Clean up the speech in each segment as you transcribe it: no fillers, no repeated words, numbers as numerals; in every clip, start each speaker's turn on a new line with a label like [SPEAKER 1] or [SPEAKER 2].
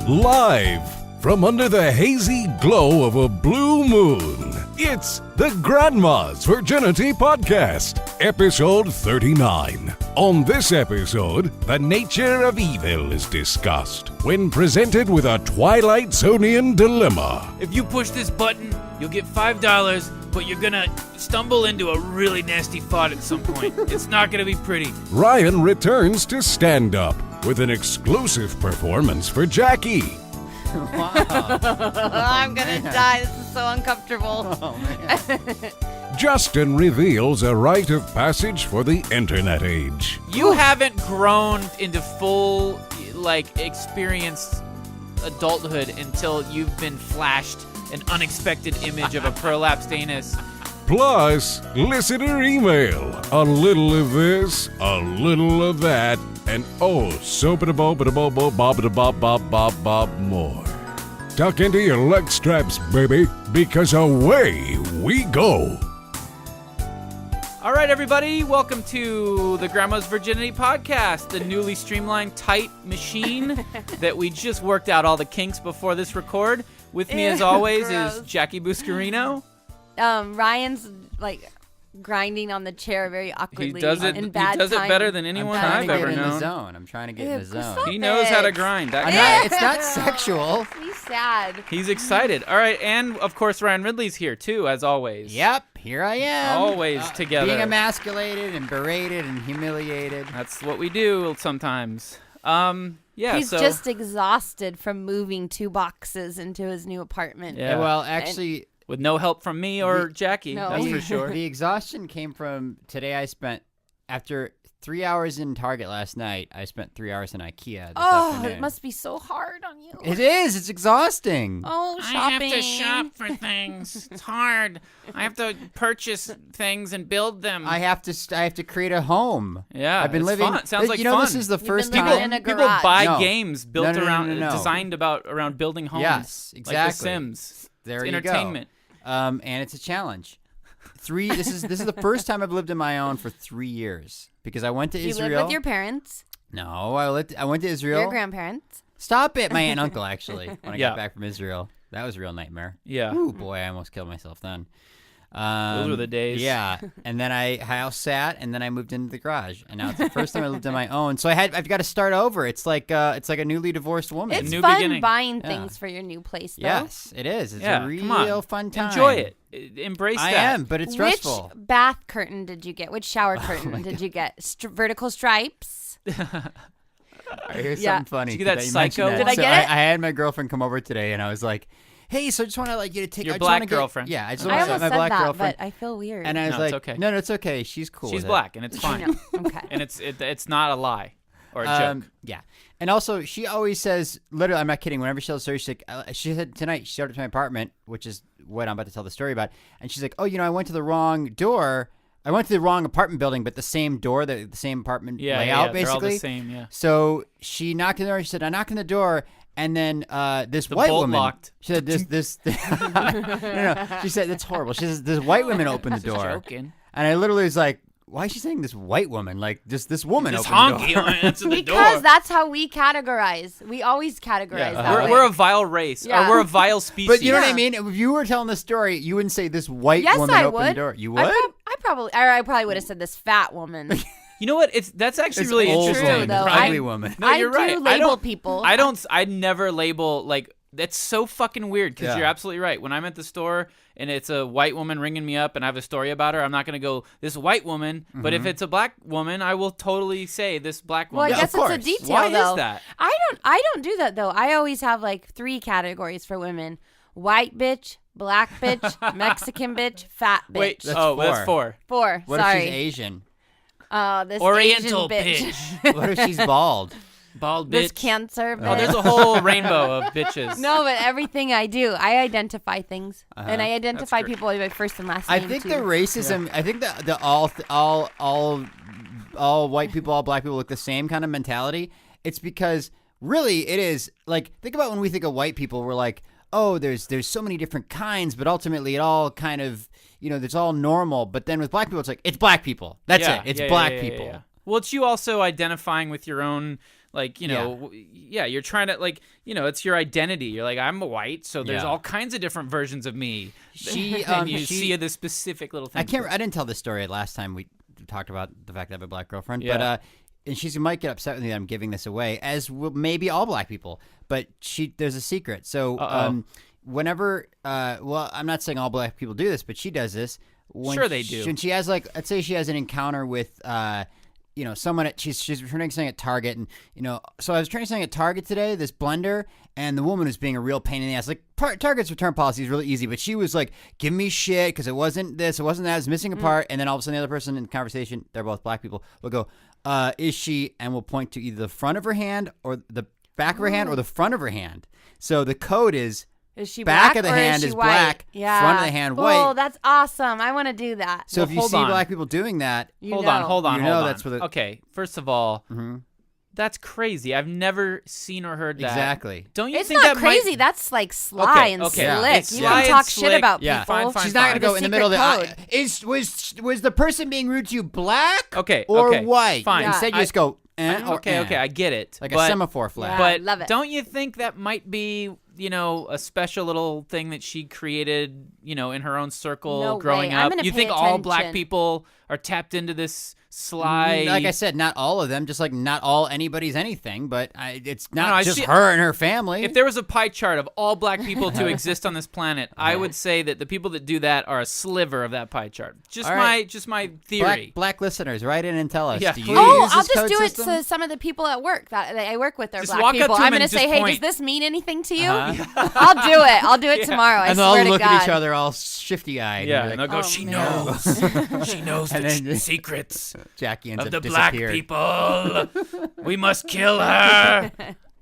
[SPEAKER 1] Live from under the hazy glow of a blue moon, it's the Grandma's Virginity Podcast, episode 39. On this episode, the nature of evil is discussed when presented with a Twilight Zonian dilemma.
[SPEAKER 2] If you push this button, you'll get $5, but you're gonna stumble into a really nasty fart at some point. It's not gonna be pretty.
[SPEAKER 1] Ryan returns to stand-up with an exclusive performance for Jackie.
[SPEAKER 3] Wow. I'm gonna die. This is so uncomfortable.
[SPEAKER 4] Oh, man.
[SPEAKER 1] Justin reveals a rite of passage for the internet age.
[SPEAKER 2] You haven't grown into full, experienced adulthood until you've been flashed an unexpected image of a prolapsed anus.
[SPEAKER 1] Plus, listener email. A little of this, a little of that, and oh, so-ba-da-bo-ba-da-bo-bob-da-bob-bob-bob more. Tuck into your leg straps, baby, because away we go.
[SPEAKER 2] All right, everybody, welcome to the Grandma's Virginity Podcast, the newly streamlined, tight machine that we just worked out all the kinks before this record. With me, as always, is Jackie Buscarino.
[SPEAKER 3] Ryan's grinding on the chair very awkwardly.
[SPEAKER 2] He does it better than anyone I've ever known.
[SPEAKER 4] I'm trying to get in the zone.
[SPEAKER 2] He knows how to grind.
[SPEAKER 4] It's not sexual.
[SPEAKER 3] He's sad.
[SPEAKER 2] He's excited. All right, and of course Ryan Ridley's here too, as always.
[SPEAKER 4] Yep, here I am.
[SPEAKER 2] Always together.
[SPEAKER 4] Being emasculated and berated and humiliated.
[SPEAKER 2] That's what we do sometimes.
[SPEAKER 3] He's just exhausted from moving 2 boxes into his new apartment.
[SPEAKER 2] Yeah.
[SPEAKER 4] Well, actually,
[SPEAKER 2] with no help from me or Jackie,
[SPEAKER 3] No.
[SPEAKER 2] that's for sure.
[SPEAKER 4] The exhaustion came from today. I spent, after 3 hours in Target last night, I spent 3 hours in IKEA this afternoon.
[SPEAKER 3] It must be so hard on you.
[SPEAKER 4] It is. It's exhausting.
[SPEAKER 3] Oh, shopping.
[SPEAKER 2] I have to shop for things. It's hard. I have to purchase things and build them.
[SPEAKER 4] I have to create a home.
[SPEAKER 2] Yeah,
[SPEAKER 4] I've been
[SPEAKER 2] it's
[SPEAKER 4] living.
[SPEAKER 2] fun. Sounds like
[SPEAKER 4] you know,
[SPEAKER 2] fun.
[SPEAKER 4] This is the first
[SPEAKER 3] been
[SPEAKER 4] time.
[SPEAKER 3] living in a
[SPEAKER 2] People
[SPEAKER 3] garage.
[SPEAKER 2] buy
[SPEAKER 4] No.
[SPEAKER 2] games built
[SPEAKER 4] No.
[SPEAKER 2] designed around building homes.
[SPEAKER 4] Yes, exactly.
[SPEAKER 2] Like The Sims.
[SPEAKER 4] There
[SPEAKER 2] it's
[SPEAKER 4] you
[SPEAKER 2] entertainment.
[SPEAKER 4] go. And it's a challenge. This is the first time I've lived on my own for 3 years because I went to Israel.
[SPEAKER 3] You live with your parents?
[SPEAKER 4] No, I went to Israel.
[SPEAKER 3] Your grandparents?
[SPEAKER 4] Stop it, my aunt and uncle actually. When I
[SPEAKER 2] Yeah.
[SPEAKER 4] got back from Israel, that was a real nightmare.
[SPEAKER 2] Yeah.
[SPEAKER 4] Ooh, boy, I almost killed myself then.
[SPEAKER 2] Those were the days.
[SPEAKER 4] Yeah, and then I house sat, and then I moved into the garage, and now it's the first time I lived on my own. So I've got to start over. It's like a newly divorced woman.
[SPEAKER 3] It's
[SPEAKER 2] new
[SPEAKER 3] fun
[SPEAKER 2] beginning.
[SPEAKER 3] buying
[SPEAKER 4] Yeah.
[SPEAKER 3] things for your new place, though.
[SPEAKER 4] Yes, it is. It's
[SPEAKER 2] Yeah,
[SPEAKER 4] a
[SPEAKER 2] come on.
[SPEAKER 4] real fun time.
[SPEAKER 2] Enjoy it. Embrace
[SPEAKER 4] I
[SPEAKER 2] that.
[SPEAKER 4] am, but it's stressful.
[SPEAKER 3] Which bath curtain did you get? Which shower curtain did you get? Vertical stripes?
[SPEAKER 4] Here's
[SPEAKER 3] Yeah.
[SPEAKER 4] something funny.
[SPEAKER 2] Did you get that
[SPEAKER 4] you mentioned
[SPEAKER 2] Psycho
[SPEAKER 4] that.
[SPEAKER 2] one?
[SPEAKER 3] Did I
[SPEAKER 4] So
[SPEAKER 3] get it?
[SPEAKER 4] I had my girlfriend come over today, and I was like, "Hey, so I just want to you to take
[SPEAKER 2] Your
[SPEAKER 4] I just
[SPEAKER 2] black
[SPEAKER 4] wanna get-
[SPEAKER 2] girlfriend.
[SPEAKER 4] Yeah, I just
[SPEAKER 3] I
[SPEAKER 4] want to
[SPEAKER 3] almost
[SPEAKER 4] my
[SPEAKER 3] said
[SPEAKER 4] black
[SPEAKER 3] that,
[SPEAKER 4] girlfriend."
[SPEAKER 3] but I feel weird.
[SPEAKER 4] And I was
[SPEAKER 2] No, it's
[SPEAKER 4] like,
[SPEAKER 2] okay.
[SPEAKER 4] "No, it's okay. She's cool.
[SPEAKER 2] She's
[SPEAKER 4] with
[SPEAKER 2] black, and it's fine.
[SPEAKER 3] Okay.
[SPEAKER 2] And it's not a lie or a joke.
[SPEAKER 4] Yeah, and also she always says, literally, I'm not kidding. Whenever she tells a story, she said tonight she showed up to my apartment, which is what I'm about to tell the story about, and she's like, "Oh, I went to the wrong door. I went to the wrong apartment building, but the same door, the same apartment layout,
[SPEAKER 2] they're all
[SPEAKER 4] basically.
[SPEAKER 2] the same. Yeah.
[SPEAKER 4] So she knocked on the door. She said, "I knocked on the door." And then this
[SPEAKER 2] The
[SPEAKER 4] white
[SPEAKER 2] bolt
[SPEAKER 4] woman,
[SPEAKER 2] locked.
[SPEAKER 4] she said, "This." no. She said, "That's horrible." She says, "This white woman opened the
[SPEAKER 2] Just
[SPEAKER 4] door,"
[SPEAKER 2] joking.
[SPEAKER 4] and I literally was like, "Why is she saying this white woman? Like, just this woman
[SPEAKER 2] This
[SPEAKER 4] opened the
[SPEAKER 2] honky
[SPEAKER 4] door."
[SPEAKER 2] answer the door.
[SPEAKER 3] Because that's how we categorize. We always categorize that way.
[SPEAKER 2] We're a vile race.
[SPEAKER 3] Yeah.
[SPEAKER 2] Or we're a vile species.
[SPEAKER 4] But you know what I
[SPEAKER 3] Yeah.
[SPEAKER 4] mean? If you were telling the story, you wouldn't say this white
[SPEAKER 3] Yes,
[SPEAKER 4] woman
[SPEAKER 3] I
[SPEAKER 4] opened
[SPEAKER 3] would.
[SPEAKER 4] the door. You would?
[SPEAKER 3] I probably would have said this fat woman.
[SPEAKER 2] You know what? That's actually
[SPEAKER 4] This
[SPEAKER 2] really
[SPEAKER 4] old
[SPEAKER 2] interesting.
[SPEAKER 3] True,
[SPEAKER 4] woman,
[SPEAKER 3] though.
[SPEAKER 4] this ugly woman.
[SPEAKER 2] No, you're
[SPEAKER 3] I
[SPEAKER 2] right.
[SPEAKER 3] do
[SPEAKER 2] I
[SPEAKER 3] label
[SPEAKER 2] don't-
[SPEAKER 3] people.
[SPEAKER 2] I never label that's so fucking weird because
[SPEAKER 4] Yeah.
[SPEAKER 2] you're absolutely right. When I'm at the store and it's a white woman ringing me up and I have a story about her, I'm not going to go, this white woman. But if it's a black woman, I will totally say this black
[SPEAKER 3] Well, I
[SPEAKER 2] woman.
[SPEAKER 4] Yeah,
[SPEAKER 3] guess
[SPEAKER 4] of
[SPEAKER 3] it's a
[SPEAKER 4] course.
[SPEAKER 3] detail,
[SPEAKER 2] Why
[SPEAKER 3] though.
[SPEAKER 2] is that?
[SPEAKER 3] I don't do that, though. I always have, 3 categories for women. White bitch, black bitch, Mexican bitch, fat bitch.
[SPEAKER 2] Wait,
[SPEAKER 4] That's
[SPEAKER 2] that's 4.
[SPEAKER 3] 4.
[SPEAKER 4] What
[SPEAKER 3] Sorry.
[SPEAKER 4] if she's Asian?
[SPEAKER 3] This
[SPEAKER 2] Oriental
[SPEAKER 3] Asian bitch.
[SPEAKER 4] What if she's bald?
[SPEAKER 2] Bald bitch.
[SPEAKER 3] This cancer bitch.
[SPEAKER 2] Oh, there's a whole rainbow of bitches.
[SPEAKER 3] No, but everything I do, I identify things, and I identify
[SPEAKER 2] That's great.
[SPEAKER 3] people by my first and last
[SPEAKER 4] I
[SPEAKER 3] name
[SPEAKER 4] think
[SPEAKER 3] too.
[SPEAKER 4] the racism. I think the all white people, all black people look the same kind of mentality. It's because really it is think about when we think of white people, we're like, oh, there's so many different kinds, but ultimately it all kind of it's all normal. But then with black people, it's like it's black people. That's it. It's black people.
[SPEAKER 2] Well, it's you also identifying with your own Like, you're trying to, like, it's your identity. You're like, I'm white, so there's all kinds of different versions of me. And you see the specific little thing.
[SPEAKER 4] I didn't tell this story last time we talked about the fact that I have a black girlfriend,
[SPEAKER 2] Yeah.
[SPEAKER 4] but and she might get upset with me that I'm giving this away, as will maybe all black people. But there's a secret. So whenever, I'm not saying all black people do this, but she does this.
[SPEAKER 2] Sure they do.
[SPEAKER 4] When she has, like, let's say she has an encounter with, someone she's returning something at Target, and so I was returning something at Target today, this blender, and the woman was being a real pain in the ass. Like, Target's return policy is really easy, but she was like, give me shit because it wasn't this, it wasn't that, it was missing a part, and then all of a sudden the other person in the conversation, they're both black people, will go, is she, and we'll point to either the front of her hand or the back of her hand or the front of her hand. So the code is
[SPEAKER 3] she
[SPEAKER 4] back
[SPEAKER 3] black
[SPEAKER 4] of the
[SPEAKER 3] or
[SPEAKER 4] hand is
[SPEAKER 3] white?
[SPEAKER 4] black,
[SPEAKER 3] Yeah.
[SPEAKER 4] front of the hand white.
[SPEAKER 3] Oh, that's awesome. I want to do that.
[SPEAKER 4] So if you
[SPEAKER 2] hold
[SPEAKER 4] see
[SPEAKER 2] on.
[SPEAKER 4] black people doing that,
[SPEAKER 2] Hold on.
[SPEAKER 4] that's what
[SPEAKER 2] Okay, first of all, that's crazy. I've never seen or heard that.
[SPEAKER 4] Exactly.
[SPEAKER 2] Don't you
[SPEAKER 3] It's
[SPEAKER 2] think
[SPEAKER 3] not
[SPEAKER 2] that
[SPEAKER 3] crazy. That's like sly and
[SPEAKER 2] okay.
[SPEAKER 3] slick.
[SPEAKER 2] Yeah. It's
[SPEAKER 3] You
[SPEAKER 2] sly
[SPEAKER 3] don't
[SPEAKER 2] and
[SPEAKER 3] talk shit
[SPEAKER 2] slick.
[SPEAKER 3] about
[SPEAKER 4] Yeah.
[SPEAKER 3] people.
[SPEAKER 2] Fine,
[SPEAKER 4] she's not going to go in the middle of
[SPEAKER 3] secret
[SPEAKER 4] the was the person being rude to you black
[SPEAKER 2] Okay,
[SPEAKER 4] or
[SPEAKER 2] okay,
[SPEAKER 4] white?
[SPEAKER 2] fine.
[SPEAKER 4] Instead, you just go, or
[SPEAKER 2] okay, I get it.
[SPEAKER 4] like
[SPEAKER 2] but,
[SPEAKER 4] a semaphore flag.
[SPEAKER 3] Yeah.
[SPEAKER 2] But
[SPEAKER 3] love it.
[SPEAKER 2] don't you think that might be, a special little thing that she created, in her own circle
[SPEAKER 3] No
[SPEAKER 2] growing
[SPEAKER 3] way. I'm
[SPEAKER 2] up?
[SPEAKER 3] gonna
[SPEAKER 2] You
[SPEAKER 3] pay
[SPEAKER 2] think all black
[SPEAKER 3] attention.
[SPEAKER 2] people are tapped into this sly?
[SPEAKER 4] Like I said, not all of them, just like not all anybody's anything, but it's not
[SPEAKER 2] I
[SPEAKER 4] just
[SPEAKER 2] see-
[SPEAKER 4] her and her family.
[SPEAKER 2] If there was a pie chart of all black people to exist on this planet, I would say that the people that do that are a sliver of that pie chart. Just
[SPEAKER 4] All right.
[SPEAKER 2] my theory.
[SPEAKER 4] black listeners, write in and tell us.
[SPEAKER 2] Yeah,
[SPEAKER 4] do you
[SPEAKER 2] please.
[SPEAKER 3] Oh,
[SPEAKER 4] use
[SPEAKER 3] I'll
[SPEAKER 4] this
[SPEAKER 3] just
[SPEAKER 4] code
[SPEAKER 3] do
[SPEAKER 4] system?
[SPEAKER 3] it to some of the people at work that I work with. Are
[SPEAKER 2] Just
[SPEAKER 3] black
[SPEAKER 2] walk up
[SPEAKER 3] people.
[SPEAKER 2] to them
[SPEAKER 3] I'm gonna
[SPEAKER 2] and
[SPEAKER 3] say,
[SPEAKER 2] just
[SPEAKER 3] hey,
[SPEAKER 2] point.
[SPEAKER 3] does this mean anything to you?
[SPEAKER 4] Uh-huh.
[SPEAKER 3] I'll do it. I'll do it tomorrow. I
[SPEAKER 4] And they'll
[SPEAKER 3] swear
[SPEAKER 4] all
[SPEAKER 3] to
[SPEAKER 4] look
[SPEAKER 3] God.
[SPEAKER 4] at each other all shifty-eyed.
[SPEAKER 2] Yeah,
[SPEAKER 4] and
[SPEAKER 2] and
[SPEAKER 4] be
[SPEAKER 2] they'll
[SPEAKER 4] like,
[SPEAKER 2] go, she
[SPEAKER 3] man.
[SPEAKER 2] knows. She knows
[SPEAKER 4] And
[SPEAKER 2] the
[SPEAKER 4] then-
[SPEAKER 2] secrets
[SPEAKER 4] Jackie ends
[SPEAKER 2] of
[SPEAKER 4] up
[SPEAKER 2] the black
[SPEAKER 4] disappeared.
[SPEAKER 2] people. We must kill her.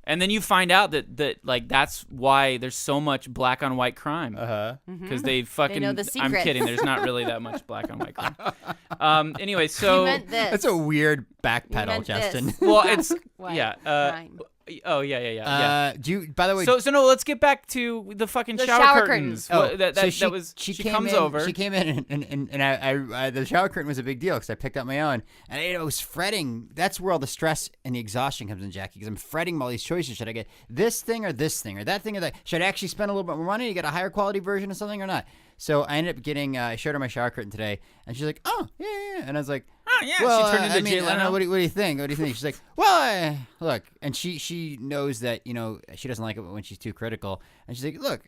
[SPEAKER 2] And then you find out that like that's why there's so much black on white crime.
[SPEAKER 4] Uh-huh.
[SPEAKER 2] Because they fucking.
[SPEAKER 3] know the
[SPEAKER 2] I'm
[SPEAKER 3] secrets.
[SPEAKER 2] kidding. There's not really that much black on white crime. Anyway, so.
[SPEAKER 3] You meant this.
[SPEAKER 4] That's a weird
[SPEAKER 3] You
[SPEAKER 4] backpedal,
[SPEAKER 3] meant
[SPEAKER 4] Justin.
[SPEAKER 3] this.
[SPEAKER 2] Well, it's
[SPEAKER 3] White
[SPEAKER 2] yeah.
[SPEAKER 3] crime.
[SPEAKER 2] Oh yeah.
[SPEAKER 4] Do you? By the way,
[SPEAKER 2] So no, let's get back to the fucking
[SPEAKER 3] The
[SPEAKER 2] shower
[SPEAKER 3] shower
[SPEAKER 2] curtains.
[SPEAKER 4] Oh,
[SPEAKER 2] That
[SPEAKER 4] so
[SPEAKER 2] was she
[SPEAKER 4] came
[SPEAKER 2] comes
[SPEAKER 4] in,
[SPEAKER 2] over.
[SPEAKER 4] She came in, and I the shower curtain was a big deal because I picked up my own, and I was fretting. That's where all the stress and the exhaustion comes in, Jackie, because I'm fretting all these choices. Should I get this thing or this thing or that thing or that? Should I actually spend a little bit more money to get a higher quality version of something or not? So I ended up getting. I showed her my shower curtain today, and she's like, "Oh, yeah," and I was like,
[SPEAKER 2] Oh yeah,
[SPEAKER 4] well,
[SPEAKER 2] she turned into
[SPEAKER 4] I mean,
[SPEAKER 2] Jay
[SPEAKER 4] I don't know.
[SPEAKER 2] Leno.
[SPEAKER 4] What do you think? What do you think? She's like, well, look, and she knows that she doesn't like it when she's too critical, and she's like, look,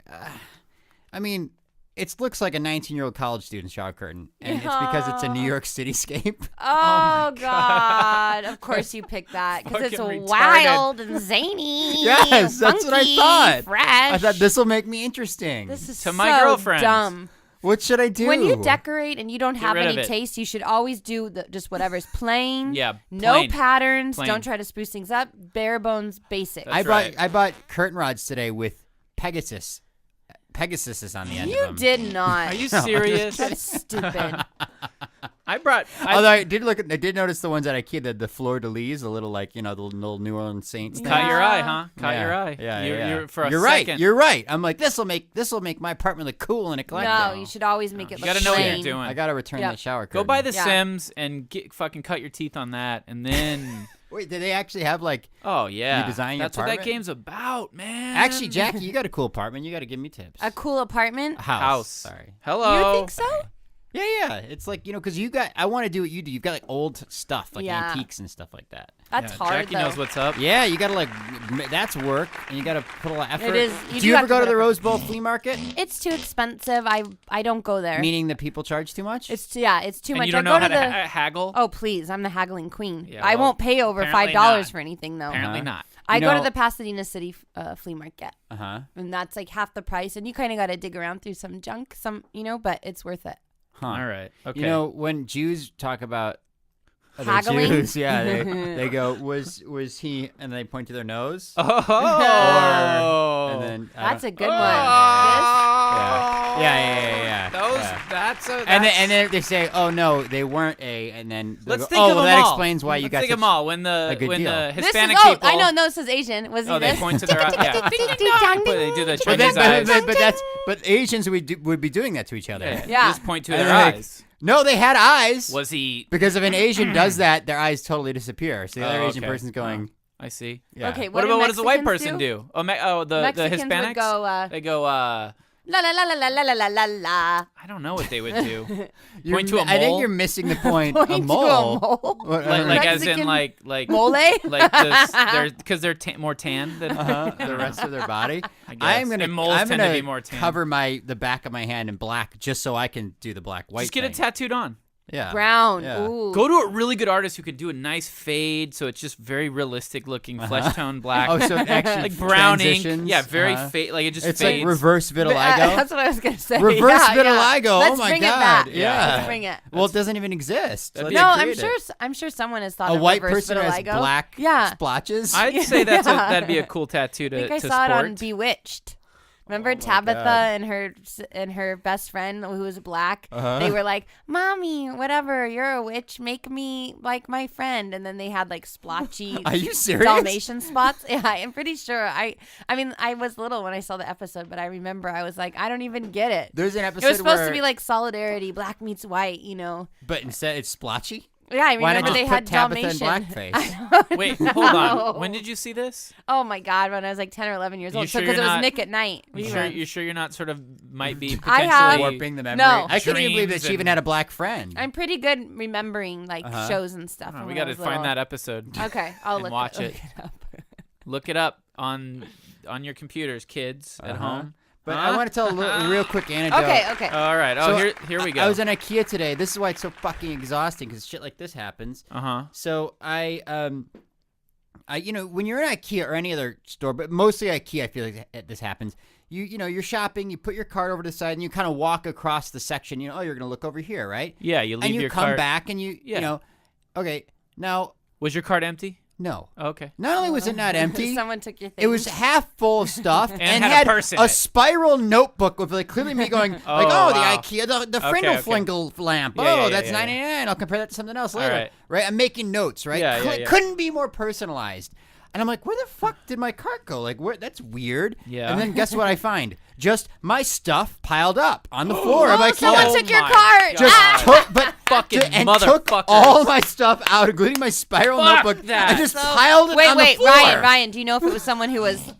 [SPEAKER 4] I mean, it looks like a 19-year-old college student's shower curtain, and it's because it's a New York cityscape.
[SPEAKER 3] Oh, God. Of course you picked that because it's
[SPEAKER 2] Fucking retarded.
[SPEAKER 3] wild and zany.
[SPEAKER 4] Yes, that's what I
[SPEAKER 3] funky,
[SPEAKER 4] thought.
[SPEAKER 3] Fresh.
[SPEAKER 4] I thought this will make me interesting.
[SPEAKER 3] This is
[SPEAKER 2] To
[SPEAKER 3] so
[SPEAKER 2] my girlfriends.
[SPEAKER 3] dumb.
[SPEAKER 4] What should I do?
[SPEAKER 3] When you decorate and you don't have
[SPEAKER 2] rid of
[SPEAKER 3] any
[SPEAKER 2] it.
[SPEAKER 3] taste, you should always do just whatever's plain.
[SPEAKER 2] Yeah,
[SPEAKER 3] No
[SPEAKER 2] plain.
[SPEAKER 3] patterns.
[SPEAKER 2] Plain.
[SPEAKER 3] Don't try to spruce things up. Bare bones, basic.
[SPEAKER 2] That's
[SPEAKER 4] I bought curtain rods today with Pegasus. Pegasus is on the end of
[SPEAKER 3] You
[SPEAKER 4] them.
[SPEAKER 3] did not.
[SPEAKER 2] Are you serious?
[SPEAKER 3] That's stupid.
[SPEAKER 2] I brought.
[SPEAKER 4] Although I did notice the ones at IKEA, the fleur de lis, the little the little New Orleans Saints thing.
[SPEAKER 2] Caught your
[SPEAKER 3] Yeah.
[SPEAKER 2] eye, huh? Caught your eye.
[SPEAKER 4] Yeah,
[SPEAKER 2] You're, for a
[SPEAKER 4] You're right.
[SPEAKER 2] second.
[SPEAKER 4] You're right. I'm like, this will make my apartment look cool and eclectic.
[SPEAKER 3] No, you should always make it
[SPEAKER 2] You
[SPEAKER 3] look
[SPEAKER 2] gotta know what
[SPEAKER 3] plain.
[SPEAKER 2] you're doing.
[SPEAKER 4] I gotta return
[SPEAKER 3] Yep.
[SPEAKER 4] that shower curtain.
[SPEAKER 2] Go buy the
[SPEAKER 3] Yeah.
[SPEAKER 2] Sims and fucking cut your teeth on that, and then.
[SPEAKER 4] Wait, did they actually have like?
[SPEAKER 2] Oh yeah.
[SPEAKER 4] You design your
[SPEAKER 2] That's what that
[SPEAKER 4] apartment?
[SPEAKER 2] game's about, man.
[SPEAKER 4] Actually, Jackie, you got a cool apartment. You got to give me tips.
[SPEAKER 3] A cool apartment?
[SPEAKER 2] House.
[SPEAKER 4] Sorry.
[SPEAKER 2] Hello.
[SPEAKER 3] You think so?
[SPEAKER 4] Yeah. It's like because I want to do what you do. You've got like old stuff, like
[SPEAKER 3] Yeah.
[SPEAKER 4] antiques and stuff like that.
[SPEAKER 3] That's
[SPEAKER 2] Yeah,
[SPEAKER 3] hard,
[SPEAKER 2] Jackie
[SPEAKER 3] though.
[SPEAKER 2] knows what's up.
[SPEAKER 4] Yeah, you got to that's work, and you got to put a lot of effort.
[SPEAKER 3] It is. You
[SPEAKER 4] do
[SPEAKER 3] do
[SPEAKER 4] you
[SPEAKER 3] have
[SPEAKER 4] ever
[SPEAKER 3] to
[SPEAKER 4] go
[SPEAKER 3] put
[SPEAKER 4] to the
[SPEAKER 3] effort.
[SPEAKER 4] Rose Bowl flea market?
[SPEAKER 3] It's too expensive. I don't go there.
[SPEAKER 4] Meaning that people charge too much?
[SPEAKER 3] It's too
[SPEAKER 2] And
[SPEAKER 3] much.
[SPEAKER 2] you don't
[SPEAKER 3] I
[SPEAKER 2] know
[SPEAKER 3] go
[SPEAKER 2] how
[SPEAKER 3] to
[SPEAKER 2] to
[SPEAKER 3] the.
[SPEAKER 2] haggle.
[SPEAKER 3] Oh please, I'm the haggling queen.
[SPEAKER 2] Yeah,
[SPEAKER 3] I
[SPEAKER 2] well,
[SPEAKER 3] won't pay over
[SPEAKER 2] apparently
[SPEAKER 3] $5
[SPEAKER 2] not.
[SPEAKER 3] for anything though.
[SPEAKER 2] Apparently not.
[SPEAKER 3] I
[SPEAKER 4] You
[SPEAKER 3] go to
[SPEAKER 4] know-
[SPEAKER 3] the Pasadena City flea market,
[SPEAKER 4] Uh-huh.
[SPEAKER 3] and that's like half the price. And you kind of got to dig around through some junk, but it's worth it.
[SPEAKER 4] Huh.
[SPEAKER 2] All right. Okay.
[SPEAKER 4] You know, when Jews talk about other
[SPEAKER 3] Haggling?
[SPEAKER 4] Jews, yeah, they go, was he, and they point to their nose.
[SPEAKER 2] Oh.
[SPEAKER 4] And then
[SPEAKER 3] That's a good
[SPEAKER 2] Oh.
[SPEAKER 3] one.
[SPEAKER 4] Yeah.
[SPEAKER 2] Those.
[SPEAKER 4] Yeah.
[SPEAKER 2] That's a.
[SPEAKER 4] And
[SPEAKER 2] that's-
[SPEAKER 4] then they say, "Oh no, they weren't a," and then they'll
[SPEAKER 2] Let's
[SPEAKER 4] go,
[SPEAKER 2] think
[SPEAKER 4] "Oh,
[SPEAKER 2] of
[SPEAKER 4] well,
[SPEAKER 2] them
[SPEAKER 4] that
[SPEAKER 2] all.
[SPEAKER 4] explains why you
[SPEAKER 2] Let's
[SPEAKER 4] got
[SPEAKER 2] think
[SPEAKER 4] such
[SPEAKER 2] of them all. When
[SPEAKER 4] a
[SPEAKER 2] the
[SPEAKER 4] good
[SPEAKER 2] when
[SPEAKER 4] deal."
[SPEAKER 2] the
[SPEAKER 3] This
[SPEAKER 2] Hispanic
[SPEAKER 3] is
[SPEAKER 2] people.
[SPEAKER 3] I know. No, this is Asian. Was
[SPEAKER 2] Oh,
[SPEAKER 3] he
[SPEAKER 2] they
[SPEAKER 3] this?
[SPEAKER 2] point to their yeah. They do the
[SPEAKER 4] But,
[SPEAKER 2] Chinese eyes.
[SPEAKER 4] but Asians would be doing that to each other.
[SPEAKER 2] Yeah.
[SPEAKER 3] Yeah.
[SPEAKER 2] Just point to
[SPEAKER 4] And
[SPEAKER 2] their
[SPEAKER 4] they're like,
[SPEAKER 2] eyes.
[SPEAKER 4] No, they had eyes.
[SPEAKER 2] Was he?
[SPEAKER 4] Because if an Asian does that, their eyes totally disappear. So the other
[SPEAKER 2] Oh,
[SPEAKER 4] Asian
[SPEAKER 2] okay.
[SPEAKER 4] person's going,
[SPEAKER 2] I see.
[SPEAKER 4] Yeah.
[SPEAKER 3] Okay,
[SPEAKER 2] What does the white person do? Oh, the
[SPEAKER 3] Mexicans
[SPEAKER 2] Hispanics?
[SPEAKER 3] would go,
[SPEAKER 2] they go,
[SPEAKER 3] la la la la la la la la la.
[SPEAKER 2] I don't know what they would do.
[SPEAKER 4] You're
[SPEAKER 2] Point to a
[SPEAKER 4] I think
[SPEAKER 2] mole?
[SPEAKER 4] you're missing the point.
[SPEAKER 3] Point
[SPEAKER 4] a
[SPEAKER 3] to
[SPEAKER 4] mole.
[SPEAKER 3] a mole.
[SPEAKER 2] Like as in
[SPEAKER 3] Mexican
[SPEAKER 2] like
[SPEAKER 3] Mole?
[SPEAKER 2] because they're more tan than
[SPEAKER 4] the rest of their body.
[SPEAKER 2] I guess.
[SPEAKER 4] I'm gonna,
[SPEAKER 2] And moles
[SPEAKER 4] I'm
[SPEAKER 2] tend
[SPEAKER 4] gonna
[SPEAKER 2] to be more tan.
[SPEAKER 4] cover the back of my hand in black just so I can do the black-white
[SPEAKER 2] Just get it
[SPEAKER 4] thing.
[SPEAKER 2] tattooed on.
[SPEAKER 4] Yeah.
[SPEAKER 3] Brown.
[SPEAKER 4] Yeah.
[SPEAKER 3] Ooh.
[SPEAKER 2] Go to a really good artist who can do a nice fade, so it's just very realistic looking, flesh tone black.
[SPEAKER 4] Oh, so it actually
[SPEAKER 2] like brown ink.
[SPEAKER 4] transitions?
[SPEAKER 2] Yeah, very fade. Like it just
[SPEAKER 4] It's
[SPEAKER 2] fades.
[SPEAKER 4] like reverse vitiligo.
[SPEAKER 3] That's what I was gonna say.
[SPEAKER 4] Reverse
[SPEAKER 3] Yeah, yeah.
[SPEAKER 4] vitiligo.
[SPEAKER 3] Let's
[SPEAKER 4] Oh my
[SPEAKER 3] bring
[SPEAKER 4] god.
[SPEAKER 3] It back.
[SPEAKER 4] Yeah.
[SPEAKER 3] Let's bring it.
[SPEAKER 4] Well, it doesn't even exist.
[SPEAKER 2] That'd
[SPEAKER 4] Let's
[SPEAKER 2] be
[SPEAKER 3] No,
[SPEAKER 4] create
[SPEAKER 3] I'm sure someone has thought
[SPEAKER 4] a
[SPEAKER 3] of
[SPEAKER 4] white
[SPEAKER 3] reverse
[SPEAKER 4] person who has
[SPEAKER 3] vitiligo.
[SPEAKER 4] black
[SPEAKER 3] Yeah.
[SPEAKER 4] splotches.
[SPEAKER 2] I'd say that'd be a
[SPEAKER 3] Yeah.
[SPEAKER 2] cool tattoo to
[SPEAKER 3] I think I
[SPEAKER 2] to
[SPEAKER 3] saw
[SPEAKER 2] sport.
[SPEAKER 3] it on Bewitched. Remember Tabitha
[SPEAKER 4] God.
[SPEAKER 3] and her best friend who was black?
[SPEAKER 4] Uh-huh.
[SPEAKER 3] They were like, "Mommy, whatever, you're a witch. Make me like my friend." And then they had like splotchy
[SPEAKER 4] Are you serious?
[SPEAKER 3] Dalmatian spots. Yeah, I'm pretty sure. I mean, I was little when I saw the episode, but I remember I was like, I don't even get it.
[SPEAKER 4] There's an
[SPEAKER 3] It
[SPEAKER 4] episode
[SPEAKER 3] was supposed
[SPEAKER 4] where,
[SPEAKER 3] to be like solidarity, black meets white, you know.
[SPEAKER 4] but instead it's splotchy.
[SPEAKER 3] Yeah, I
[SPEAKER 4] Why not
[SPEAKER 3] remember
[SPEAKER 4] just
[SPEAKER 3] they
[SPEAKER 4] put
[SPEAKER 3] had
[SPEAKER 4] Tabitha in
[SPEAKER 3] Dalmatian.
[SPEAKER 4] blackface?
[SPEAKER 2] Wait, hold on. When did you see this?
[SPEAKER 3] Oh my God, when I was like 10 or 11 years
[SPEAKER 2] You
[SPEAKER 3] old.
[SPEAKER 2] sure
[SPEAKER 3] Because
[SPEAKER 2] you're
[SPEAKER 3] it was
[SPEAKER 2] not-
[SPEAKER 3] Nick at Night.
[SPEAKER 2] You sure you're not sort of might be
[SPEAKER 3] I have-
[SPEAKER 2] potentially
[SPEAKER 4] Warping the memory.
[SPEAKER 3] No.
[SPEAKER 4] I couldn't even believe that
[SPEAKER 2] Dreams
[SPEAKER 4] she even
[SPEAKER 2] and-
[SPEAKER 4] had a black friend.
[SPEAKER 3] I'm pretty good remembering like shows and stuff.
[SPEAKER 2] Oh,
[SPEAKER 3] from
[SPEAKER 2] we
[SPEAKER 3] when I
[SPEAKER 2] got to
[SPEAKER 3] was
[SPEAKER 2] find
[SPEAKER 3] little.
[SPEAKER 2] that episode.
[SPEAKER 3] Okay, I'll
[SPEAKER 2] and
[SPEAKER 3] look
[SPEAKER 2] watch
[SPEAKER 3] look
[SPEAKER 2] it.
[SPEAKER 3] up.
[SPEAKER 2] Look it up on your computers, kids at home.
[SPEAKER 4] But
[SPEAKER 2] Huh?
[SPEAKER 4] I want to tell a real quick anecdote.
[SPEAKER 3] Okay.
[SPEAKER 2] All right. Oh,
[SPEAKER 4] So,
[SPEAKER 2] here we go.
[SPEAKER 4] I was in IKEA today. This is why it's so fucking exhausting because shit like this happens.
[SPEAKER 2] Uh-huh.
[SPEAKER 4] So I when you're in IKEA or any other store, but mostly IKEA, I feel like this happens. You're shopping, you put your cart over to the side, and you kind of walk across the section. You're gonna look over here, right?
[SPEAKER 2] Yeah, you leave
[SPEAKER 4] and you
[SPEAKER 2] your
[SPEAKER 4] come
[SPEAKER 2] cart.
[SPEAKER 4] back, and
[SPEAKER 2] Yeah.
[SPEAKER 4] okay. Now,
[SPEAKER 2] Was your cart empty?
[SPEAKER 4] no.
[SPEAKER 2] Okay.
[SPEAKER 4] Not only was it not empty,
[SPEAKER 3] Someone took your thing.
[SPEAKER 4] it was half full of stuff and,
[SPEAKER 2] had a purse in
[SPEAKER 4] a
[SPEAKER 2] it.
[SPEAKER 4] spiral notebook with like clearly me going
[SPEAKER 2] Oh,
[SPEAKER 4] the
[SPEAKER 2] wow.
[SPEAKER 4] IKEA the
[SPEAKER 2] Okay,
[SPEAKER 4] Frindle
[SPEAKER 2] okay.
[SPEAKER 4] Flingle lamp.
[SPEAKER 2] Yeah,
[SPEAKER 4] That's
[SPEAKER 2] yeah.
[SPEAKER 4] 99. I'll compare that to something else
[SPEAKER 2] All
[SPEAKER 4] later.
[SPEAKER 2] right.
[SPEAKER 4] I'm making notes. Right.
[SPEAKER 2] Yeah.
[SPEAKER 4] Couldn't be more personalized. And I'm like, where the fuck did my cart go? Like, where? That's weird.
[SPEAKER 2] Yeah.
[SPEAKER 4] And then guess what I find? Just my stuff piled up on the floor of IKEA.
[SPEAKER 3] someone
[SPEAKER 2] Oh
[SPEAKER 3] took your
[SPEAKER 2] my
[SPEAKER 3] cart.
[SPEAKER 4] Just
[SPEAKER 2] God.
[SPEAKER 4] took, but
[SPEAKER 2] Fucking
[SPEAKER 4] and
[SPEAKER 2] motherfuckers.
[SPEAKER 4] took all my stuff out, including my spiral
[SPEAKER 2] Fuck
[SPEAKER 4] notebook,
[SPEAKER 2] that.
[SPEAKER 4] and just piled it on the
[SPEAKER 3] Wait,
[SPEAKER 4] floor.
[SPEAKER 3] Ryan, do you know if it was someone who was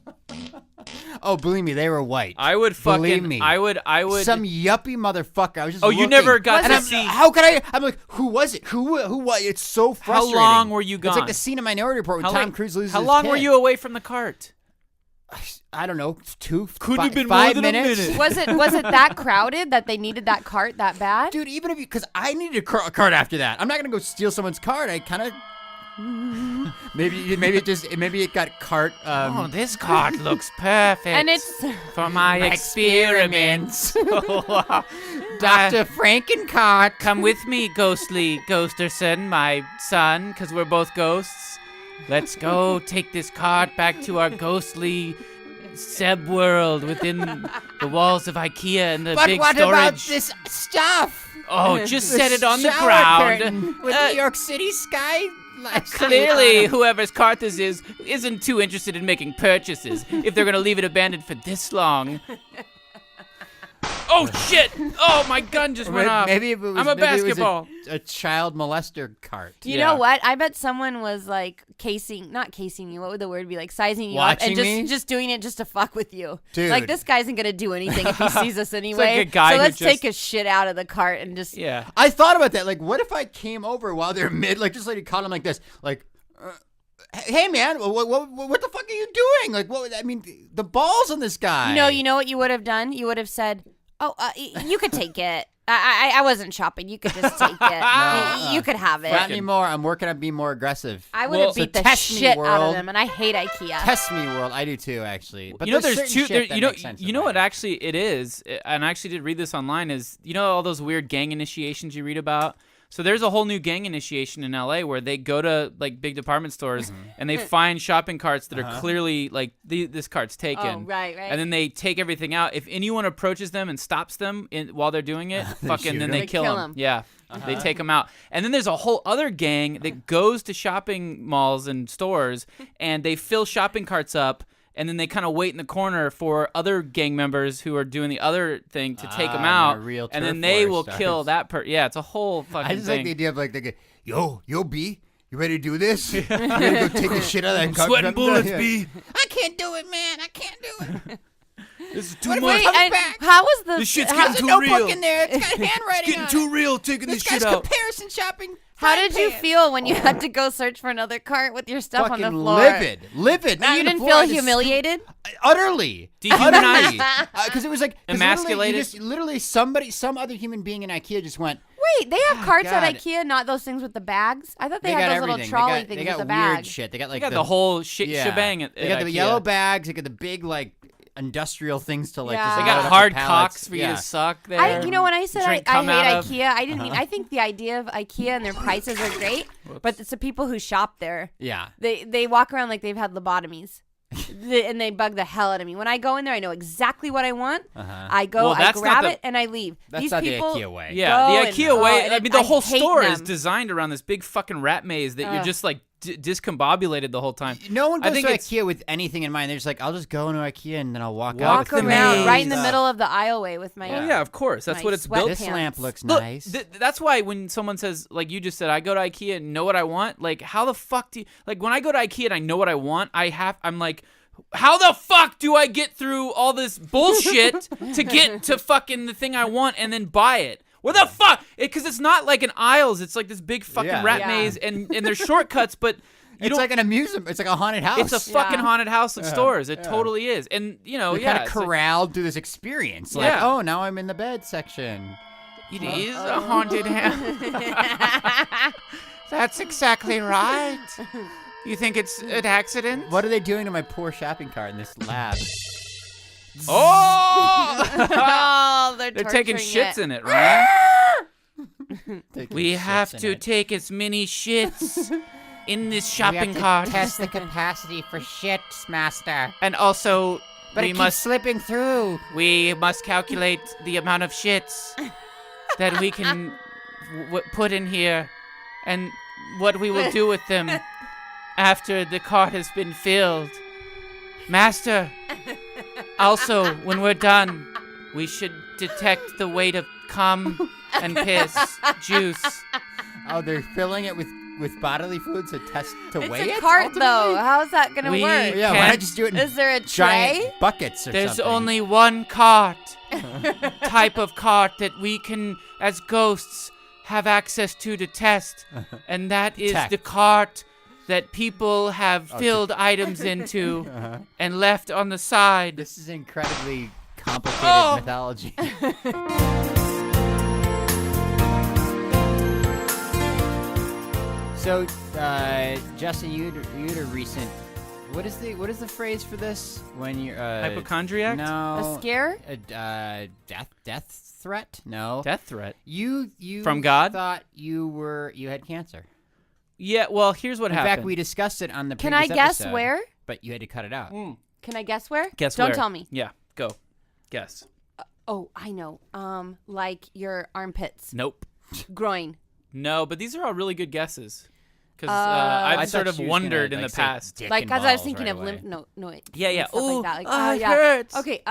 [SPEAKER 4] Oh, believe me, they were white.
[SPEAKER 2] I would fucking.
[SPEAKER 4] Believe me.
[SPEAKER 2] I would.
[SPEAKER 4] Some yuppie motherfucker. I was just.
[SPEAKER 2] Oh, you
[SPEAKER 4] looking.
[SPEAKER 2] never got
[SPEAKER 4] And
[SPEAKER 2] to
[SPEAKER 4] I'm,
[SPEAKER 2] see-
[SPEAKER 4] How could I? I'm like, who was it? Who? What? It's so frustrating.
[SPEAKER 2] long were you
[SPEAKER 4] It's like
[SPEAKER 2] gone?
[SPEAKER 4] the scene in Minority Report when
[SPEAKER 2] How
[SPEAKER 4] Tom
[SPEAKER 2] long-
[SPEAKER 4] Cruise loses
[SPEAKER 2] How
[SPEAKER 4] his
[SPEAKER 2] long were
[SPEAKER 4] kid.
[SPEAKER 2] you away from the cart?
[SPEAKER 4] I don't know.
[SPEAKER 2] Couldn't have been
[SPEAKER 4] 5
[SPEAKER 2] more than a
[SPEAKER 4] minutes.
[SPEAKER 2] minute.
[SPEAKER 3] was it that crowded that they needed that cart that bad?
[SPEAKER 4] Dude, even if you, because I needed a cart after that. I'm not gonna go steal someone's cart. I kind of. maybe it got cart.
[SPEAKER 2] Oh, this cart looks perfect.
[SPEAKER 3] And it's
[SPEAKER 2] for my experiments.
[SPEAKER 4] Dr. Frankencart.
[SPEAKER 2] Come with me, ghostly Ghosterson, my son, because we're both ghosts. Let's go take this cart back to our ghostly Seb world within the walls of IKEA and the
[SPEAKER 4] But
[SPEAKER 2] big
[SPEAKER 4] what
[SPEAKER 2] storage.
[SPEAKER 4] about this stuff?
[SPEAKER 2] Oh, just
[SPEAKER 4] The
[SPEAKER 2] set it on the
[SPEAKER 4] shower
[SPEAKER 2] ground.
[SPEAKER 4] curtain with New York City sky.
[SPEAKER 2] Clearly, whoever's cart this is isn't too interested in making purchases if they're going to leave it abandoned for this long. Oh, shit! Oh, my gun just went off.
[SPEAKER 4] Maybe it was,
[SPEAKER 2] I'm a
[SPEAKER 4] maybe it was
[SPEAKER 2] basketball.
[SPEAKER 4] a child molester cart.
[SPEAKER 3] You
[SPEAKER 2] Yeah.
[SPEAKER 3] know what? I bet someone was like not casing you. What would the word be? Like sizing you up
[SPEAKER 4] Watching
[SPEAKER 3] and
[SPEAKER 4] me?
[SPEAKER 3] just doing it just to fuck with you.
[SPEAKER 4] Dude.
[SPEAKER 3] Like this guy isn't gonna do anything if he sees us anyway.
[SPEAKER 2] a guy
[SPEAKER 3] so
[SPEAKER 2] who
[SPEAKER 3] let's
[SPEAKER 2] just-
[SPEAKER 3] take his shit out of the cart and just.
[SPEAKER 2] Yeah.
[SPEAKER 4] I thought about that. Like, what if I came over while they're like, this lady caught him like this, like, hey man, what the fuck are you doing? Like, what? I mean, the balls on this guy.
[SPEAKER 3] You know what you would have done? You would have said, "Oh, you could take it. I wasn't shopping. You could just take it. You could have it."
[SPEAKER 4] Not anymore. I'm working on being more aggressive.
[SPEAKER 3] I would have
[SPEAKER 2] so
[SPEAKER 3] beat the
[SPEAKER 4] test me,
[SPEAKER 3] shit out
[SPEAKER 4] world.
[SPEAKER 3] of them, and I hate IKEA.
[SPEAKER 4] Test me, world. I do too, actually. But
[SPEAKER 2] There's
[SPEAKER 4] certain
[SPEAKER 2] two.
[SPEAKER 4] shit that makes sense
[SPEAKER 2] You know
[SPEAKER 4] about
[SPEAKER 2] what?
[SPEAKER 4] it.
[SPEAKER 2] Actually, it is, and I actually did read this online. Is all those weird gang initiations you read about? So there's a whole new gang initiation in LA where they go to like big department stores and they find shopping carts that are clearly like this cart's taken.
[SPEAKER 3] Oh, right.
[SPEAKER 2] And then they take everything out. If anyone approaches them and stops them while they're doing it,
[SPEAKER 4] shoot
[SPEAKER 2] then
[SPEAKER 4] 'em.
[SPEAKER 2] they
[SPEAKER 3] They
[SPEAKER 2] kill
[SPEAKER 3] kill
[SPEAKER 2] them.
[SPEAKER 3] 'em.
[SPEAKER 2] Yeah. They take them out. And then there's a whole other gang that goes to shopping malls and stores and they fill shopping carts up. And then they kind of wait in the corner for other gang members who are doing the other thing to take them
[SPEAKER 4] and
[SPEAKER 2] out.
[SPEAKER 4] a real
[SPEAKER 2] And then
[SPEAKER 4] turf
[SPEAKER 2] they
[SPEAKER 4] war
[SPEAKER 2] will
[SPEAKER 4] starts.
[SPEAKER 2] kill that person. Yeah, it's a whole fucking
[SPEAKER 4] I just
[SPEAKER 2] thing.
[SPEAKER 4] like the idea of like they go, yo B, You ready to do this? You ready to go take the shit out of that cart?
[SPEAKER 5] Sweating bullets, B.
[SPEAKER 4] I can't do it, man. I can't do it.
[SPEAKER 5] This is too
[SPEAKER 3] Wait,
[SPEAKER 5] much.
[SPEAKER 3] and how was the?
[SPEAKER 5] This shit's
[SPEAKER 3] how,
[SPEAKER 5] getting too
[SPEAKER 4] Notebook
[SPEAKER 5] real.
[SPEAKER 4] in there. It's got handwriting
[SPEAKER 5] It's getting
[SPEAKER 4] on
[SPEAKER 5] too
[SPEAKER 4] it.
[SPEAKER 5] real taking
[SPEAKER 4] This
[SPEAKER 5] this
[SPEAKER 4] guy's
[SPEAKER 5] shit out.
[SPEAKER 4] comparison shopping.
[SPEAKER 3] how
[SPEAKER 4] frying
[SPEAKER 3] did you
[SPEAKER 4] pan.
[SPEAKER 3] feel when you had to go search for another cart with your stuff
[SPEAKER 4] Fucking
[SPEAKER 3] on the floor?
[SPEAKER 4] livid. Not
[SPEAKER 3] You
[SPEAKER 4] on the
[SPEAKER 3] didn't
[SPEAKER 4] floor,
[SPEAKER 3] feel
[SPEAKER 4] I just
[SPEAKER 3] humiliated?
[SPEAKER 4] Utterly.
[SPEAKER 2] Dehumanized?
[SPEAKER 4] Because it was like 'cause
[SPEAKER 2] Emasculated?
[SPEAKER 4] Literally, some other human being in IKEA just went.
[SPEAKER 3] Wait, they have carts
[SPEAKER 4] God.
[SPEAKER 3] at IKEA, not those things with the bags. I thought they,
[SPEAKER 4] They
[SPEAKER 3] had
[SPEAKER 4] got
[SPEAKER 3] those little
[SPEAKER 4] everything.
[SPEAKER 3] trolley
[SPEAKER 4] they
[SPEAKER 3] things
[SPEAKER 4] got
[SPEAKER 3] with the
[SPEAKER 4] weird
[SPEAKER 3] bag.
[SPEAKER 4] shit. They got
[SPEAKER 2] They
[SPEAKER 4] like
[SPEAKER 2] got the whole shebang at
[SPEAKER 4] They got the
[SPEAKER 2] IKEA.
[SPEAKER 4] yellow bags. They got the big like industrial things to like.
[SPEAKER 3] Yeah.
[SPEAKER 4] Just
[SPEAKER 3] They
[SPEAKER 2] They
[SPEAKER 3] got
[SPEAKER 2] got
[SPEAKER 4] load up
[SPEAKER 2] hard
[SPEAKER 4] the pallets.
[SPEAKER 2] cocks for you
[SPEAKER 4] Yeah.
[SPEAKER 2] to suck there.
[SPEAKER 3] When I said I
[SPEAKER 2] Drink come out
[SPEAKER 3] hate
[SPEAKER 2] of.
[SPEAKER 3] IKEA, I didn't mean. I think the idea of IKEA and their prices are great, but it's the people who shop there.
[SPEAKER 4] Yeah.
[SPEAKER 3] They walk around like they've had lobotomies. And they bug the hell out of me. When I go in there, I know exactly what I want. I go,
[SPEAKER 2] Well,
[SPEAKER 3] I
[SPEAKER 2] that's not
[SPEAKER 3] grab
[SPEAKER 2] the-
[SPEAKER 3] it, and I leave.
[SPEAKER 4] That's
[SPEAKER 3] These
[SPEAKER 4] not
[SPEAKER 3] people,
[SPEAKER 4] the IKEA way.
[SPEAKER 2] Yeah,
[SPEAKER 3] go
[SPEAKER 2] the
[SPEAKER 3] and-
[SPEAKER 2] IKEA way.
[SPEAKER 3] and
[SPEAKER 2] I mean, the
[SPEAKER 3] I
[SPEAKER 2] whole
[SPEAKER 3] hate
[SPEAKER 2] store is
[SPEAKER 3] them.
[SPEAKER 2] designed around this big fucking rat maze that you're just like discombobulated the whole time.
[SPEAKER 4] No one
[SPEAKER 2] I
[SPEAKER 4] goes
[SPEAKER 2] think
[SPEAKER 4] to
[SPEAKER 2] it's-
[SPEAKER 4] IKEA with anything in mind. They're just like, I'll just go into IKEA and then I'll walk out.
[SPEAKER 3] Walk
[SPEAKER 2] the
[SPEAKER 3] around
[SPEAKER 2] maze.
[SPEAKER 3] right in the middle of the aisleway with my.
[SPEAKER 2] Well, yeah, of course. That's
[SPEAKER 3] My
[SPEAKER 2] what it's built.
[SPEAKER 4] This
[SPEAKER 3] sweatpants.
[SPEAKER 4] lamp looks
[SPEAKER 2] Look,
[SPEAKER 4] nice.
[SPEAKER 2] that's why when someone says, like you just said, I go to IKEA and know what I want. Like, how the fuck do you, like when I go to IKEA and I know what I want, I'm like, how the fuck do I get through all this bullshit to get to fucking the thing I want and then buy it? Where the fuck? Because it's not like an aisles. It's like this big fucking
[SPEAKER 4] Yeah.
[SPEAKER 2] rat
[SPEAKER 3] Yeah.
[SPEAKER 2] maze, and there's shortcuts, but you
[SPEAKER 4] it's
[SPEAKER 2] don't.
[SPEAKER 4] like an amusement. It's like a haunted house.
[SPEAKER 2] It's a fucking
[SPEAKER 3] Yeah.
[SPEAKER 2] haunted house of stores. It totally is, and
[SPEAKER 4] You're
[SPEAKER 2] yeah,
[SPEAKER 4] kind of
[SPEAKER 2] it's like-
[SPEAKER 4] corralled through this experience. Like,
[SPEAKER 2] Yeah.
[SPEAKER 4] oh, now I'm in the bed section.
[SPEAKER 2] it is a haunted house. That's exactly right. You think it's an accident?
[SPEAKER 4] What are they doing to my poor shopping cart in this lab?
[SPEAKER 2] Oh!
[SPEAKER 3] Oh, they're
[SPEAKER 2] taking
[SPEAKER 3] torturing
[SPEAKER 2] shits in it, right?
[SPEAKER 4] Taking
[SPEAKER 2] We
[SPEAKER 4] shits
[SPEAKER 2] have
[SPEAKER 4] in
[SPEAKER 2] to
[SPEAKER 4] it.
[SPEAKER 2] take as many shits in this
[SPEAKER 4] We have
[SPEAKER 2] shopping
[SPEAKER 4] to
[SPEAKER 2] cart.
[SPEAKER 4] test the capacity for shits, master.
[SPEAKER 2] And also,
[SPEAKER 4] But
[SPEAKER 2] we
[SPEAKER 4] it keeps
[SPEAKER 2] must
[SPEAKER 4] slipping through.
[SPEAKER 2] calculate the amount of shits that we can put in here, and what we will do with them after the cart has been filled. Master, also, when we're done, we should detect the weight of cum and piss juice.
[SPEAKER 4] Oh, they're filling it with bodily fluids to test to
[SPEAKER 3] It's
[SPEAKER 4] weigh
[SPEAKER 3] a
[SPEAKER 4] it.
[SPEAKER 3] cart,
[SPEAKER 4] ultimately?
[SPEAKER 3] though. How's that gonna
[SPEAKER 2] We-
[SPEAKER 3] work?
[SPEAKER 4] Yeah, why
[SPEAKER 2] Can't-
[SPEAKER 4] not just do it in
[SPEAKER 3] Is there a
[SPEAKER 4] giant
[SPEAKER 3] tray?
[SPEAKER 4] buckets or
[SPEAKER 2] There's
[SPEAKER 4] something?
[SPEAKER 2] only one cart, type of cart that we can, as ghosts, have access to test, and that is
[SPEAKER 4] Detect.
[SPEAKER 2] the cart that people have filled items into and left on the side.
[SPEAKER 4] This is incredibly complicated
[SPEAKER 2] Oh.
[SPEAKER 4] mythology. So, Justin, you had a recent. What is the phrase for this when you're
[SPEAKER 2] Hypochondriac?
[SPEAKER 4] No.
[SPEAKER 3] A scare?
[SPEAKER 4] Death threat? No.
[SPEAKER 2] Death threat.
[SPEAKER 4] You
[SPEAKER 2] From God?
[SPEAKER 4] thought you had cancer.
[SPEAKER 2] Yeah, well, here's what
[SPEAKER 4] In
[SPEAKER 2] happened.
[SPEAKER 4] fact, we discussed it on the
[SPEAKER 3] Can I
[SPEAKER 4] previous
[SPEAKER 3] guess
[SPEAKER 4] episode,
[SPEAKER 3] where?
[SPEAKER 4] But you had to cut it out.
[SPEAKER 3] Can I guess where?
[SPEAKER 2] Guess
[SPEAKER 3] Don't
[SPEAKER 2] where?
[SPEAKER 3] tell me.
[SPEAKER 2] Yeah, go. Guess.
[SPEAKER 3] Oh, I know. Like your armpits,
[SPEAKER 2] Nope.
[SPEAKER 3] groin.
[SPEAKER 2] No, but these are all really good guesses. Because
[SPEAKER 4] I
[SPEAKER 2] I've
[SPEAKER 4] thought
[SPEAKER 2] sort of
[SPEAKER 4] she was
[SPEAKER 2] wondered
[SPEAKER 4] gonna,
[SPEAKER 2] in
[SPEAKER 4] like,
[SPEAKER 2] the
[SPEAKER 4] say
[SPEAKER 2] past.
[SPEAKER 4] dick
[SPEAKER 3] Like,
[SPEAKER 4] and
[SPEAKER 3] because I was
[SPEAKER 4] balls
[SPEAKER 3] thinking
[SPEAKER 4] right
[SPEAKER 3] of
[SPEAKER 4] away.
[SPEAKER 3] lymph. No,
[SPEAKER 2] Yeah, yeah.
[SPEAKER 3] Stuff
[SPEAKER 2] Ooh,
[SPEAKER 3] like that. Like,
[SPEAKER 2] it
[SPEAKER 3] yeah.
[SPEAKER 2] hurts.
[SPEAKER 3] Okay.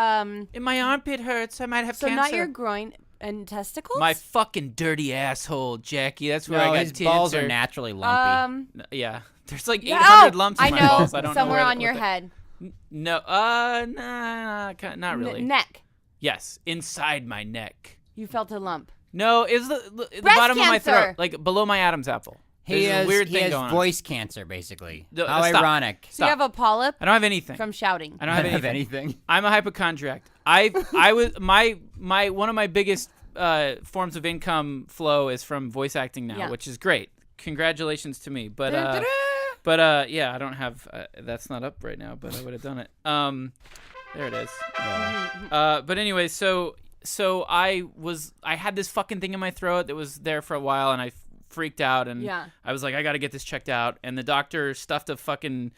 [SPEAKER 2] If my armpit hurts, I might have
[SPEAKER 3] So
[SPEAKER 2] cancer.
[SPEAKER 3] not your groin and testicles.
[SPEAKER 2] My fucking dirty asshole, Jackie. That's where
[SPEAKER 4] No,
[SPEAKER 2] I got
[SPEAKER 4] his balls are
[SPEAKER 2] cancer.
[SPEAKER 4] naturally lumpy.
[SPEAKER 2] Yeah. There's like
[SPEAKER 3] Yeah,
[SPEAKER 2] 800 lumps in
[SPEAKER 3] I
[SPEAKER 2] my
[SPEAKER 3] know.
[SPEAKER 2] balls. I don't know
[SPEAKER 3] Somewhere
[SPEAKER 2] where
[SPEAKER 3] on
[SPEAKER 2] what
[SPEAKER 3] your
[SPEAKER 2] the-
[SPEAKER 3] head.
[SPEAKER 2] No, not really.
[SPEAKER 3] Neck.
[SPEAKER 2] Yes, inside my neck.
[SPEAKER 3] You felt a lump.
[SPEAKER 2] No, it's the
[SPEAKER 3] Breast
[SPEAKER 2] bottom of my
[SPEAKER 3] cancer.
[SPEAKER 2] throat, like below my Adam's apple.
[SPEAKER 4] He
[SPEAKER 2] There's
[SPEAKER 4] has,
[SPEAKER 2] a weird
[SPEAKER 4] he
[SPEAKER 2] thing
[SPEAKER 4] has
[SPEAKER 2] going on.
[SPEAKER 4] voice cancer, basically.
[SPEAKER 2] No,
[SPEAKER 4] How
[SPEAKER 2] stop.
[SPEAKER 4] ironic.
[SPEAKER 3] So you have a polyp
[SPEAKER 2] I don't have anything.
[SPEAKER 3] from shouting.
[SPEAKER 2] I don't have anything.
[SPEAKER 4] anything.
[SPEAKER 2] I'm a hypochondriac. I was my one of my biggest forms of income flow is from voice acting now,
[SPEAKER 3] Yeah.
[SPEAKER 2] which is great. Congratulations to me. But yeah, I don't have that's not up right now, but I would have done it. There it is. But anyway, so I had this fucking thing in my throat that was there for a while, and I freaked out, and
[SPEAKER 3] Yeah.
[SPEAKER 2] I was like, I got to get this checked out, and the doctor stuffed a fucking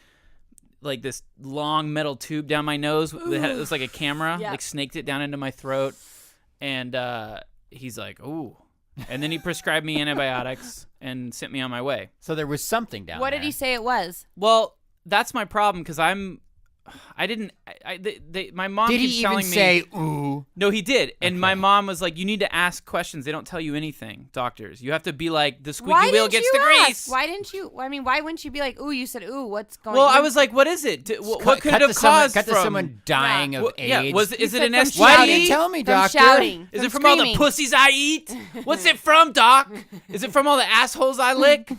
[SPEAKER 2] like this long metal tube down my nose. It was like a camera,
[SPEAKER 3] Yeah.
[SPEAKER 2] like snaked it down into my throat, and he's like, ooh. And then he prescribed me antibiotics and sent me on my way.
[SPEAKER 4] So there was something down
[SPEAKER 3] What
[SPEAKER 4] there.
[SPEAKER 3] did he say it was?
[SPEAKER 2] Well, that's my problem because I'm I didn't. My mom
[SPEAKER 4] Did
[SPEAKER 2] keeps
[SPEAKER 4] he even
[SPEAKER 2] telling me.
[SPEAKER 4] say ooh?
[SPEAKER 2] No, he did. And
[SPEAKER 4] Okay.
[SPEAKER 2] my mom was like, you need to ask questions. They don't tell you anything, doctors. You have to be like, the squeaky
[SPEAKER 3] Why
[SPEAKER 2] wheel
[SPEAKER 3] didn't
[SPEAKER 2] gets
[SPEAKER 3] you
[SPEAKER 2] the
[SPEAKER 3] ask?
[SPEAKER 2] grease.
[SPEAKER 3] Why didn't you? I mean, why wouldn't you be like, ooh, you said ooh, what's going on?
[SPEAKER 2] Well, I was like, what is it? What could it have caused
[SPEAKER 4] Cut to
[SPEAKER 2] from?
[SPEAKER 4] someone dying of
[SPEAKER 2] Well,
[SPEAKER 4] AIDS.
[SPEAKER 2] yeah, is it an
[SPEAKER 3] from
[SPEAKER 2] STD?
[SPEAKER 4] Why didn't you tell me,
[SPEAKER 3] from
[SPEAKER 4] doctor?
[SPEAKER 3] shouting.
[SPEAKER 2] Is it from
[SPEAKER 3] screaming.
[SPEAKER 2] all the pussies I eat? What's it from, doc? Is it from all the assholes I lick?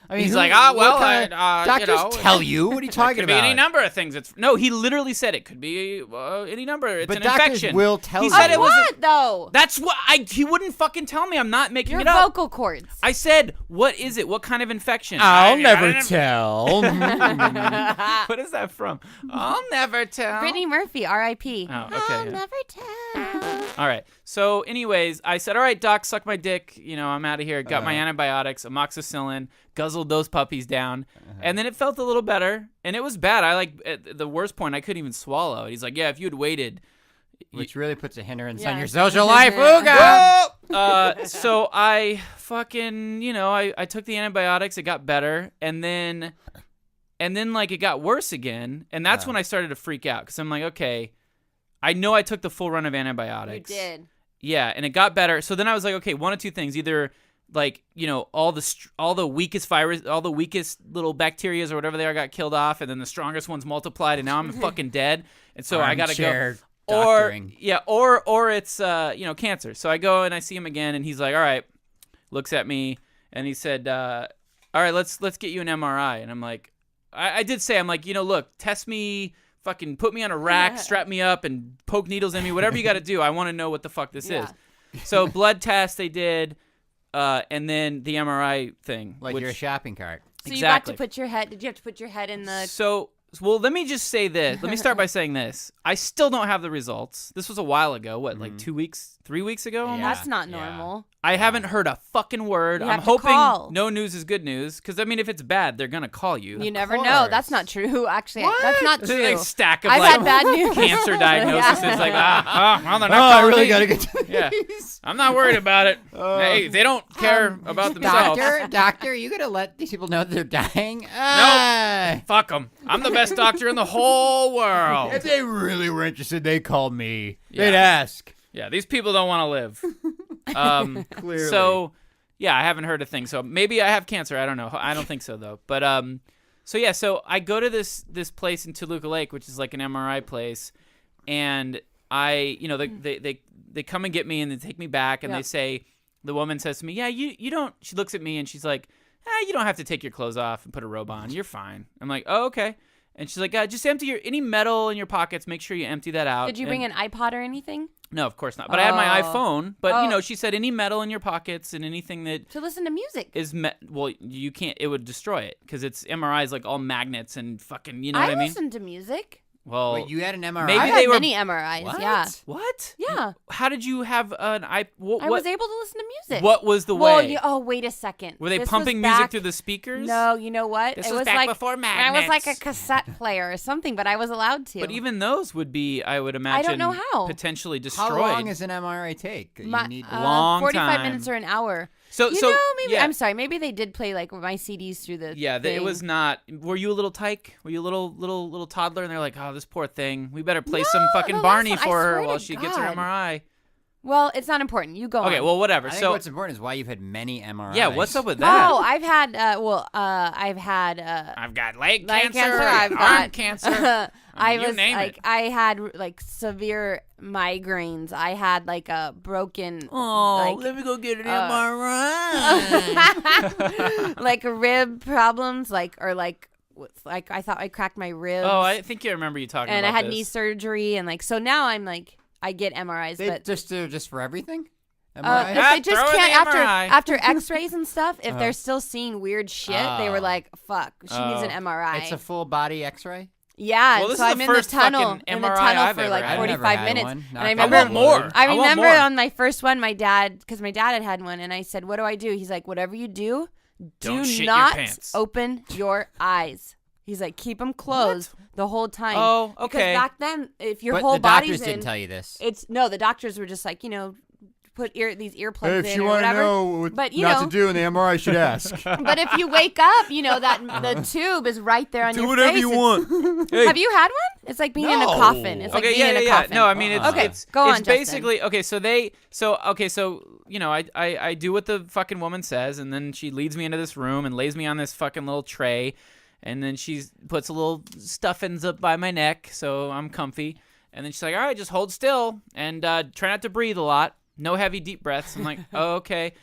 [SPEAKER 4] I mean,
[SPEAKER 2] He's
[SPEAKER 4] who-
[SPEAKER 2] like,
[SPEAKER 4] what
[SPEAKER 2] well,
[SPEAKER 4] kind of-
[SPEAKER 2] you
[SPEAKER 4] doctors
[SPEAKER 2] know,
[SPEAKER 4] tell you. What are you
[SPEAKER 2] It
[SPEAKER 4] talking
[SPEAKER 2] could
[SPEAKER 4] about?
[SPEAKER 2] be any number of things. No, he literally said it could be any number. It's
[SPEAKER 4] But
[SPEAKER 2] an
[SPEAKER 4] doctors
[SPEAKER 2] infection.
[SPEAKER 4] will tell
[SPEAKER 2] He
[SPEAKER 4] you.
[SPEAKER 2] said
[SPEAKER 3] Of
[SPEAKER 2] it was.
[SPEAKER 3] what though?
[SPEAKER 2] That's what he wouldn't fucking tell me. I'm not making
[SPEAKER 3] Your
[SPEAKER 2] it up.
[SPEAKER 3] vocal cords.
[SPEAKER 2] I said, what is it? What kind of infection?
[SPEAKER 4] I'll
[SPEAKER 2] I
[SPEAKER 4] never
[SPEAKER 2] didn't-
[SPEAKER 4] tell.
[SPEAKER 2] What is that from? I'll never tell.
[SPEAKER 3] Brittany Murphy, R.I.P.
[SPEAKER 2] Oh, okay.
[SPEAKER 3] I'll
[SPEAKER 2] yeah.
[SPEAKER 3] never tell.
[SPEAKER 2] All right. So, anyways, I said, all right, doc, suck my dick. You know, I'm out of here. Got my antibiotics, amoxicillin, guzzled those puppies down. And then it felt a little better. And it was bad. At the worst point, I couldn't even swallow it. He's like, yeah, if you had waited.
[SPEAKER 4] Which really puts a hindrance
[SPEAKER 3] Yeah.
[SPEAKER 4] on your social life. Ooh, God.
[SPEAKER 2] So I fucking, I took the antibiotics. It got better. And then like it got worse again. And that's when I started to freak out. Because I'm like, okay, I know I took the full run of
[SPEAKER 3] You
[SPEAKER 2] antibiotics.
[SPEAKER 3] did.
[SPEAKER 2] Yeah, and it got better. So then I was like, okay, one of two things: either like all the weakest virus, all the weakest little bacterias or whatever they are got killed off, and then the strongest ones multiplied, and now I'm fucking dead. And so I gotta go.
[SPEAKER 4] Armchair
[SPEAKER 2] Or
[SPEAKER 4] doctoring.
[SPEAKER 2] yeah, or it's cancer. So I go and I see him again, and he's like, all right, looks at me, and he said, all right, let's get you an MRI. And I'm like, I did say, I'm like, look, test me. Fucking put me on a rack, strap me up, and poke needles in me. Whatever you got to do. I want to know what the fuck this is. So blood test they did, and then the MRI thing.
[SPEAKER 4] Like
[SPEAKER 2] which,
[SPEAKER 4] your shopping cart.
[SPEAKER 3] So
[SPEAKER 2] Exactly.
[SPEAKER 3] you got to put your head. Did you have to put your head in the?
[SPEAKER 2] So, well, let me just say this. Let me start by saying this. I still don't have the results. This was a while ago. What, like 2 weeks, 3 weeks ago?
[SPEAKER 4] Yeah.
[SPEAKER 2] Almost?
[SPEAKER 3] That's not
[SPEAKER 4] Yeah.
[SPEAKER 3] normal.
[SPEAKER 2] I haven't heard a fucking word.
[SPEAKER 3] You
[SPEAKER 2] I'm
[SPEAKER 3] have to
[SPEAKER 2] hoping
[SPEAKER 3] call.
[SPEAKER 2] no news is good news. Because, I mean, if it's bad, they're going to call you.
[SPEAKER 3] You never know. That's
[SPEAKER 4] course.
[SPEAKER 3] not true. Actually, that's not
[SPEAKER 2] This is
[SPEAKER 3] true.
[SPEAKER 2] like a stack of
[SPEAKER 3] I've
[SPEAKER 2] like
[SPEAKER 3] had bad news.
[SPEAKER 2] cancer diagnoses.
[SPEAKER 3] Yeah.
[SPEAKER 2] It's like, well, they're not
[SPEAKER 4] I
[SPEAKER 2] calling
[SPEAKER 4] really
[SPEAKER 2] me.
[SPEAKER 4] got to get to
[SPEAKER 2] Yeah. I'm not worried about it. Hey, they don't care about themselves.
[SPEAKER 4] Doctor, you gotta let these people know they're dying. Ah.
[SPEAKER 2] Fuck them. I'm the best doctor in the whole world.
[SPEAKER 4] If they really were interested, they called me.
[SPEAKER 2] Yeah.
[SPEAKER 4] They'd ask.
[SPEAKER 2] Yeah, these people don't want to live.
[SPEAKER 4] Clearly.
[SPEAKER 2] So, yeah, I haven't heard a thing. So maybe I have cancer. I don't know. I don't think so though. But so yeah, so I go to this place in Toluca Lake, which is like an MRI place, and they come and get me and they take me back and
[SPEAKER 3] Yeah.
[SPEAKER 2] they say, the woman says to me, yeah, you don't. She looks at me and she's like, you don't have to take your clothes off and put a robe on. You're fine. I'm like, oh, okay. And she's like, just empty any metal in your pockets. Make sure you empty that out.
[SPEAKER 3] Did you bring an iPod or anything
[SPEAKER 2] No, of course not. But I had my
[SPEAKER 3] Oh.
[SPEAKER 2] iPhone. But
[SPEAKER 3] Oh.
[SPEAKER 2] she said any metal in your pockets and anything that
[SPEAKER 3] to listen to music?
[SPEAKER 2] is well, you can't. It would destroy it because it's MRIs like all magnets and fucking. You know what I mean?
[SPEAKER 3] listen to music.
[SPEAKER 2] Well,
[SPEAKER 4] Wait, you had an MRI?
[SPEAKER 2] Maybe
[SPEAKER 3] I
[SPEAKER 2] they
[SPEAKER 3] had
[SPEAKER 2] were-
[SPEAKER 3] many MRIs.
[SPEAKER 4] What?
[SPEAKER 3] Yeah.
[SPEAKER 2] what?
[SPEAKER 3] Yeah.
[SPEAKER 2] How did you have an what?
[SPEAKER 3] I was able to listen to music.
[SPEAKER 2] What was the
[SPEAKER 3] Well,
[SPEAKER 2] way?
[SPEAKER 3] wait a second.
[SPEAKER 2] Were they
[SPEAKER 3] This was
[SPEAKER 2] pumping music
[SPEAKER 3] back-
[SPEAKER 2] through the speakers?
[SPEAKER 3] No, you know what?
[SPEAKER 2] This
[SPEAKER 3] it
[SPEAKER 2] was
[SPEAKER 3] was
[SPEAKER 2] back
[SPEAKER 3] like
[SPEAKER 2] before
[SPEAKER 3] I was like a
[SPEAKER 2] magnets.
[SPEAKER 3] cassette player or something, but I was allowed to.
[SPEAKER 2] But even those would be, I would imagine,
[SPEAKER 3] know how.
[SPEAKER 2] potentially destroyed.
[SPEAKER 4] How long does an MRI take?
[SPEAKER 3] My-
[SPEAKER 4] You need
[SPEAKER 2] long
[SPEAKER 3] 45
[SPEAKER 2] time.
[SPEAKER 3] minutes or an hour.
[SPEAKER 2] So,
[SPEAKER 3] You
[SPEAKER 2] so
[SPEAKER 3] know, maybe
[SPEAKER 2] yeah.
[SPEAKER 3] I'm sorry. Maybe they did play like my CDs through the.
[SPEAKER 2] Yeah, it
[SPEAKER 3] thing.
[SPEAKER 2] was not. Were you a little tyke? Were you a little toddler? And they're like, oh, this poor thing. We better play some fucking
[SPEAKER 3] no,
[SPEAKER 2] Barney
[SPEAKER 3] listen, I
[SPEAKER 2] for her
[SPEAKER 3] swear to
[SPEAKER 2] while she gets her
[SPEAKER 3] God.
[SPEAKER 2] MRI.
[SPEAKER 3] Well, it's not important. You go
[SPEAKER 2] Okay,
[SPEAKER 3] on.
[SPEAKER 2] well, whatever.
[SPEAKER 4] I think
[SPEAKER 2] So,
[SPEAKER 4] what's important is why you've had many MRIs.
[SPEAKER 2] yeah, what's up with that?
[SPEAKER 3] Oh, I've had. I've had.
[SPEAKER 2] I've got leg
[SPEAKER 3] Leg
[SPEAKER 2] cancer,
[SPEAKER 3] cancer, I've
[SPEAKER 2] arm
[SPEAKER 3] got-
[SPEAKER 2] cancer.
[SPEAKER 3] I
[SPEAKER 2] you
[SPEAKER 3] was
[SPEAKER 2] name
[SPEAKER 3] like,
[SPEAKER 2] it.
[SPEAKER 3] I had like severe migraines. I had like a broken.
[SPEAKER 2] Oh,
[SPEAKER 3] like,
[SPEAKER 2] let me go get an MRI.
[SPEAKER 3] like rib problems, like I thought I cracked my ribs.
[SPEAKER 2] Oh, I think I remember you talking
[SPEAKER 3] and
[SPEAKER 2] about
[SPEAKER 3] I had
[SPEAKER 2] this.
[SPEAKER 3] knee surgery, and like so now I'm like I get MRIs,
[SPEAKER 4] They
[SPEAKER 3] but
[SPEAKER 4] just for everything?
[SPEAKER 3] if
[SPEAKER 4] MRI?
[SPEAKER 3] they just
[SPEAKER 2] throw in
[SPEAKER 3] can't
[SPEAKER 2] the MRI.
[SPEAKER 3] after X-rays and stuff, if they're still seeing weird shit, they were
[SPEAKER 4] Oh.
[SPEAKER 3] like, "Fuck, she needs an MRI."
[SPEAKER 4] It's a full body X-ray?
[SPEAKER 3] Yeah,
[SPEAKER 2] Well,
[SPEAKER 3] and
[SPEAKER 2] this
[SPEAKER 3] so
[SPEAKER 2] is
[SPEAKER 3] I'm
[SPEAKER 2] the
[SPEAKER 3] in the
[SPEAKER 2] first
[SPEAKER 3] tunnel
[SPEAKER 2] fucking
[SPEAKER 3] in the
[SPEAKER 2] MRI
[SPEAKER 3] tunnel
[SPEAKER 2] I've
[SPEAKER 3] for
[SPEAKER 2] ever
[SPEAKER 3] like
[SPEAKER 2] had. I've
[SPEAKER 3] 45
[SPEAKER 4] never had
[SPEAKER 3] minutes.
[SPEAKER 4] one.
[SPEAKER 3] And
[SPEAKER 4] Knock
[SPEAKER 3] I
[SPEAKER 4] on
[SPEAKER 3] remember
[SPEAKER 2] wood. more.
[SPEAKER 3] I
[SPEAKER 2] I want
[SPEAKER 3] remember
[SPEAKER 2] more.
[SPEAKER 3] on my first one, my dad, because my dad had had one, and I said, "What do I do?" He's like, "Whatever you do,
[SPEAKER 2] Don't
[SPEAKER 3] do
[SPEAKER 2] shit your
[SPEAKER 3] not
[SPEAKER 2] pants."
[SPEAKER 3] open your eyes." He's like, "Keep them closed the whole time."
[SPEAKER 2] Oh,
[SPEAKER 3] Because
[SPEAKER 2] okay.
[SPEAKER 3] back then, if your
[SPEAKER 4] But
[SPEAKER 3] whole
[SPEAKER 4] the doctors
[SPEAKER 3] body's
[SPEAKER 4] didn't
[SPEAKER 3] in,
[SPEAKER 4] tell you this.
[SPEAKER 3] the doctors were just like, put these earplugs
[SPEAKER 4] Hey, if
[SPEAKER 3] in
[SPEAKER 4] you
[SPEAKER 3] or
[SPEAKER 4] want to
[SPEAKER 3] whatever.
[SPEAKER 4] know what
[SPEAKER 3] But, you
[SPEAKER 4] not
[SPEAKER 3] know-
[SPEAKER 4] to do in the MRI, you should ask.
[SPEAKER 3] But if you wake up, you know that the tube is right there on
[SPEAKER 5] Do
[SPEAKER 3] your
[SPEAKER 5] whatever
[SPEAKER 3] face.
[SPEAKER 5] you
[SPEAKER 3] It's-
[SPEAKER 5] want. Hey,
[SPEAKER 3] Have you had one? It's like being in a
[SPEAKER 5] No.
[SPEAKER 3] coffin. It's like
[SPEAKER 2] Okay,
[SPEAKER 3] being in a coffin.
[SPEAKER 2] No, I mean it's
[SPEAKER 3] Okay,
[SPEAKER 2] it's,
[SPEAKER 3] go
[SPEAKER 2] it's
[SPEAKER 3] on, Justin.
[SPEAKER 2] basically okay. So you know, I do what the fucking woman says, and then she leads me into this room and lays me on this fucking little tray, and then she puts a little stuffings up by my neck so I'm comfy, and then she's like, all right, just hold still and try not to breathe a lot. No heavy deep breaths. I'm like, oh, okay.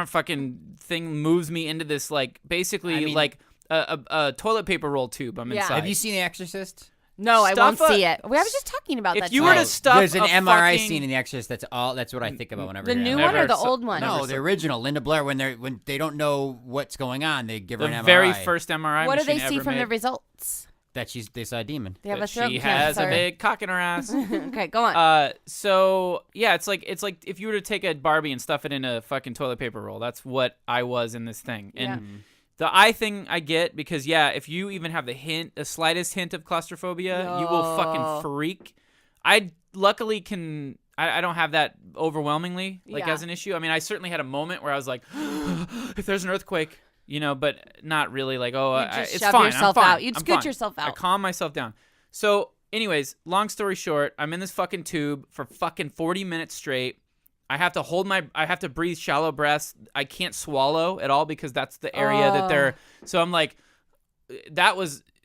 [SPEAKER 2] Fucking thing moves me into this basically like a toilet paper roll tube. I'm
[SPEAKER 3] Yeah.
[SPEAKER 2] inside.
[SPEAKER 4] Have you seen The Exorcist?
[SPEAKER 3] No, I won't
[SPEAKER 2] Stuff
[SPEAKER 3] see it. I was just talking about
[SPEAKER 2] if
[SPEAKER 3] that.
[SPEAKER 2] you were to
[SPEAKER 3] tonight.
[SPEAKER 2] stuff
[SPEAKER 4] There's an
[SPEAKER 2] a
[SPEAKER 4] MRI
[SPEAKER 2] fucking-
[SPEAKER 4] scene in The Exorcist. That's what I think about whenever
[SPEAKER 3] the
[SPEAKER 4] you're
[SPEAKER 3] new
[SPEAKER 4] at-
[SPEAKER 3] one or
[SPEAKER 2] Never
[SPEAKER 3] the
[SPEAKER 2] saw-
[SPEAKER 3] old one?
[SPEAKER 4] No, the original Linda Blair. When they don't know what's going on, they give her
[SPEAKER 2] the
[SPEAKER 4] an MRI.
[SPEAKER 2] very first MRI
[SPEAKER 3] What do
[SPEAKER 2] machine
[SPEAKER 3] they see
[SPEAKER 2] ever
[SPEAKER 3] from
[SPEAKER 2] made.
[SPEAKER 3] the results?
[SPEAKER 4] that they saw a demon.
[SPEAKER 3] They have
[SPEAKER 2] That
[SPEAKER 3] a throat
[SPEAKER 2] she
[SPEAKER 3] cancer.
[SPEAKER 2] has a big cock in her ass.
[SPEAKER 3] Okay, go on.
[SPEAKER 2] So yeah, it's like if you were to take a Barbie and stuff it in a fucking toilet paper roll. That's what I was in this thing. And the eye thing I get because if you even have the slightest hint of claustrophobia, you will fucking freak. I luckily can. I don't have that overwhelmingly as an issue. I mean, I certainly had a moment where I was like, if there's an earthquake. You know, but not really like,
[SPEAKER 3] just
[SPEAKER 2] it's
[SPEAKER 3] shove
[SPEAKER 2] fine.
[SPEAKER 3] yourself
[SPEAKER 2] I'm fine.
[SPEAKER 3] out. You'd
[SPEAKER 2] I'm
[SPEAKER 3] scoot
[SPEAKER 2] fine.
[SPEAKER 3] yourself
[SPEAKER 2] I
[SPEAKER 3] out.
[SPEAKER 2] calm myself down. So, anyways, long story short, I'm in this fucking tube for fucking 40 minutes straight. I have to breathe shallow breaths. I can't swallow at all because that's the area that they're. So I'm like,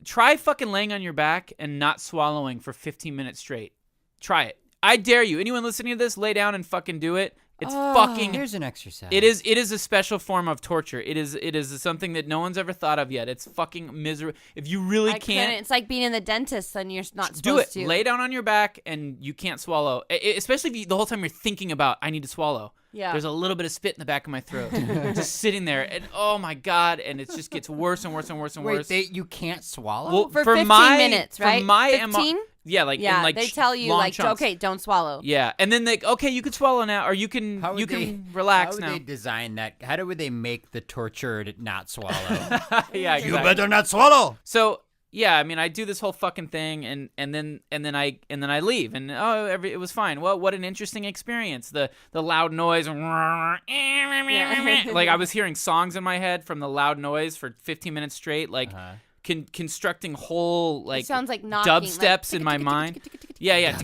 [SPEAKER 2] try fucking laying on your back and not swallowing for 15 minutes straight. Try it. I dare you. Anyone listening to this, lay down and fucking do it. It's fucking.
[SPEAKER 4] Here's an exercise.
[SPEAKER 2] It is a special form of torture. It is something that no one's ever thought of yet. It's fucking miserable. If you really
[SPEAKER 3] I
[SPEAKER 2] can't,
[SPEAKER 3] couldn't. It's like being in the dentist and you're not
[SPEAKER 2] do it.
[SPEAKER 3] supposed to.
[SPEAKER 2] Lay down on your back and you can't swallow. Especially if the whole time you're thinking about I need to swallow.
[SPEAKER 3] Yeah.
[SPEAKER 2] There's a little bit of spit in the back of my throat, just sitting there, and oh my god, and it just gets worse and worse and worse and worse.
[SPEAKER 4] Wait, you can't swallow?
[SPEAKER 2] Well,
[SPEAKER 3] For
[SPEAKER 2] for
[SPEAKER 3] 15
[SPEAKER 2] my-
[SPEAKER 3] minutes,
[SPEAKER 2] for
[SPEAKER 3] right?
[SPEAKER 2] my
[SPEAKER 3] 15?
[SPEAKER 2] Yeah, like
[SPEAKER 3] Yeah,
[SPEAKER 2] in like
[SPEAKER 3] they tell you
[SPEAKER 2] long
[SPEAKER 3] like,
[SPEAKER 2] chunks.
[SPEAKER 3] okay, don't swallow.
[SPEAKER 2] Yeah, and then okay, you can swallow now, or you can relax
[SPEAKER 4] how
[SPEAKER 2] now.
[SPEAKER 4] would they design that? How would they make the tortured not swallow?
[SPEAKER 2] Yeah,
[SPEAKER 5] you
[SPEAKER 2] exactly.
[SPEAKER 5] better not swallow.
[SPEAKER 2] So yeah, I mean, I do this whole fucking thing, and then I leave, and it was fine. Well, what an interesting experience. The loud noise, like I was hearing songs in my head from the loud noise for 15 minutes straight, like constructing whole like
[SPEAKER 3] It sounds like knocking, like,
[SPEAKER 2] dubsteps in my mind. Yeah.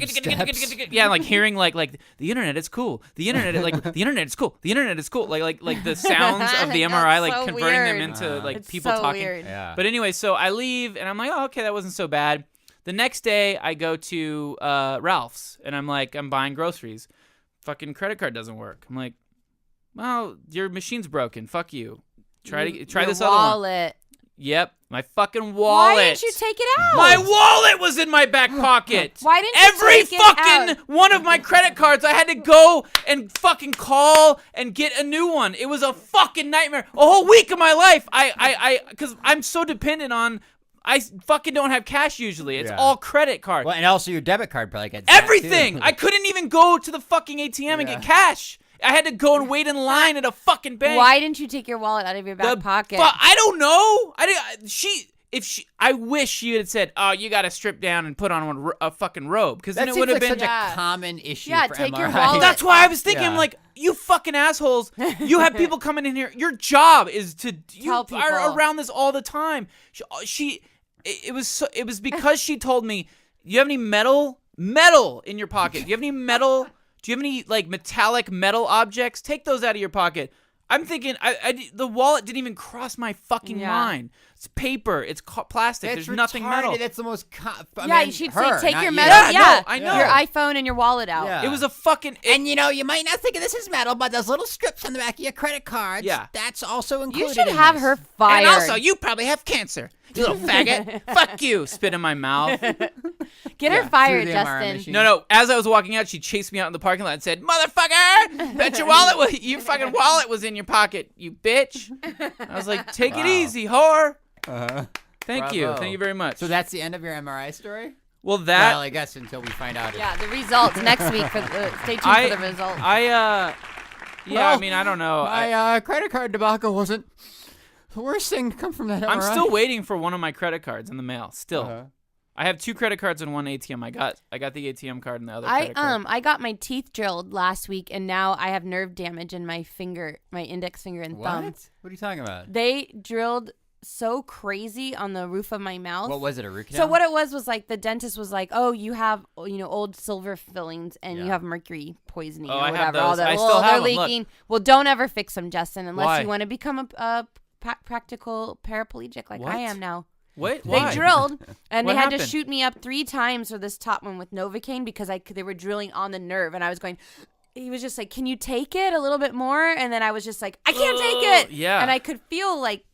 [SPEAKER 2] Yeah, like hearing like the internet is cool. The internet the internet is cool. The internet is cool. Like the sounds of the MRI, like
[SPEAKER 3] so
[SPEAKER 2] converting them
[SPEAKER 3] weird.
[SPEAKER 2] into like
[SPEAKER 3] It's
[SPEAKER 2] people
[SPEAKER 3] so
[SPEAKER 2] talking.
[SPEAKER 3] weird.
[SPEAKER 4] Yeah.
[SPEAKER 2] But anyway, so I leave and I'm like, oh, okay, that wasn't so bad. The next day I go to Ralph's and I'm like, I'm buying groceries. Fucking credit card doesn't work. I'm like, well, your machine's broken. Fuck you. Try
[SPEAKER 3] Your
[SPEAKER 2] this other one.
[SPEAKER 3] wallet.
[SPEAKER 2] Yep, my fucking wallet.
[SPEAKER 3] Why didn't you take it out?
[SPEAKER 2] My wallet was in my back pocket.
[SPEAKER 3] Why didn't you
[SPEAKER 2] Every
[SPEAKER 3] take it
[SPEAKER 2] fucking
[SPEAKER 3] out?
[SPEAKER 2] one of my credit cards, I had to go and fucking call and get a new one. It was a fucking nightmare. A whole week of my life, because I'm so dependent on. I fucking don't have cash usually. It's
[SPEAKER 4] Yeah.
[SPEAKER 2] all credit card.
[SPEAKER 4] Well, and also your debit card probably gets that,
[SPEAKER 2] Everything.
[SPEAKER 4] too.
[SPEAKER 2] I couldn't even go to the fucking ATM and get cash. I had to go and wait in line at a fucking bank.
[SPEAKER 3] Why didn't you take your wallet out of your back pocket?
[SPEAKER 2] I don't know. I wish she had said, "Oh, you got to strip down and put on a fucking robe," because then
[SPEAKER 4] That
[SPEAKER 2] it
[SPEAKER 4] seems
[SPEAKER 2] would have
[SPEAKER 4] like
[SPEAKER 2] been.
[SPEAKER 4] such
[SPEAKER 3] Yeah.
[SPEAKER 4] a common issue
[SPEAKER 3] Yeah,
[SPEAKER 4] for
[SPEAKER 3] take your
[SPEAKER 4] MRIs.
[SPEAKER 3] wallet.
[SPEAKER 2] That's why I was thinking, I'm
[SPEAKER 4] Yeah.
[SPEAKER 2] like, you fucking assholes. You have people coming in here. Your job is to you
[SPEAKER 3] Tell people.
[SPEAKER 2] are around this all the time. It was because she told me, "You have any metal in your pocket? Do you have any metal? Do you have any like metallic metal objects? Take those out of your pocket." I'm thinking, the wallet didn't even cross my fucking mind. It's paper. It's plastic.
[SPEAKER 4] That's
[SPEAKER 2] There's nothing
[SPEAKER 4] retarded.
[SPEAKER 2] metal.
[SPEAKER 4] That's the most.
[SPEAKER 3] Yeah, you should say
[SPEAKER 4] her,
[SPEAKER 3] take
[SPEAKER 4] not
[SPEAKER 3] your
[SPEAKER 4] you.
[SPEAKER 3] metal.
[SPEAKER 2] Yeah,
[SPEAKER 3] Yeah,
[SPEAKER 2] no, I know.
[SPEAKER 3] Your iPhone and your wallet out.
[SPEAKER 4] Yeah.
[SPEAKER 2] It was a fucking.
[SPEAKER 4] And you know, you might not think of this as metal, but those little strips on the back of your credit cards,
[SPEAKER 2] Yeah.
[SPEAKER 4] that's also included.
[SPEAKER 3] You should
[SPEAKER 4] in
[SPEAKER 3] have
[SPEAKER 4] this.
[SPEAKER 3] her fired.
[SPEAKER 2] And also, you probably have cancer. You little faggot. Fuck you. Spit in my mouth.
[SPEAKER 3] Get her
[SPEAKER 4] through
[SPEAKER 3] fired,
[SPEAKER 4] the MRI
[SPEAKER 3] Justin.
[SPEAKER 4] machine.
[SPEAKER 2] No. As I was walking out, she chased me out in the parking lot and said, "Motherfucker, bet your fucking wallet was in your pocket, you bitch." I was like, "Take it easy, whore." Thank you.
[SPEAKER 4] Bravo.
[SPEAKER 2] Thank you very much.
[SPEAKER 4] So that's the end of your MRI story?
[SPEAKER 2] well, that
[SPEAKER 4] Well, I guess until we find out.
[SPEAKER 3] Yeah, the results next week. Stay tuned for the results.
[SPEAKER 2] I
[SPEAKER 4] Well,
[SPEAKER 2] mean, I don't know.
[SPEAKER 4] My credit card debacle wasn't the worst thing to come from that MRI.
[SPEAKER 2] I'm still waiting for one of my credit cards in the mail. Still. I have 2 credit cards and 1 ATM. I got the ATM card and the other credit card.
[SPEAKER 3] I got my teeth drilled last week, and now I have nerve damage in my finger, my index finger and thumb.
[SPEAKER 4] What are you talking about?
[SPEAKER 3] They drilled so crazy on the roof of my mouth.
[SPEAKER 4] What was it, a root canal?
[SPEAKER 3] So what it was like the dentist was like, "Oh, you have old silver fillings and you have mercury poisoning or
[SPEAKER 2] I
[SPEAKER 3] whatever."
[SPEAKER 2] have those.
[SPEAKER 3] All that,
[SPEAKER 2] I still have
[SPEAKER 3] they're
[SPEAKER 2] them.
[SPEAKER 3] leaking. Well, don't ever fix them, Justin, unless
[SPEAKER 2] Why?
[SPEAKER 3] you want to become a practical paraplegic like
[SPEAKER 2] What?
[SPEAKER 3] I am now.
[SPEAKER 2] What?
[SPEAKER 3] They
[SPEAKER 2] Why?
[SPEAKER 3] drilled, and
[SPEAKER 2] What
[SPEAKER 3] they had to
[SPEAKER 2] happened?
[SPEAKER 3] shoot me up 3 times for this top one with Novocaine because they were drilling on the nerve, and I was going. He was just like, "Can you take it a little bit more?" And then I was just like, "I can't take it."
[SPEAKER 2] Yeah.
[SPEAKER 3] And I could feel like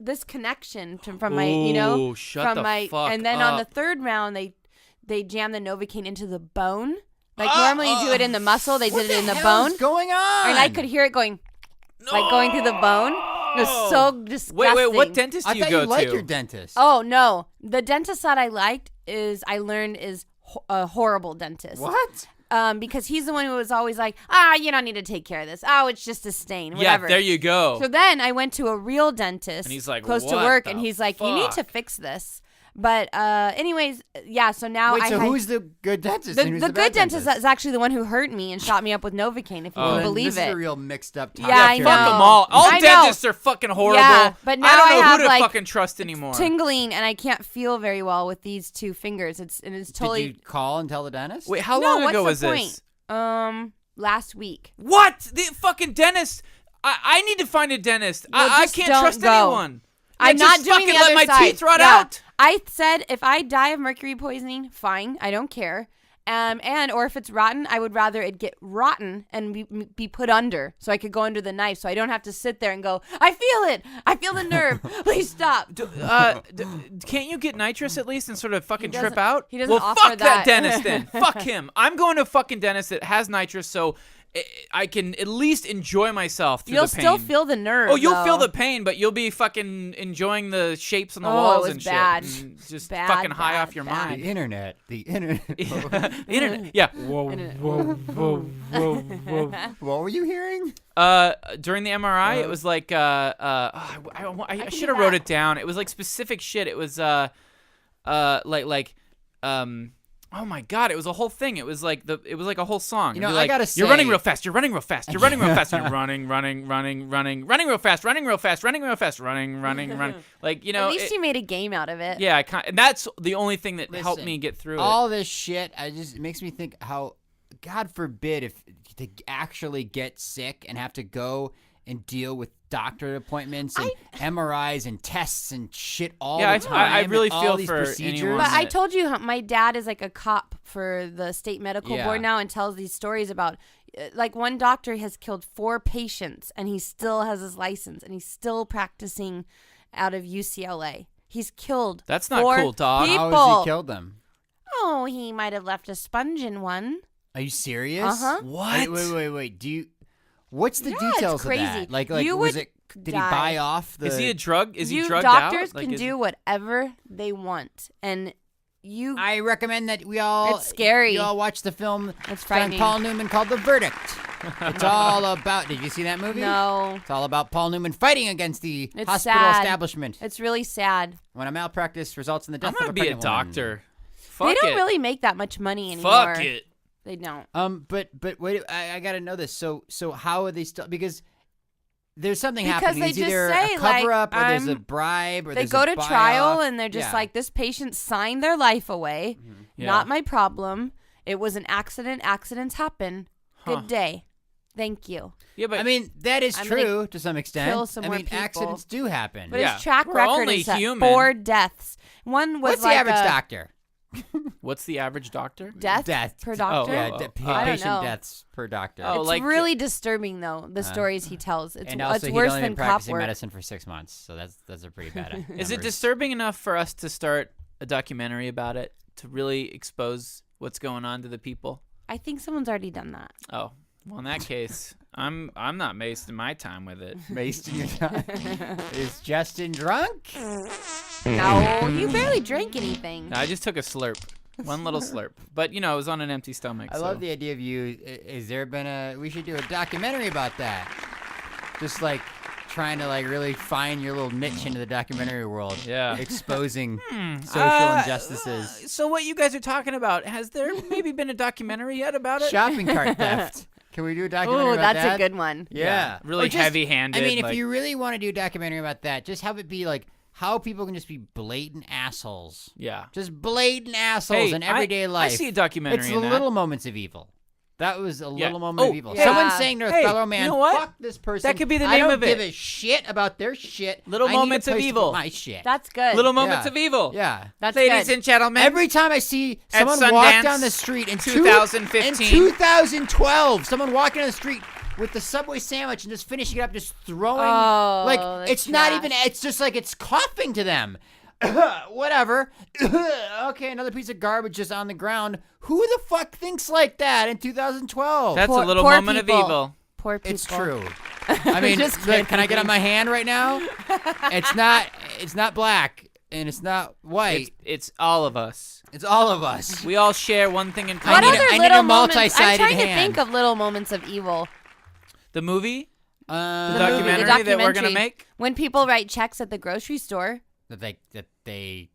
[SPEAKER 3] this connection from my,
[SPEAKER 2] Ooh, shut
[SPEAKER 3] from
[SPEAKER 2] the
[SPEAKER 3] my,
[SPEAKER 2] fuck
[SPEAKER 3] and then on the
[SPEAKER 2] up.
[SPEAKER 3] 3rd round they jammed the Novocaine into the bone. Like normally you do it in the muscle, they did it in the bone,
[SPEAKER 4] What's going on?
[SPEAKER 3] and I could hear it going, like going through the bone. It was so disgusting.
[SPEAKER 2] Wait, what dentist do
[SPEAKER 4] I
[SPEAKER 2] you
[SPEAKER 4] thought
[SPEAKER 2] go
[SPEAKER 4] you liked
[SPEAKER 2] to?
[SPEAKER 4] your dentist.
[SPEAKER 3] Oh no, the dentist that I liked is a horrible dentist.
[SPEAKER 4] What?
[SPEAKER 3] Because he's the one who was always like, you don't need to take care of this. Oh, it's just a stain.
[SPEAKER 2] Yeah,
[SPEAKER 3] Whatever.
[SPEAKER 2] there you go.
[SPEAKER 3] So then I went to a real dentist
[SPEAKER 2] And he's like,
[SPEAKER 3] close to
[SPEAKER 2] "What
[SPEAKER 3] work,
[SPEAKER 2] the
[SPEAKER 3] and he's like, you need
[SPEAKER 2] fuck?"
[SPEAKER 3] to fix this. But anyways, yeah, so now
[SPEAKER 4] Wait,
[SPEAKER 3] I
[SPEAKER 4] so
[SPEAKER 3] had-
[SPEAKER 4] who's the good dentist? and who's
[SPEAKER 3] the
[SPEAKER 4] the
[SPEAKER 3] good
[SPEAKER 4] bad
[SPEAKER 3] dentist is actually the one who hurt me and shot me up with Novocaine, if you
[SPEAKER 2] Oh.
[SPEAKER 3] can believe
[SPEAKER 4] this
[SPEAKER 3] it.
[SPEAKER 4] is a real mixed up topic.
[SPEAKER 3] Yeah, I
[SPEAKER 4] here.
[SPEAKER 3] know.
[SPEAKER 2] Fuck them all. All
[SPEAKER 3] I know.
[SPEAKER 2] dentists are fucking horrible.
[SPEAKER 3] Yeah, but now
[SPEAKER 2] I don't know
[SPEAKER 3] I
[SPEAKER 2] who
[SPEAKER 3] have,
[SPEAKER 2] to
[SPEAKER 3] like,
[SPEAKER 2] fucking trust anymore.
[SPEAKER 3] Tingling, and I can't feel very well with these 2 fingers. It's totally.
[SPEAKER 4] Did you call and tell the dentist?
[SPEAKER 2] Wait, how
[SPEAKER 3] no,
[SPEAKER 2] long
[SPEAKER 3] what's
[SPEAKER 2] ago
[SPEAKER 3] the
[SPEAKER 2] was
[SPEAKER 3] point?
[SPEAKER 2] this?
[SPEAKER 3] Last week.
[SPEAKER 2] What? The fucking dentist? I need to find a dentist.
[SPEAKER 3] Well,
[SPEAKER 2] I
[SPEAKER 3] just
[SPEAKER 2] can't
[SPEAKER 3] don't
[SPEAKER 2] trust
[SPEAKER 3] go.
[SPEAKER 2] anyone.
[SPEAKER 3] I'm
[SPEAKER 2] Yeah,
[SPEAKER 3] not
[SPEAKER 2] just
[SPEAKER 3] doing
[SPEAKER 2] fucking
[SPEAKER 3] the
[SPEAKER 2] let
[SPEAKER 3] other
[SPEAKER 2] my
[SPEAKER 3] side.
[SPEAKER 2] teeth rot
[SPEAKER 3] Yeah.
[SPEAKER 2] out.
[SPEAKER 3] I said if I die of mercury poisoning, fine. I don't care. Or if it's rotten, I would rather it get rotten and be put under so I could go under the knife so I don't have to sit there and go, I feel it. I feel the nerve. Please stop.
[SPEAKER 2] Can't you get nitrous at least and sort of fucking
[SPEAKER 3] doesn't-
[SPEAKER 2] trip out?
[SPEAKER 3] he doesn't
[SPEAKER 2] well,
[SPEAKER 3] offer
[SPEAKER 2] fuck
[SPEAKER 3] that.
[SPEAKER 2] that dentist then. Fuck him. I'm going to a fucking dentist that has nitrous so I can at least enjoy myself through
[SPEAKER 3] You'll
[SPEAKER 2] the pain.
[SPEAKER 3] still feel the nerve.
[SPEAKER 2] Oh, you'll feel
[SPEAKER 3] though.
[SPEAKER 2] the pain, but you'll be fucking enjoying the shapes on the
[SPEAKER 3] Oh,
[SPEAKER 2] walls
[SPEAKER 3] it was
[SPEAKER 2] and
[SPEAKER 3] bad.
[SPEAKER 2] shit. And just
[SPEAKER 3] Bad,
[SPEAKER 2] fucking high
[SPEAKER 3] bad,
[SPEAKER 2] off your
[SPEAKER 3] bad.
[SPEAKER 2] mind.
[SPEAKER 4] The internet. The
[SPEAKER 2] Internet. Yeah.
[SPEAKER 4] What were you hearing?
[SPEAKER 2] During the MRI, it was like I should have wrote it down. It was like specific shit. It was oh my god, it was a whole thing. It was like a whole song.
[SPEAKER 4] You know,
[SPEAKER 2] It'd be
[SPEAKER 4] I
[SPEAKER 2] like,
[SPEAKER 4] gotta
[SPEAKER 2] you're running
[SPEAKER 4] say-
[SPEAKER 2] real fast. You're running real fast. You're running real fast. You're running real fast. Running real fast. Running real fast. Running. Like
[SPEAKER 3] At least you made a game out of it.
[SPEAKER 2] Yeah, and that's the only thing that helped
[SPEAKER 4] Listen,
[SPEAKER 2] me get through it.
[SPEAKER 4] all this shit, it makes me think how, God forbid, if to actually get sick and have to go and deal with doctor appointments and MRIs and tests and shit all
[SPEAKER 2] Yeah,
[SPEAKER 4] the time.
[SPEAKER 2] I really
[SPEAKER 4] and all
[SPEAKER 2] feel
[SPEAKER 4] these
[SPEAKER 2] for
[SPEAKER 4] procedures.
[SPEAKER 2] anyone
[SPEAKER 3] But I
[SPEAKER 2] that-
[SPEAKER 3] told you how my dad is like a cop for the state medical
[SPEAKER 4] Yeah.
[SPEAKER 3] board now and tells these stories about like one doctor has killed 4 patients and he still has his license and he's still practicing out of UCLA. He's killed
[SPEAKER 2] That's not
[SPEAKER 3] 4
[SPEAKER 2] cool, dog.
[SPEAKER 3] people.
[SPEAKER 4] How has he killed them?
[SPEAKER 3] Oh, he might have left a sponge in one.
[SPEAKER 4] Are you serious?
[SPEAKER 3] Uh-huh.
[SPEAKER 2] What?
[SPEAKER 4] Wait. Do you? What's the
[SPEAKER 3] Yeah, it's
[SPEAKER 4] details
[SPEAKER 3] crazy.
[SPEAKER 4] of that? Like
[SPEAKER 3] You
[SPEAKER 4] was
[SPEAKER 3] would
[SPEAKER 4] it? Did
[SPEAKER 3] die.
[SPEAKER 4] he buy off the?
[SPEAKER 2] Is he a drug? Is he
[SPEAKER 3] You
[SPEAKER 2] drugged out?
[SPEAKER 3] doctors
[SPEAKER 2] Like,
[SPEAKER 3] can
[SPEAKER 2] is-
[SPEAKER 3] do whatever they want, and you.
[SPEAKER 4] I recommend that we all.
[SPEAKER 3] It's scary.
[SPEAKER 4] You all watch the film.
[SPEAKER 3] It's
[SPEAKER 4] starring
[SPEAKER 3] frightening.
[SPEAKER 4] Paul Newman called The Verdict. It's all about. Did you see that movie?
[SPEAKER 3] No,
[SPEAKER 4] It's all about Paul Newman fighting against the
[SPEAKER 3] It's
[SPEAKER 4] hospital
[SPEAKER 3] sad.
[SPEAKER 4] establishment
[SPEAKER 3] it's really sad.
[SPEAKER 4] when a malpractice results in the
[SPEAKER 2] I'm
[SPEAKER 4] death
[SPEAKER 2] gonna
[SPEAKER 4] of a
[SPEAKER 2] be a
[SPEAKER 4] pregnant woman.
[SPEAKER 2] doctor. Fuck
[SPEAKER 3] They don't
[SPEAKER 2] it.
[SPEAKER 3] really make that much money anymore.
[SPEAKER 2] Fuck it.
[SPEAKER 3] They don't.
[SPEAKER 4] But wait, I gotta know this. So how are they still? Because there's something
[SPEAKER 3] Because
[SPEAKER 4] happening.
[SPEAKER 3] they
[SPEAKER 4] It's
[SPEAKER 3] just
[SPEAKER 4] either
[SPEAKER 3] say,
[SPEAKER 4] a cover up,
[SPEAKER 3] like,
[SPEAKER 4] or there's a
[SPEAKER 3] I'm-
[SPEAKER 4] bribe, or
[SPEAKER 3] They
[SPEAKER 4] there's
[SPEAKER 3] go
[SPEAKER 4] a
[SPEAKER 3] to
[SPEAKER 4] buy
[SPEAKER 3] trial
[SPEAKER 4] off.
[SPEAKER 3] and they're just
[SPEAKER 4] Yeah.
[SPEAKER 3] like, this patient signed their life away.
[SPEAKER 2] Yeah.
[SPEAKER 3] Not my problem. It was an accident. Accidents happen.
[SPEAKER 2] Huh.
[SPEAKER 3] Good day. Thank you.
[SPEAKER 2] Yeah, but
[SPEAKER 4] I mean, that is
[SPEAKER 3] I'm gonna
[SPEAKER 4] true to some extent.
[SPEAKER 3] kill some
[SPEAKER 4] I
[SPEAKER 3] more
[SPEAKER 4] mean,
[SPEAKER 3] people.
[SPEAKER 4] accidents do happen.
[SPEAKER 3] But
[SPEAKER 2] Yeah.
[SPEAKER 3] his track
[SPEAKER 2] We're
[SPEAKER 3] record
[SPEAKER 2] only
[SPEAKER 3] is at
[SPEAKER 2] human.
[SPEAKER 3] 4 deaths. One was
[SPEAKER 4] What's
[SPEAKER 3] like
[SPEAKER 4] the average
[SPEAKER 3] a
[SPEAKER 4] doctor?
[SPEAKER 2] what's the average doctor?
[SPEAKER 3] death per doctor.
[SPEAKER 4] Yeah,
[SPEAKER 2] Oh,
[SPEAKER 3] I don't
[SPEAKER 4] patient
[SPEAKER 3] know.
[SPEAKER 4] deaths per doctor.
[SPEAKER 2] Oh,
[SPEAKER 3] It's
[SPEAKER 2] like-
[SPEAKER 3] really disturbing though, the stories he tells. It's,
[SPEAKER 4] and also,
[SPEAKER 3] it's
[SPEAKER 4] he'd
[SPEAKER 3] worse
[SPEAKER 4] only
[SPEAKER 3] than
[SPEAKER 4] been
[SPEAKER 3] cop
[SPEAKER 4] practicing
[SPEAKER 3] work.
[SPEAKER 4] medicine for 6 months, so that's a pretty bad.
[SPEAKER 2] Is it
[SPEAKER 4] numbers.
[SPEAKER 2] disturbing enough for us to start a documentary about it to really expose what's going on to the people?
[SPEAKER 3] I think someone's already done that.
[SPEAKER 2] Oh, well, in that case, I'm not wasting my time with it.
[SPEAKER 4] Wasting your time? Is Justin drunk?
[SPEAKER 3] No, you barely drank anything.
[SPEAKER 2] No, I just took a slurp, one little slurp, but it was on an empty stomach.
[SPEAKER 4] I love the idea of you. Is there been we should do a documentary about that. Just like trying to like really find your little niche into the documentary world.
[SPEAKER 2] Yeah.
[SPEAKER 4] Exposing social injustices.
[SPEAKER 2] So what you guys are talking about, has there maybe been a documentary yet about it?
[SPEAKER 4] Shopping cart theft. Can we do a documentary
[SPEAKER 3] Ooh,
[SPEAKER 4] about
[SPEAKER 3] that's
[SPEAKER 4] that?
[SPEAKER 3] a good one.
[SPEAKER 4] Yeah.
[SPEAKER 2] Really
[SPEAKER 4] Or just-
[SPEAKER 2] heavy-handed.
[SPEAKER 4] I mean, if
[SPEAKER 2] like-
[SPEAKER 4] you really want to do a documentary about that, just have it be like how people can just be blatant assholes.
[SPEAKER 2] Yeah.
[SPEAKER 4] Just blatant assholes
[SPEAKER 2] Hey,
[SPEAKER 4] in everyday life.
[SPEAKER 2] I see a documentary
[SPEAKER 4] It's
[SPEAKER 2] in
[SPEAKER 4] the
[SPEAKER 2] that.
[SPEAKER 4] little moments of evil. That was a little moment
[SPEAKER 2] Oh,
[SPEAKER 4] of evil.
[SPEAKER 3] yeah.
[SPEAKER 4] Someone saying to a
[SPEAKER 2] Hey,
[SPEAKER 4] fellow man,
[SPEAKER 2] you know what?
[SPEAKER 4] fuck this person.
[SPEAKER 2] That could be the
[SPEAKER 4] I
[SPEAKER 2] name
[SPEAKER 4] don't
[SPEAKER 2] of it.
[SPEAKER 4] give a shit about their shit.
[SPEAKER 2] Little
[SPEAKER 4] I need a
[SPEAKER 2] moments of
[SPEAKER 4] place to
[SPEAKER 2] evil.
[SPEAKER 4] put my shit.
[SPEAKER 3] That's good.
[SPEAKER 2] Little moments
[SPEAKER 4] Yeah.
[SPEAKER 2] of evil.
[SPEAKER 4] Yeah.
[SPEAKER 3] That's
[SPEAKER 2] Ladies
[SPEAKER 3] good.
[SPEAKER 2] and gentlemen.
[SPEAKER 4] Every time I see
[SPEAKER 2] At
[SPEAKER 4] someone walk
[SPEAKER 2] Sundance,
[SPEAKER 4] down the street in
[SPEAKER 2] 2015.
[SPEAKER 4] in 2012, someone walking down the street with the Subway sandwich and just finishing it up, just throwing,
[SPEAKER 3] Oh,
[SPEAKER 4] like
[SPEAKER 3] the
[SPEAKER 4] it's not even.
[SPEAKER 3] trash.
[SPEAKER 4] It's just like it's coughing to them. Whatever. Okay, another piece of garbage just on the ground. Who the fuck thinks like that in 2012?
[SPEAKER 2] That's
[SPEAKER 3] Poor-
[SPEAKER 2] a little
[SPEAKER 3] poor
[SPEAKER 2] moment
[SPEAKER 3] people.
[SPEAKER 2] of evil.
[SPEAKER 3] Poor people.
[SPEAKER 4] It's true. I mean,
[SPEAKER 3] Just
[SPEAKER 4] look, can I get
[SPEAKER 3] kidding.
[SPEAKER 4] on my hand right now? It's not black and it's not white.
[SPEAKER 2] It's all of us.
[SPEAKER 4] It's all of us.
[SPEAKER 2] We all share one thing in
[SPEAKER 4] I
[SPEAKER 3] What
[SPEAKER 2] common.
[SPEAKER 4] need a-
[SPEAKER 3] other
[SPEAKER 4] I need
[SPEAKER 3] little
[SPEAKER 4] a
[SPEAKER 3] moments? I'm
[SPEAKER 4] multi-sided
[SPEAKER 3] trying to
[SPEAKER 4] hand.
[SPEAKER 3] think of little moments of evil.
[SPEAKER 2] The movie? The
[SPEAKER 4] Uh,
[SPEAKER 2] documentary that we're going to
[SPEAKER 3] documentary.
[SPEAKER 2] make?
[SPEAKER 3] When people write checks at the grocery store,
[SPEAKER 4] that they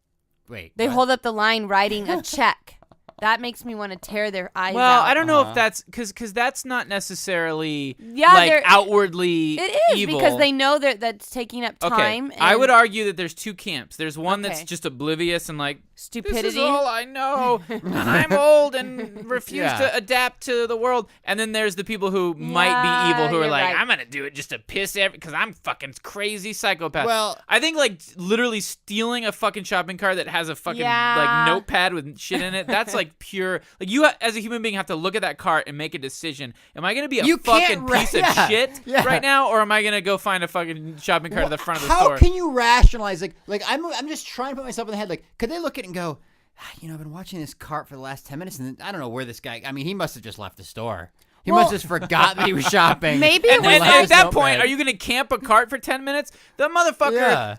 [SPEAKER 4] wait.
[SPEAKER 3] they
[SPEAKER 4] what?
[SPEAKER 3] hold up the line writing a check. That makes me want to tear their eyes
[SPEAKER 2] Well,
[SPEAKER 3] out.
[SPEAKER 2] I don't know
[SPEAKER 4] Uh-huh.
[SPEAKER 2] if that's because that's not necessarily
[SPEAKER 3] Yeah,
[SPEAKER 2] like
[SPEAKER 3] they're-
[SPEAKER 2] outwardly
[SPEAKER 3] It is
[SPEAKER 2] evil.
[SPEAKER 3] because they know that's taking up time.
[SPEAKER 2] Okay, I
[SPEAKER 3] and
[SPEAKER 2] would argue that there's two camps. There's one that's
[SPEAKER 3] Okay.
[SPEAKER 2] just oblivious and like,
[SPEAKER 3] stupidity.
[SPEAKER 2] this is all I know, and I'm old and refuse
[SPEAKER 4] Yeah.
[SPEAKER 2] to adapt to the world. And then there's the people who might
[SPEAKER 3] Yeah,
[SPEAKER 2] be evil who are
[SPEAKER 3] you're
[SPEAKER 2] like,
[SPEAKER 3] right.
[SPEAKER 2] I'm gonna do it just to piss because I'm fucking crazy psychopath.
[SPEAKER 4] Well-
[SPEAKER 2] I think like literally stealing a fucking shopping cart that has a fucking
[SPEAKER 3] Yeah.
[SPEAKER 2] like notepad with shit in it. That's like pure. Like you as a human being have to look at that cart and make a decision. Am I gonna be a
[SPEAKER 4] You
[SPEAKER 2] fucking
[SPEAKER 4] can't ra-
[SPEAKER 2] piece of
[SPEAKER 4] yeah,
[SPEAKER 2] shit
[SPEAKER 4] yeah.
[SPEAKER 2] right now, or am I gonna go find a fucking shopping cart at the front of the
[SPEAKER 4] How
[SPEAKER 2] store?
[SPEAKER 4] can you rationalize like I'm just trying to put myself in the head like could they look at it and go, I've been watching this cart for the last 10 minutes and I don't know where this guy. I mean, he must have just left the store. He
[SPEAKER 3] Well-
[SPEAKER 4] must have just forgot that he was shopping.
[SPEAKER 3] Maybe it
[SPEAKER 2] And,
[SPEAKER 3] was
[SPEAKER 2] and
[SPEAKER 3] like-
[SPEAKER 2] at that
[SPEAKER 4] Notepad.
[SPEAKER 2] point, are you going to camp a cart for 10 minutes? The motherfucker,
[SPEAKER 4] Yeah.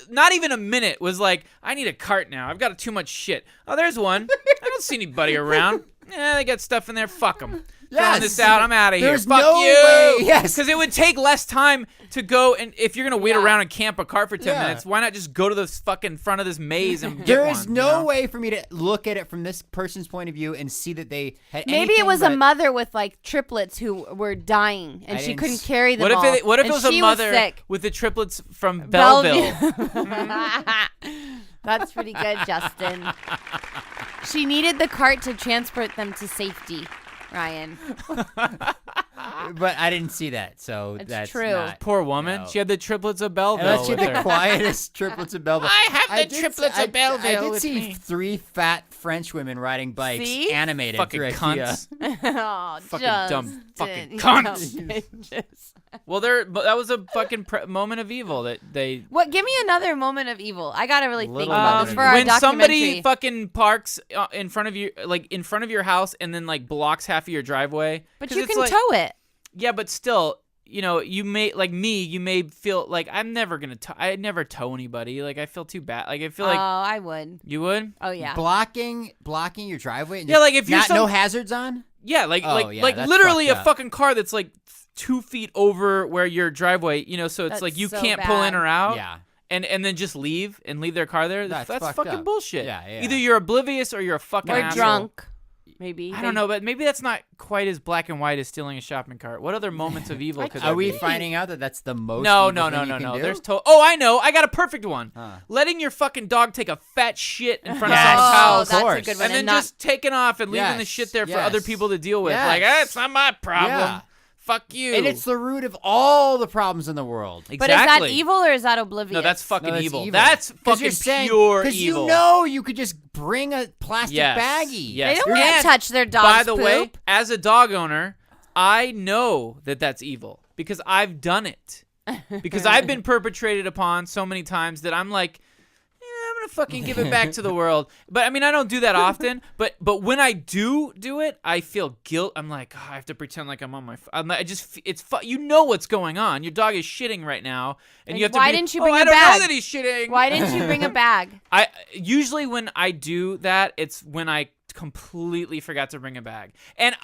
[SPEAKER 2] not even a minute, was like, I need a cart now. I've got too much shit. Oh, there's one. I don't see anybody around. They got stuff in there. Fuck them. Throwing
[SPEAKER 4] Yes.
[SPEAKER 2] this out. I'm out of here.
[SPEAKER 4] There's
[SPEAKER 2] Fuck
[SPEAKER 4] no
[SPEAKER 2] you.
[SPEAKER 4] way. Yes.
[SPEAKER 2] Because it would take less time to go, and if you're going to wait
[SPEAKER 3] Yeah.
[SPEAKER 2] around and camp a cart for 10
[SPEAKER 4] Yeah.
[SPEAKER 2] minutes, why not just go to the fucking front of this maze and get
[SPEAKER 4] There
[SPEAKER 2] one?
[SPEAKER 4] is
[SPEAKER 2] you
[SPEAKER 4] no
[SPEAKER 2] know?
[SPEAKER 4] way for me to look at it from this person's point of view and see that they had
[SPEAKER 3] Maybe it
[SPEAKER 4] anything
[SPEAKER 3] was
[SPEAKER 4] but-
[SPEAKER 3] a mother with like triplets who were dying and
[SPEAKER 4] I
[SPEAKER 3] she
[SPEAKER 4] didn't
[SPEAKER 3] couldn't
[SPEAKER 4] s-
[SPEAKER 3] carry them
[SPEAKER 2] What if
[SPEAKER 3] all.
[SPEAKER 2] it
[SPEAKER 3] and
[SPEAKER 2] was a
[SPEAKER 3] she
[SPEAKER 2] mother
[SPEAKER 3] sick.
[SPEAKER 2] with the triplets from Belleville?
[SPEAKER 3] That's pretty good, Justin. She needed the cart to transport them to safety, Ryan.
[SPEAKER 4] But I didn't see that, so
[SPEAKER 3] It's
[SPEAKER 4] that's
[SPEAKER 3] true.
[SPEAKER 4] not-
[SPEAKER 2] Poor woman.
[SPEAKER 4] No.
[SPEAKER 2] She had the triplets of Belleville.
[SPEAKER 4] Unless you're
[SPEAKER 2] with
[SPEAKER 4] the
[SPEAKER 2] her.
[SPEAKER 4] quietest triplets of Belleville.
[SPEAKER 2] I have the
[SPEAKER 4] did
[SPEAKER 2] triplets
[SPEAKER 4] see-
[SPEAKER 2] of Belleville
[SPEAKER 4] I did
[SPEAKER 2] with
[SPEAKER 4] see
[SPEAKER 2] me.
[SPEAKER 4] 3 fat French women riding bikes
[SPEAKER 3] See?
[SPEAKER 4] animated
[SPEAKER 2] Fucking
[SPEAKER 4] through
[SPEAKER 2] cunts.
[SPEAKER 3] Oh,
[SPEAKER 2] Fucking dumb
[SPEAKER 3] Justin,
[SPEAKER 2] fucking
[SPEAKER 3] you
[SPEAKER 2] cunts.
[SPEAKER 3] dumb bitches.
[SPEAKER 2] Well, but that was a fucking moment of evil that they.
[SPEAKER 3] What? Give me another moment of evil. I gotta really think
[SPEAKER 4] Little
[SPEAKER 3] about this
[SPEAKER 4] moment
[SPEAKER 3] for
[SPEAKER 4] of
[SPEAKER 3] our
[SPEAKER 2] when somebody
[SPEAKER 3] documentary.
[SPEAKER 2] fucking parks in front of you, like in front of your house, and then like blocks half of your driveway.
[SPEAKER 3] But
[SPEAKER 2] 'Cause
[SPEAKER 3] you
[SPEAKER 2] it's
[SPEAKER 3] can
[SPEAKER 2] like,
[SPEAKER 3] tow it.
[SPEAKER 2] Yeah, but still, you know, you may like me. You may feel like I'm never gonna. I never tow anybody. Like I feel too bad. Like I feel like
[SPEAKER 3] I would.
[SPEAKER 2] you would.
[SPEAKER 3] Oh yeah.
[SPEAKER 4] blocking your driveway. And
[SPEAKER 2] Yeah,
[SPEAKER 4] just
[SPEAKER 2] like if you're
[SPEAKER 4] not
[SPEAKER 2] some-
[SPEAKER 4] no hazards on.
[SPEAKER 2] Yeah, like
[SPEAKER 4] Oh,
[SPEAKER 2] like
[SPEAKER 4] yeah,
[SPEAKER 2] like
[SPEAKER 4] that's
[SPEAKER 2] literally a
[SPEAKER 4] fucked up.
[SPEAKER 2] fucking car that's like 2 feet over where your driveway. You know, so it's
[SPEAKER 3] That's
[SPEAKER 2] like you
[SPEAKER 3] so
[SPEAKER 2] can't pull in
[SPEAKER 3] bad.
[SPEAKER 2] or out.
[SPEAKER 4] Yeah.
[SPEAKER 2] And then just leave their car there.
[SPEAKER 4] That's
[SPEAKER 2] That's
[SPEAKER 4] fucked
[SPEAKER 2] fucking
[SPEAKER 4] up.
[SPEAKER 2] bullshit.
[SPEAKER 4] Yeah, yeah.
[SPEAKER 2] Either you're oblivious or you're a fucking
[SPEAKER 3] Or
[SPEAKER 2] asshole.
[SPEAKER 3] drunk. Maybe.
[SPEAKER 2] I don't know, but maybe that's not quite as black and white as stealing a shopping cart. What other moments of evil could there
[SPEAKER 4] Are we
[SPEAKER 2] be?
[SPEAKER 4] finding out that that's the most?
[SPEAKER 2] No,
[SPEAKER 4] evil thing you can do?
[SPEAKER 2] There's Oh, I know. I got a perfect one.
[SPEAKER 4] Huh.
[SPEAKER 2] Letting your fucking dog take a fat shit in front
[SPEAKER 4] Yes.
[SPEAKER 2] of someone's
[SPEAKER 3] Oh,
[SPEAKER 2] house.
[SPEAKER 3] that's a
[SPEAKER 4] course.
[SPEAKER 3] good one.
[SPEAKER 2] And then
[SPEAKER 3] not-
[SPEAKER 2] just taking off and leaving the
[SPEAKER 4] Yes,
[SPEAKER 2] shit there for
[SPEAKER 4] yes.
[SPEAKER 2] other people to deal with.
[SPEAKER 4] Yes.
[SPEAKER 2] Like, it's not my problem.
[SPEAKER 4] Yeah.
[SPEAKER 2] Fuck you.
[SPEAKER 4] And it's the root of all the problems in the world.
[SPEAKER 2] exactly.
[SPEAKER 3] But is that evil or is that oblivious?
[SPEAKER 2] No, that's fucking
[SPEAKER 4] No, that's
[SPEAKER 2] evil.
[SPEAKER 4] evil.
[SPEAKER 2] That's
[SPEAKER 4] 'Cause
[SPEAKER 2] fucking
[SPEAKER 4] you're saying,
[SPEAKER 2] pure
[SPEAKER 4] Because
[SPEAKER 2] evil.
[SPEAKER 4] you know you could just bring a plastic
[SPEAKER 2] Yes.
[SPEAKER 4] baggie.
[SPEAKER 2] Yes.
[SPEAKER 3] They don't
[SPEAKER 2] You're
[SPEAKER 3] want
[SPEAKER 2] not-
[SPEAKER 3] to touch their dog's
[SPEAKER 2] By the
[SPEAKER 3] poop.
[SPEAKER 2] way, as a dog owner, I know that that's evil because I've done it. Because I've been perpetrated upon so many times that I'm like, I'm gonna fucking give it back to the world. But I mean, I don't do that often. But when I do it, I feel guilt. I'm like, I have to pretend like I'm on my. You know what's going on. Your dog is shitting right now, and you have to.
[SPEAKER 3] Why didn't you bring
[SPEAKER 2] I
[SPEAKER 3] a
[SPEAKER 2] don't
[SPEAKER 3] bag?
[SPEAKER 2] know that he's shitting.
[SPEAKER 3] Why didn't you bring a bag?
[SPEAKER 2] I usually when I do that, it's when I completely forgot to bring a bag. And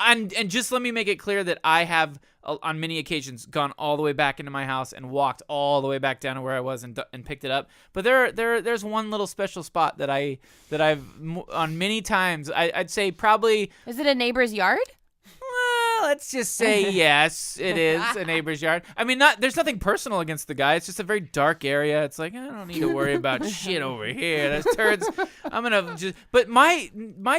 [SPEAKER 2] just let me make it clear that I have on many occasions gone all the way back into my house and walked all the way back down to where I was and picked it up. But there's one little special spot that I've on many times. I'd say probably.
[SPEAKER 3] Is it a neighbor's yard?
[SPEAKER 2] Well, let's just say yes, it is a neighbor's yard. I mean, there's nothing personal against the guy. It's just a very dark area. It's like, I don't need to worry about shit over here. There's turds. I'm gonna just. But my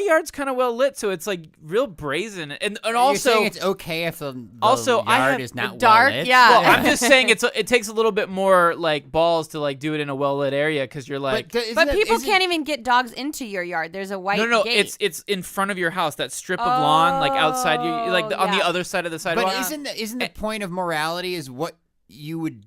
[SPEAKER 2] yard's kind of well lit, so it's like real brazen. And also,
[SPEAKER 4] you're saying it's okay if the
[SPEAKER 2] also, I
[SPEAKER 4] yard
[SPEAKER 2] have
[SPEAKER 4] is not
[SPEAKER 3] dark,
[SPEAKER 4] well lit?
[SPEAKER 3] yeah.
[SPEAKER 2] well, I'm just saying it takes a little bit more like balls to like do it in a well lit area because you're like.
[SPEAKER 3] But people can't even get dogs into your yard. There's a white
[SPEAKER 2] No,
[SPEAKER 3] gate.
[SPEAKER 2] it's in front of your house. That strip of lawn, like outside you, like on the other side of the sidewalk.
[SPEAKER 4] But isn't the point of morality is what you would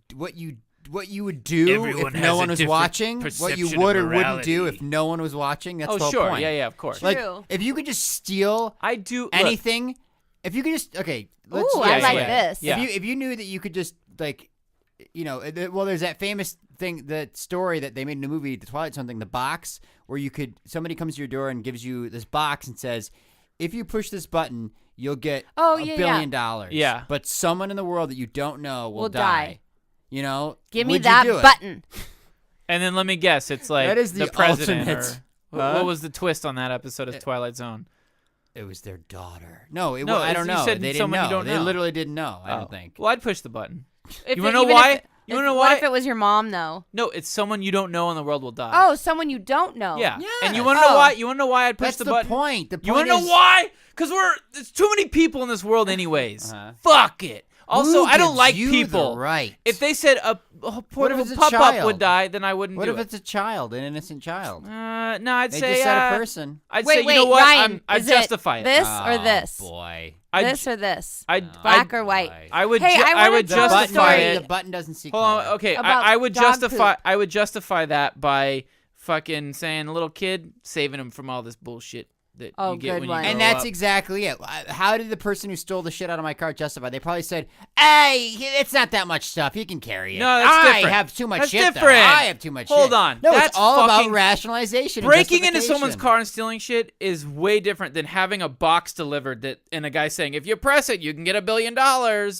[SPEAKER 4] do
[SPEAKER 5] Everyone
[SPEAKER 4] if
[SPEAKER 5] has
[SPEAKER 4] no
[SPEAKER 5] a
[SPEAKER 4] one was
[SPEAKER 5] different
[SPEAKER 4] watching? What you
[SPEAKER 5] perception
[SPEAKER 4] would
[SPEAKER 5] of
[SPEAKER 4] or wouldn't do
[SPEAKER 5] morality.
[SPEAKER 4] if no one was watching? That's
[SPEAKER 2] Oh,
[SPEAKER 4] the whole
[SPEAKER 2] sure,
[SPEAKER 4] point.
[SPEAKER 2] yeah, of course.
[SPEAKER 4] Like
[SPEAKER 3] True.
[SPEAKER 4] if you could just steal
[SPEAKER 2] I do look,
[SPEAKER 4] anything, if you could just let's
[SPEAKER 3] Ooh,
[SPEAKER 4] do
[SPEAKER 3] I
[SPEAKER 4] this
[SPEAKER 3] like
[SPEAKER 4] way.
[SPEAKER 3] this.
[SPEAKER 2] Yeah.
[SPEAKER 4] If you knew that you could just like, well, there's that famous thing, that story that they made in the movie, the Twilight Zone thing, the box where somebody comes to your door and gives you this box and says, if you push this button, you'll get $1 billion.
[SPEAKER 2] Yeah.
[SPEAKER 4] But someone in the world that you don't know will die. You know?
[SPEAKER 3] Give me
[SPEAKER 4] Would you
[SPEAKER 3] that
[SPEAKER 4] do it?
[SPEAKER 3] button.
[SPEAKER 2] And then let me guess, it's like
[SPEAKER 4] That is the
[SPEAKER 2] president.
[SPEAKER 4] ultimate-
[SPEAKER 2] What was the twist on that episode of Twilight Zone?
[SPEAKER 4] It was their daughter. No,
[SPEAKER 2] No,
[SPEAKER 4] I don't
[SPEAKER 2] you
[SPEAKER 4] know.
[SPEAKER 2] said
[SPEAKER 4] They didn't
[SPEAKER 2] someone you
[SPEAKER 4] know.
[SPEAKER 2] don't
[SPEAKER 4] They
[SPEAKER 2] know.
[SPEAKER 4] literally didn't know. I
[SPEAKER 2] Oh.
[SPEAKER 4] don't think.
[SPEAKER 2] Well, I'd push the button.
[SPEAKER 3] If
[SPEAKER 2] You wanna
[SPEAKER 3] even
[SPEAKER 2] know why?
[SPEAKER 3] if-
[SPEAKER 2] You wanna know
[SPEAKER 3] What
[SPEAKER 2] why?
[SPEAKER 3] if it was your mom, though?
[SPEAKER 2] No, it's someone you don't know and the world will die.
[SPEAKER 3] Oh, someone you don't know.
[SPEAKER 2] yeah.
[SPEAKER 4] Yes.
[SPEAKER 2] And you want to know
[SPEAKER 3] Oh.
[SPEAKER 2] why? You want to know why I'd push
[SPEAKER 4] That's
[SPEAKER 2] the
[SPEAKER 4] the
[SPEAKER 2] button?
[SPEAKER 4] point. The
[SPEAKER 2] You want
[SPEAKER 4] point
[SPEAKER 2] to know
[SPEAKER 4] is-
[SPEAKER 2] why? Because there's too many people in this world, anyways.
[SPEAKER 4] Uh-huh.
[SPEAKER 2] Fuck it. Also,
[SPEAKER 4] Who
[SPEAKER 2] I don't
[SPEAKER 4] gives
[SPEAKER 2] like
[SPEAKER 4] you the
[SPEAKER 2] people.
[SPEAKER 4] right?
[SPEAKER 2] If they said a
[SPEAKER 4] What if it's a
[SPEAKER 2] pop up
[SPEAKER 4] child?
[SPEAKER 2] would die, then I wouldn't
[SPEAKER 4] What
[SPEAKER 2] do
[SPEAKER 4] if
[SPEAKER 2] it.
[SPEAKER 4] it's a child, an innocent child?
[SPEAKER 2] No, I'd
[SPEAKER 4] They
[SPEAKER 2] say
[SPEAKER 4] just said a person.
[SPEAKER 2] I'd
[SPEAKER 3] Wait,
[SPEAKER 2] say you know what?
[SPEAKER 3] Ryan,
[SPEAKER 2] I'd
[SPEAKER 3] is
[SPEAKER 2] justify it.
[SPEAKER 3] This
[SPEAKER 4] Oh,
[SPEAKER 3] or this?
[SPEAKER 4] boy.
[SPEAKER 3] This or this?
[SPEAKER 2] I'd
[SPEAKER 3] Black or white?
[SPEAKER 4] boy.
[SPEAKER 2] I would.
[SPEAKER 3] Hey, I
[SPEAKER 2] I
[SPEAKER 3] wanna
[SPEAKER 2] would
[SPEAKER 3] tell a
[SPEAKER 2] justify
[SPEAKER 3] story.
[SPEAKER 2] it.
[SPEAKER 4] The button doesn't see
[SPEAKER 2] Hold on.
[SPEAKER 4] color.
[SPEAKER 2] Okay,
[SPEAKER 3] About
[SPEAKER 2] I would
[SPEAKER 3] dog
[SPEAKER 2] justify.
[SPEAKER 3] poop.
[SPEAKER 2] I would justify that by fucking saying a little kid saving him from all this bullshit that
[SPEAKER 3] Oh,
[SPEAKER 2] you get
[SPEAKER 3] good
[SPEAKER 2] when
[SPEAKER 3] one.
[SPEAKER 2] you
[SPEAKER 4] And
[SPEAKER 2] grow
[SPEAKER 4] that's
[SPEAKER 2] up.
[SPEAKER 4] exactly it. How did the person who stole the shit out of my car justify? They probably said, "Hey, it's not that much stuff. You can carry it."
[SPEAKER 2] No, that's
[SPEAKER 4] I
[SPEAKER 2] different.
[SPEAKER 4] have too much
[SPEAKER 2] That's
[SPEAKER 4] shit.
[SPEAKER 2] different.
[SPEAKER 4] Though. I have too much shit.
[SPEAKER 2] Hold on.
[SPEAKER 4] No,
[SPEAKER 2] That's
[SPEAKER 4] it's all about
[SPEAKER 2] fucking-
[SPEAKER 4] rationalization. and
[SPEAKER 2] Breaking into someone's
[SPEAKER 4] justification.
[SPEAKER 2] car and stealing shit is way different than having a box delivered and a guy saying, if you press it, you can get $1 billion.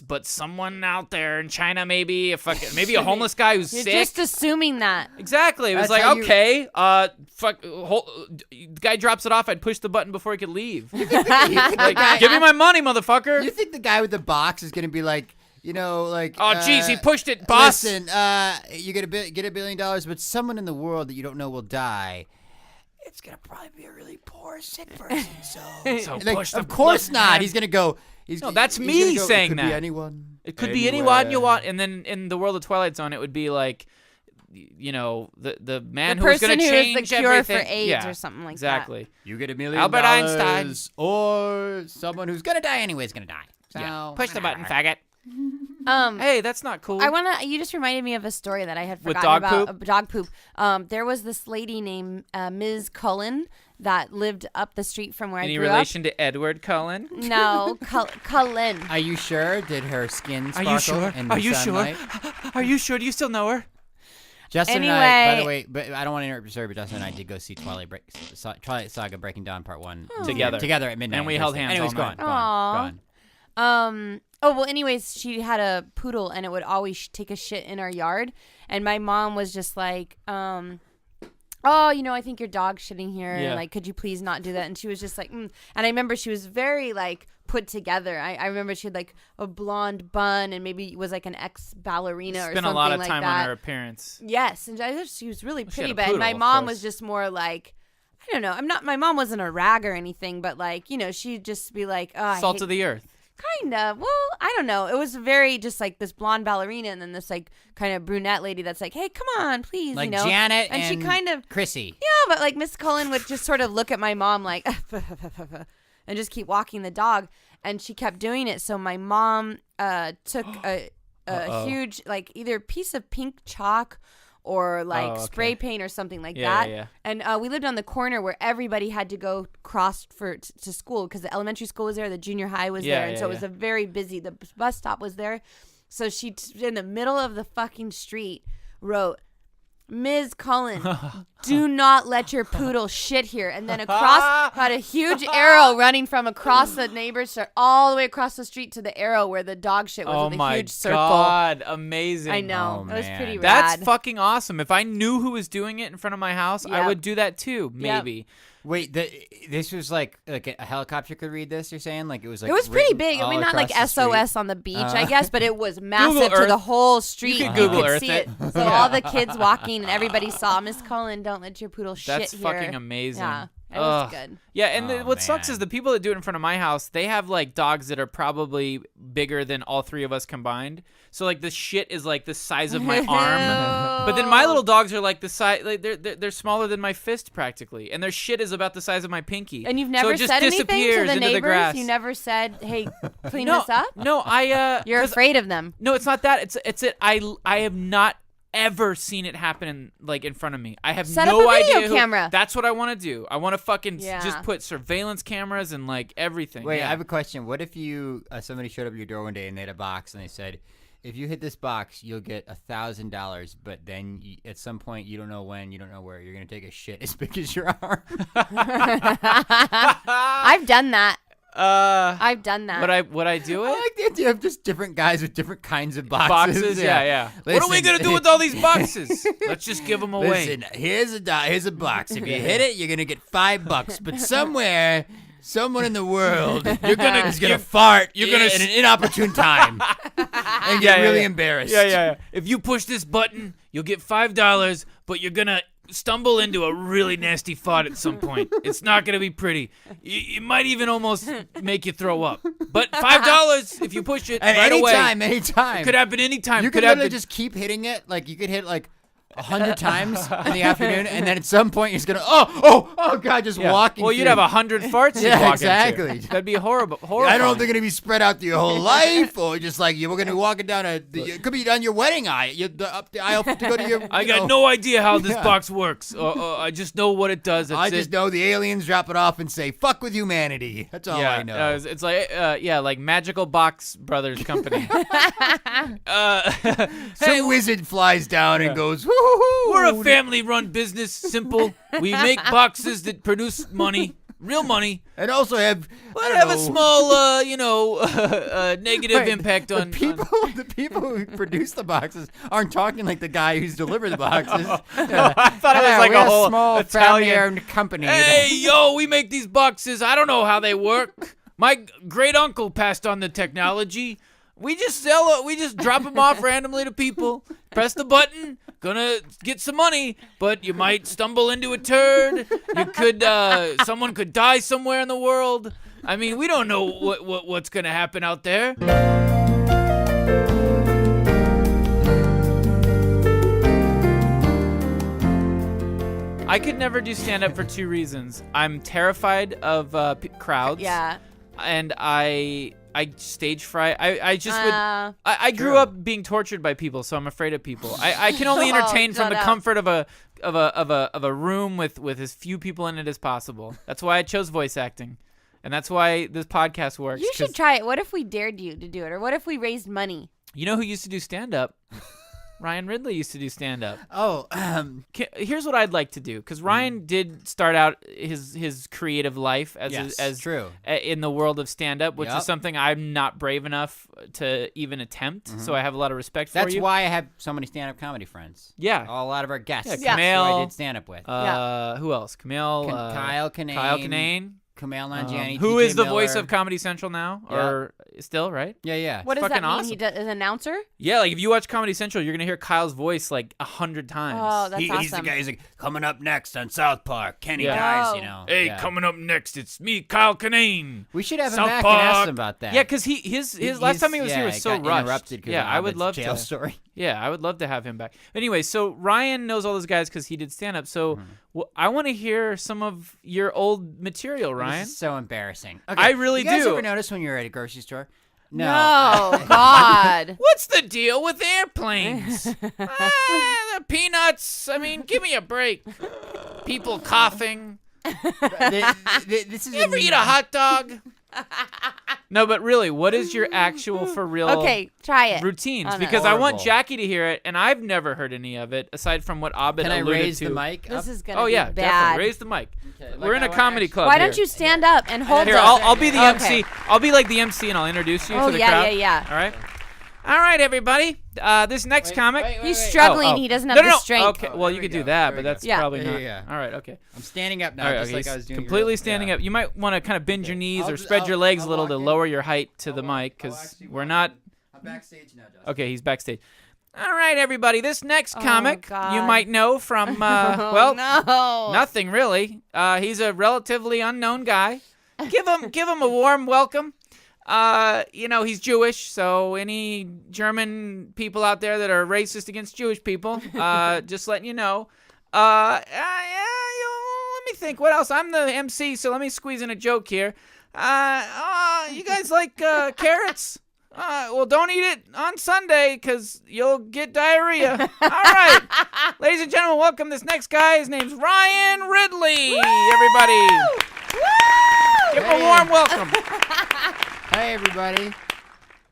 [SPEAKER 2] But someone out there in China, maybe maybe a homeless guy who's
[SPEAKER 3] You're
[SPEAKER 2] sick.
[SPEAKER 3] just assuming that.
[SPEAKER 2] Exactly. It was
[SPEAKER 4] That's
[SPEAKER 2] like,
[SPEAKER 4] how you-
[SPEAKER 2] okay, the guy drops it off. I'd push the button before he could leave. Like, give me my money, motherfucker.
[SPEAKER 4] You think the guy with the box is going to be like,
[SPEAKER 2] Oh, jeez, he pushed it, boss.
[SPEAKER 4] Listen, you get $1 billion, but someone in the world that you don't know will die. It's gonna probably be a really poor, sick person. So
[SPEAKER 2] So push the
[SPEAKER 4] of course
[SPEAKER 2] button,
[SPEAKER 4] not.
[SPEAKER 2] man.
[SPEAKER 4] He's gonna go.
[SPEAKER 2] No, that's
[SPEAKER 4] he's
[SPEAKER 2] me
[SPEAKER 4] gonna go,
[SPEAKER 2] saying
[SPEAKER 4] it could
[SPEAKER 2] that.
[SPEAKER 4] Be anyone.
[SPEAKER 2] It could be anyone you want. And then in the world of Twilight Zone, it would be like, the man
[SPEAKER 3] The
[SPEAKER 2] who was going
[SPEAKER 3] person
[SPEAKER 2] to
[SPEAKER 3] who is
[SPEAKER 2] change
[SPEAKER 3] the cure
[SPEAKER 2] everything.
[SPEAKER 3] for AIDS
[SPEAKER 2] Yeah,
[SPEAKER 3] or something like
[SPEAKER 2] exactly.
[SPEAKER 4] You get $1 million.
[SPEAKER 2] Albert Einstein.
[SPEAKER 4] or someone who's gonna die anyway is gonna die. So
[SPEAKER 2] Yeah. Push the button, faggot.
[SPEAKER 3] that.
[SPEAKER 2] Hey, that's not cool.
[SPEAKER 3] You just reminded me of a story that I had
[SPEAKER 2] With
[SPEAKER 3] forgotten
[SPEAKER 2] dog
[SPEAKER 3] about. Dog poop. There was this lady named Ms. Cullen that lived up the street from where
[SPEAKER 2] Any
[SPEAKER 3] I grew
[SPEAKER 2] relation to Edward Cullen?
[SPEAKER 3] up. No, Cullen.
[SPEAKER 4] Are you sure? Did her skin
[SPEAKER 2] Are
[SPEAKER 4] sparkle
[SPEAKER 2] you sure?
[SPEAKER 4] in the
[SPEAKER 2] Are you sure?
[SPEAKER 4] sunlight?
[SPEAKER 2] Are you sure? Do you still know her?
[SPEAKER 4] Justin and I, by
[SPEAKER 3] Anyway.
[SPEAKER 4] the way, but I don't want to interrupt your story, but Justin and I did go see Twilight Saga Breaking Dawn Part 1
[SPEAKER 2] Together.
[SPEAKER 4] Together at midnight.
[SPEAKER 2] And we
[SPEAKER 4] on
[SPEAKER 2] held
[SPEAKER 4] Thursday.
[SPEAKER 2] hands
[SPEAKER 4] Anyways,
[SPEAKER 2] all
[SPEAKER 4] go
[SPEAKER 2] night.
[SPEAKER 4] on. Go on.
[SPEAKER 3] Oh, well, anyways, she had a poodle and it would always take a shit in our yard. And my mom was just like, oh, I think your dog's shitting here.
[SPEAKER 2] Yeah.
[SPEAKER 3] Like, could you please not do that? And she was just like, And I remember she was very, like, put together. I remember she had, like, a blonde bun and maybe was, like, an ex-ballerina or
[SPEAKER 2] Spent
[SPEAKER 3] something
[SPEAKER 2] a lot of
[SPEAKER 3] like
[SPEAKER 2] time
[SPEAKER 3] that.
[SPEAKER 2] on her appearance.
[SPEAKER 3] Yes, and she was really
[SPEAKER 2] She had
[SPEAKER 3] pretty,
[SPEAKER 2] a
[SPEAKER 3] but
[SPEAKER 2] poodle,
[SPEAKER 3] my
[SPEAKER 2] of
[SPEAKER 3] mom
[SPEAKER 2] course.
[SPEAKER 3] was just more like, I don't know. My mom wasn't a rag or anything, but like, she'd just be like, oh,
[SPEAKER 2] Salt of the earth.
[SPEAKER 3] kind of. Well, I don't know. It was very just like this blonde ballerina and then this like kind of brunette lady that's like, hey, come on, please,
[SPEAKER 4] Like
[SPEAKER 3] And
[SPEAKER 4] Janet and
[SPEAKER 3] she kind of,
[SPEAKER 4] Chrissy.
[SPEAKER 3] yeah, but like Miss Cullen would just sort of look at my mom like, and just keep walking the dog. And she kept doing it. So my mom took a huge, like either piece of pink chalk or like spray paint or something like
[SPEAKER 2] Yeah,
[SPEAKER 3] that.
[SPEAKER 2] yeah.
[SPEAKER 3] And we lived on the corner where everybody had to go cross to school because the elementary school was there, the junior high was there. And so it was a very busy, the bus stop was there. So she, in the middle of the fucking street, wrote, Ms. Cullen, do not let your poodle shit here. And then across, had a huge arrow running from across the neighbor's all the way across the street to the arrow where the dog shit was with a huge circle.
[SPEAKER 2] Oh my God, amazing.
[SPEAKER 3] I know.
[SPEAKER 4] Oh,
[SPEAKER 3] it was
[SPEAKER 4] man.
[SPEAKER 3] pretty rad.
[SPEAKER 2] That's fucking awesome. If I knew who was doing it in front of my house, I
[SPEAKER 3] Yep.
[SPEAKER 2] would do that too, maybe.
[SPEAKER 4] Wait, this was like a helicopter could read this, you're saying? Like it was like
[SPEAKER 3] It was pretty
[SPEAKER 4] written
[SPEAKER 3] big. I
[SPEAKER 4] all
[SPEAKER 3] mean, not like
[SPEAKER 4] across the
[SPEAKER 3] SOS
[SPEAKER 4] street?
[SPEAKER 3] on the beach, I guess, but it was massive
[SPEAKER 2] Google
[SPEAKER 3] to the
[SPEAKER 2] Earth.
[SPEAKER 3] whole street.
[SPEAKER 2] You could Google Earth
[SPEAKER 3] see
[SPEAKER 2] it.
[SPEAKER 3] So all the kids walking and everybody saw Miss Cullen, don't let your poodle shit
[SPEAKER 2] That's
[SPEAKER 3] here.
[SPEAKER 2] fucking amazing.
[SPEAKER 3] Yeah, it was
[SPEAKER 2] Ugh.
[SPEAKER 3] good.
[SPEAKER 2] Yeah, and
[SPEAKER 4] Oh,
[SPEAKER 2] what sucks
[SPEAKER 4] man.
[SPEAKER 2] is the people that do it in front of my house, they have like dogs that are probably bigger than all three of us combined. So like the shit is like the size of my arm. But then my little dogs are like the size, like they're smaller than my fist practically, and their shit is about the size of my pinky.
[SPEAKER 3] And you've
[SPEAKER 2] So
[SPEAKER 3] never
[SPEAKER 2] it just
[SPEAKER 3] said anything to
[SPEAKER 2] disappears
[SPEAKER 3] the
[SPEAKER 2] into the
[SPEAKER 3] neighbors?
[SPEAKER 2] grass.
[SPEAKER 3] You never said, hey, clean
[SPEAKER 2] no,
[SPEAKER 3] this up?
[SPEAKER 2] No,
[SPEAKER 3] You're
[SPEAKER 2] 'cause-
[SPEAKER 3] afraid of them.
[SPEAKER 2] No, it's not that. It's it. I have not ever seen it happen in front of me. I have
[SPEAKER 3] Set
[SPEAKER 2] no
[SPEAKER 3] up a video
[SPEAKER 2] idea.
[SPEAKER 3] camera.
[SPEAKER 2] That's what I want to do. I want to fucking
[SPEAKER 3] Yeah.
[SPEAKER 2] just put surveillance cameras and like everything.
[SPEAKER 4] Wait,
[SPEAKER 2] yeah.
[SPEAKER 4] I have a question. What if you somebody showed up at your door one day and they had a box and they said, if you hit this box, you'll get $1,000, but then at some point you don't know when, you don't know where, you're gonna take a shit as big as your arm.
[SPEAKER 3] I've done that. I've done that.
[SPEAKER 2] Would I do
[SPEAKER 4] I
[SPEAKER 2] it?
[SPEAKER 4] like the idea of just different guys with different kinds of boxes.
[SPEAKER 2] Boxes, yeah. What are we
[SPEAKER 4] Listen,
[SPEAKER 2] gonna do with all these boxes? Let's just give them away.
[SPEAKER 4] Listen, here's a box. If you hit it, you're gonna get $5. But somewhere, someone in the world, is gonna fart. You're gonna at an inopportune time and get really embarrassed.
[SPEAKER 2] Yeah. If you push this button, you'll get $5, but you're gonna stumble into a really nasty fart at some point. It's not gonna be pretty. It might even almost make you throw up. But $5 if you push it
[SPEAKER 4] And
[SPEAKER 2] right away.
[SPEAKER 4] anytime.
[SPEAKER 2] It could happen anytime.
[SPEAKER 4] You
[SPEAKER 2] could
[SPEAKER 4] could literally
[SPEAKER 2] happen.
[SPEAKER 4] just keep hitting it. Like you could hit like 100 times in the afternoon, and then at some point you're just gonna oh god, just walking.
[SPEAKER 2] Well, you'd
[SPEAKER 4] through.
[SPEAKER 2] have 100 farts. you'd
[SPEAKER 4] Yeah,
[SPEAKER 2] walk
[SPEAKER 4] exactly.
[SPEAKER 2] Into. That'd be horrible.
[SPEAKER 4] I don't know if they're gonna be spread out through your whole life, or just like we're gonna be walking down it could be on your wedding aisle, up the aisle to go to your.
[SPEAKER 2] I got no idea how this box works. I just know what it does.
[SPEAKER 4] I just know the aliens drop it off and say "fuck with humanity." That's all I know.
[SPEAKER 2] It's like like Magical Box Brothers Company.
[SPEAKER 4] Some wizard flies down and goes, "Woo-hoo-hoo."
[SPEAKER 2] We're a family-run business. Simple. We make boxes that produce money, real money.
[SPEAKER 4] and also have
[SPEAKER 2] But have a small, negative impact on
[SPEAKER 4] people. The people who produce the boxes aren't talking like the guy who's delivered the boxes.
[SPEAKER 2] I thought it was like
[SPEAKER 4] we're
[SPEAKER 2] a whole
[SPEAKER 4] small
[SPEAKER 2] Italian.
[SPEAKER 4] family-owned company.
[SPEAKER 2] Hey, yo, we make these boxes. I don't know how they work. My great uncle passed on the technology. We just drop them off randomly to people. Press the button, gonna get some money, but you might stumble into a turd. You could, someone could die somewhere in the world. I mean, we don't know what's gonna happen out there. I could never do stand-up for two reasons. I'm terrified of crowds.
[SPEAKER 3] Yeah.
[SPEAKER 2] And I stage fright. I just would. I grew
[SPEAKER 4] True.
[SPEAKER 2] up being tortured by people, so I'm afraid of people. I can only entertain from
[SPEAKER 3] shut
[SPEAKER 2] the
[SPEAKER 3] up.
[SPEAKER 2] comfort of a room with as few people in it as possible. That's why I chose voice acting, and that's why this podcast works.
[SPEAKER 3] You
[SPEAKER 2] 'cause
[SPEAKER 3] should try it. What if we dared you to do it? Or what if we raised money?
[SPEAKER 2] You know who used to do stand-up? Ryan Ridley used to do stand-up.
[SPEAKER 4] Oh,
[SPEAKER 2] Here's what I'd like to do, because Ryan did start out his creative life as
[SPEAKER 4] true.
[SPEAKER 2] In the world of stand-up, which
[SPEAKER 4] Yep.
[SPEAKER 2] is something I'm not brave enough to even attempt. So I have a lot of respect for
[SPEAKER 4] That's
[SPEAKER 2] you.
[SPEAKER 4] why I have so many stand-up comedy friends.
[SPEAKER 2] Yeah.
[SPEAKER 4] A lot of our guests.
[SPEAKER 2] Yeah,
[SPEAKER 4] who
[SPEAKER 2] Camille.
[SPEAKER 4] I did stand-up with.
[SPEAKER 2] Who else? Camille.
[SPEAKER 4] Kyle Kinane.
[SPEAKER 2] Kyle Kinane.
[SPEAKER 4] Kumail Nanjiani.
[SPEAKER 2] Who
[SPEAKER 4] TJ
[SPEAKER 2] is the voice
[SPEAKER 4] Miller.
[SPEAKER 2] of Comedy Central now?
[SPEAKER 4] Yeah.
[SPEAKER 2] Or still, right?
[SPEAKER 4] Yeah.
[SPEAKER 3] What does that
[SPEAKER 2] fucking
[SPEAKER 3] mean?
[SPEAKER 2] awesome.
[SPEAKER 3] He does an announcer?
[SPEAKER 2] Yeah, like if you watch Comedy Central, you're going to hear Kyle's voice like 100 times.
[SPEAKER 3] Oh, that's awesome.
[SPEAKER 4] He's the guy who's like, coming up next on South Park. Kenny
[SPEAKER 2] Yeah.
[SPEAKER 4] Dies,
[SPEAKER 3] Oh.
[SPEAKER 4] you know.
[SPEAKER 2] Hey,
[SPEAKER 4] Yeah.
[SPEAKER 2] coming up next, it's me, Kyle Kinane.
[SPEAKER 4] We should have him
[SPEAKER 2] South
[SPEAKER 4] back
[SPEAKER 2] Park.
[SPEAKER 4] and ask him about that.
[SPEAKER 2] Yeah, because his last time he was here was so
[SPEAKER 4] got
[SPEAKER 2] rushed.
[SPEAKER 4] interrupted 'cause
[SPEAKER 2] Yeah,
[SPEAKER 4] of
[SPEAKER 2] I would
[SPEAKER 4] Abed's
[SPEAKER 2] love
[SPEAKER 4] jail
[SPEAKER 2] to.
[SPEAKER 4] story.
[SPEAKER 2] Yeah, I would love to have him back. Anyway, so Ryan knows all those guys because he did stand up. So I want to hear some of your old material, Ryan.
[SPEAKER 4] This is so embarrassing.
[SPEAKER 2] I really
[SPEAKER 4] you guys
[SPEAKER 2] do.
[SPEAKER 4] ever notice when you're at a grocery store?
[SPEAKER 3] No, God.
[SPEAKER 2] What's the deal with airplanes? The peanuts. I mean, give me a break. People coughing.
[SPEAKER 4] This is
[SPEAKER 2] You ever eat a hot dog? No, but really, what is your actual for real
[SPEAKER 3] Okay, try it.
[SPEAKER 2] routines?
[SPEAKER 3] Oh, no.
[SPEAKER 2] Because I want
[SPEAKER 4] Horrible.
[SPEAKER 2] Jackie to hear it, and I've never heard any of it aside from what Abed
[SPEAKER 4] Can I
[SPEAKER 2] alluded
[SPEAKER 4] raise
[SPEAKER 2] to.
[SPEAKER 4] the mic up?
[SPEAKER 3] This is gonna
[SPEAKER 2] Oh
[SPEAKER 3] be
[SPEAKER 2] yeah,
[SPEAKER 3] bad.
[SPEAKER 2] definitely. Raise the mic.
[SPEAKER 4] Okay,
[SPEAKER 2] We're in a
[SPEAKER 4] like,
[SPEAKER 2] comedy club.
[SPEAKER 3] Why
[SPEAKER 2] here.
[SPEAKER 3] don't you stand up and hold
[SPEAKER 2] Here,
[SPEAKER 3] up?
[SPEAKER 2] I'll be the
[SPEAKER 3] Okay.
[SPEAKER 2] MC. I'll be like the MC, and I'll introduce you
[SPEAKER 3] Oh,
[SPEAKER 2] to the
[SPEAKER 3] yeah,
[SPEAKER 2] crowd.
[SPEAKER 3] yeah.
[SPEAKER 2] All right. All right, everybody. This next comic.
[SPEAKER 3] He's struggling. He doesn't have
[SPEAKER 2] no,
[SPEAKER 3] the
[SPEAKER 2] no.
[SPEAKER 3] strength.
[SPEAKER 2] Okay, well, you
[SPEAKER 4] there we
[SPEAKER 2] could do
[SPEAKER 4] go,
[SPEAKER 2] that,
[SPEAKER 4] there
[SPEAKER 2] but
[SPEAKER 4] we go.
[SPEAKER 2] that's
[SPEAKER 3] Yeah.
[SPEAKER 2] probably not.
[SPEAKER 4] Yeah.
[SPEAKER 2] All right, okay.
[SPEAKER 4] I'm standing up now,
[SPEAKER 2] All right,
[SPEAKER 4] just
[SPEAKER 2] okay,
[SPEAKER 4] like I
[SPEAKER 2] he's
[SPEAKER 4] was doing.
[SPEAKER 2] completely
[SPEAKER 4] earlier.
[SPEAKER 2] standing
[SPEAKER 4] Yeah.
[SPEAKER 2] up. You might want to kind of bend your knees or
[SPEAKER 4] I'll-
[SPEAKER 2] spread your legs
[SPEAKER 4] I'll
[SPEAKER 2] a little
[SPEAKER 4] walk
[SPEAKER 2] to
[SPEAKER 4] in.
[SPEAKER 2] lower your height to the mic,
[SPEAKER 4] I'll
[SPEAKER 2] because
[SPEAKER 4] actually
[SPEAKER 2] we're
[SPEAKER 4] walk
[SPEAKER 2] not.
[SPEAKER 4] I'm backstage now, Justin.
[SPEAKER 2] Okay, he's backstage. All right, everybody. This next
[SPEAKER 3] Oh,
[SPEAKER 2] comic
[SPEAKER 3] God.
[SPEAKER 2] you might know from,
[SPEAKER 3] Oh,
[SPEAKER 2] well,
[SPEAKER 3] no.
[SPEAKER 2] nothing really. He's a relatively unknown guy. Give him a warm welcome. He's Jewish, so any German people out there that are racist against Jewish people, just letting you know. Let me think. What else? I'm the MC, so let me squeeze in a joke here. You guys like carrots? Well, don't eat it on Sunday because you'll get diarrhea. All right. Ladies and gentlemen, welcome this next guy. His name's Ryan Ridley. Everybody. Give him a warm welcome.
[SPEAKER 4] Hey, everybody.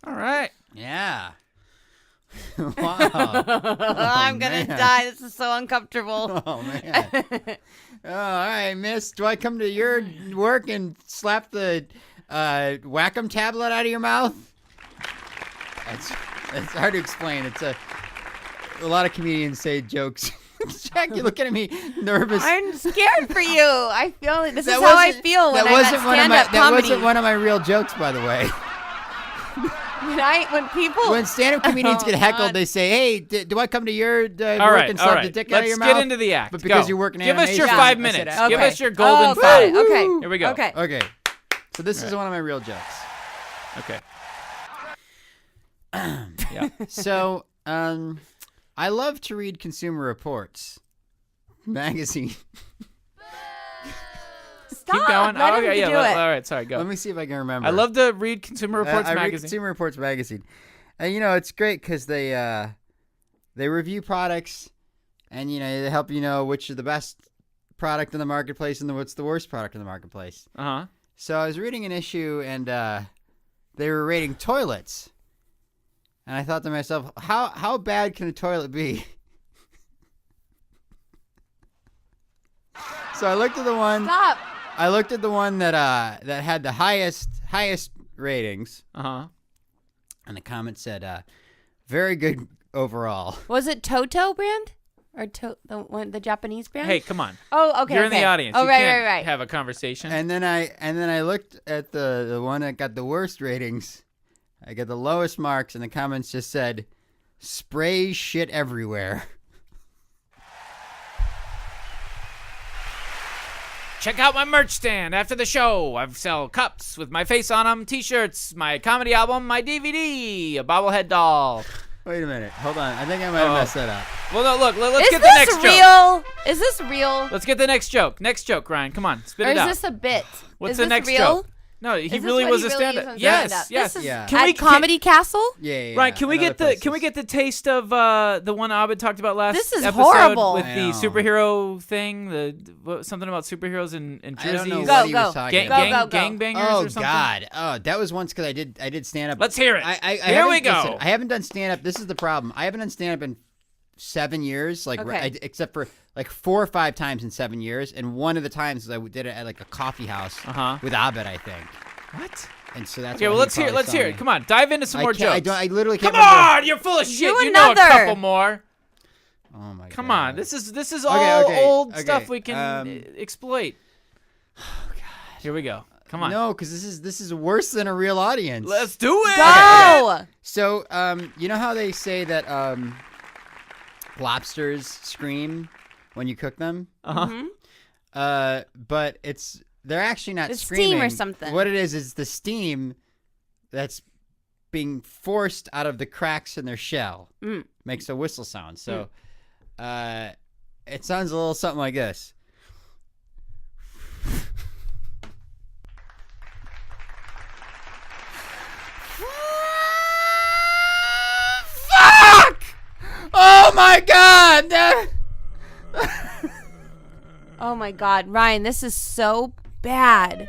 [SPEAKER 2] All right.
[SPEAKER 4] Yeah. Wow.
[SPEAKER 3] I'm gonna
[SPEAKER 4] man.
[SPEAKER 3] die. This is so uncomfortable.
[SPEAKER 4] Oh man. Oh, all right, miss. Do I come to your work and slap the Wacom tablet out of your mouth? It's hard to explain. It's a lot of comedians say jokes. Jack, you're looking at me nervous.
[SPEAKER 3] I'm scared for you. I feel like this is
[SPEAKER 4] That
[SPEAKER 3] how I
[SPEAKER 4] wasn't-
[SPEAKER 3] feel when
[SPEAKER 4] that
[SPEAKER 3] I'm
[SPEAKER 4] wasn't
[SPEAKER 3] at
[SPEAKER 4] one of my
[SPEAKER 3] stand-up
[SPEAKER 4] that
[SPEAKER 3] comedy.
[SPEAKER 4] wasn't one of my real jokes, by the way.
[SPEAKER 3] When people
[SPEAKER 4] When stand-up comedians
[SPEAKER 3] Oh,
[SPEAKER 4] get heckled,
[SPEAKER 3] God.
[SPEAKER 4] they say, "Hey, do I come to your
[SPEAKER 2] All
[SPEAKER 4] work
[SPEAKER 2] right.
[SPEAKER 4] and
[SPEAKER 2] All
[SPEAKER 4] slap
[SPEAKER 2] right.
[SPEAKER 4] the dick out of
[SPEAKER 2] Let's
[SPEAKER 4] your
[SPEAKER 2] get
[SPEAKER 4] mouth?"
[SPEAKER 2] into the act.
[SPEAKER 4] But because
[SPEAKER 2] Go.
[SPEAKER 4] you're working
[SPEAKER 2] Give us your
[SPEAKER 4] animation,
[SPEAKER 2] 5
[SPEAKER 4] I
[SPEAKER 2] minutes.
[SPEAKER 4] said,
[SPEAKER 2] Give
[SPEAKER 3] okay.
[SPEAKER 2] us your golden
[SPEAKER 3] Oh,
[SPEAKER 2] 5.
[SPEAKER 3] okay.
[SPEAKER 2] Here we go.
[SPEAKER 3] Okay.
[SPEAKER 4] Okay. So this is one of my real jokes.
[SPEAKER 2] Okay. Yeah.
[SPEAKER 4] So, I love to read Consumer Reports magazine.
[SPEAKER 3] Stop.
[SPEAKER 2] Keep going.
[SPEAKER 3] Let
[SPEAKER 2] Oh,
[SPEAKER 3] him
[SPEAKER 2] okay. Yeah.
[SPEAKER 3] do it.
[SPEAKER 2] All right. Sorry. Go.
[SPEAKER 4] Let me see if I can remember.
[SPEAKER 2] I love to read Consumer Reports
[SPEAKER 4] I read
[SPEAKER 2] magazine.
[SPEAKER 4] Consumer Reports magazine. And it's great because they review products, and they help you know which is the best product in the marketplace and what's the worst product in the marketplace.
[SPEAKER 2] Uh-huh.
[SPEAKER 4] So I was reading an issue, and they were rating toilets, and I thought to myself, how bad can a toilet be? So I looked at the one.
[SPEAKER 3] Stop.
[SPEAKER 4] I looked at the one that had the highest ratings,
[SPEAKER 2] Uh-huh.
[SPEAKER 4] and the comment said, "Very good overall."
[SPEAKER 3] Was it Toto brand or the Japanese brand?
[SPEAKER 2] Hey, come on.
[SPEAKER 3] Oh, okay.
[SPEAKER 2] You're
[SPEAKER 3] okay.
[SPEAKER 2] in the audience.
[SPEAKER 3] Oh,
[SPEAKER 2] you
[SPEAKER 3] right,
[SPEAKER 2] can't
[SPEAKER 3] right.
[SPEAKER 2] have a conversation.
[SPEAKER 4] And then I looked at the one that got the worst ratings. I got the lowest marks, and the comments just said, "Spray shit everywhere."
[SPEAKER 2] Check out my merch stand after the show. I sell cups with my face on them, T-shirts, my comedy album, my DVD, a bobblehead doll.
[SPEAKER 4] Wait a minute. Hold on. I think I might have messed that up.
[SPEAKER 2] Well, no, look. Let's
[SPEAKER 3] Is
[SPEAKER 2] get the
[SPEAKER 3] this
[SPEAKER 2] next joke.
[SPEAKER 3] real? Is this real?
[SPEAKER 2] Let's get the next joke. Next joke, Ryan. Come on, spit
[SPEAKER 3] Or
[SPEAKER 2] it
[SPEAKER 3] is
[SPEAKER 2] out.
[SPEAKER 3] this a bit?
[SPEAKER 2] What's
[SPEAKER 3] is
[SPEAKER 2] the
[SPEAKER 3] this
[SPEAKER 2] next
[SPEAKER 3] real?
[SPEAKER 2] joke? No, he
[SPEAKER 3] Is this
[SPEAKER 2] really
[SPEAKER 3] what
[SPEAKER 2] was
[SPEAKER 3] he
[SPEAKER 2] a
[SPEAKER 3] really
[SPEAKER 2] stand-up.
[SPEAKER 3] is on
[SPEAKER 2] Yes,
[SPEAKER 3] stand-up?
[SPEAKER 2] yes.
[SPEAKER 3] This is
[SPEAKER 4] Yeah.
[SPEAKER 3] at Comedy Castle?
[SPEAKER 4] Yeah.
[SPEAKER 2] Ryan, can we
[SPEAKER 4] another
[SPEAKER 2] get the
[SPEAKER 4] places.
[SPEAKER 2] can we get the taste of the one Abed talked about last
[SPEAKER 3] This is
[SPEAKER 2] episode
[SPEAKER 3] horrible.
[SPEAKER 2] with
[SPEAKER 4] I
[SPEAKER 2] the
[SPEAKER 4] know.
[SPEAKER 2] superhero thing, something about superheroes and
[SPEAKER 4] I
[SPEAKER 2] jerseys.
[SPEAKER 4] don't know
[SPEAKER 3] Go,
[SPEAKER 4] what he
[SPEAKER 3] go.
[SPEAKER 4] was talking
[SPEAKER 2] Gang,
[SPEAKER 4] about.
[SPEAKER 3] Go.
[SPEAKER 2] gangbangers
[SPEAKER 4] Oh
[SPEAKER 2] or something.
[SPEAKER 4] God! Oh, that was once because I did stand up.
[SPEAKER 2] Let's hear it.
[SPEAKER 4] I
[SPEAKER 2] Here
[SPEAKER 4] haven't-
[SPEAKER 2] we go.
[SPEAKER 4] listen, I haven't done stand up. This is the problem. I haven't done stand up in 7 years,
[SPEAKER 3] Okay.
[SPEAKER 4] except for like 4 or 5 times in 7 years, and one of the times I did it at like a coffee house with Abed, I think.
[SPEAKER 2] What?
[SPEAKER 4] And so that's
[SPEAKER 2] Okay,
[SPEAKER 4] why
[SPEAKER 2] well
[SPEAKER 4] he
[SPEAKER 2] let's hear it.
[SPEAKER 4] probably
[SPEAKER 2] Let's
[SPEAKER 4] saw
[SPEAKER 2] hear
[SPEAKER 4] me.
[SPEAKER 2] it. Come on, dive into some more jokes.
[SPEAKER 4] I literally can't.
[SPEAKER 2] Come
[SPEAKER 4] remember.
[SPEAKER 2] on, you're full of shit.
[SPEAKER 3] Do
[SPEAKER 2] You know a
[SPEAKER 3] another.
[SPEAKER 2] couple more.
[SPEAKER 4] Oh my god!
[SPEAKER 2] Come on, this is
[SPEAKER 4] Okay,
[SPEAKER 2] all
[SPEAKER 4] okay,
[SPEAKER 2] old
[SPEAKER 4] okay.
[SPEAKER 2] stuff we can exploit. Oh God, here we go. Come on,
[SPEAKER 4] No, because this is worse than a real audience.
[SPEAKER 2] let's do it.
[SPEAKER 3] Go!
[SPEAKER 4] So, you know how they say that lobsters scream when you cook them? But they're actually not
[SPEAKER 3] It's
[SPEAKER 4] screaming.
[SPEAKER 3] steam or something.
[SPEAKER 4] What it is the steam that's being forced out of the cracks in their shell. Makes a whistle sound. So, it sounds a little something like this. Fuck! Oh my god!
[SPEAKER 3] Oh my God, Ryan, this is so bad.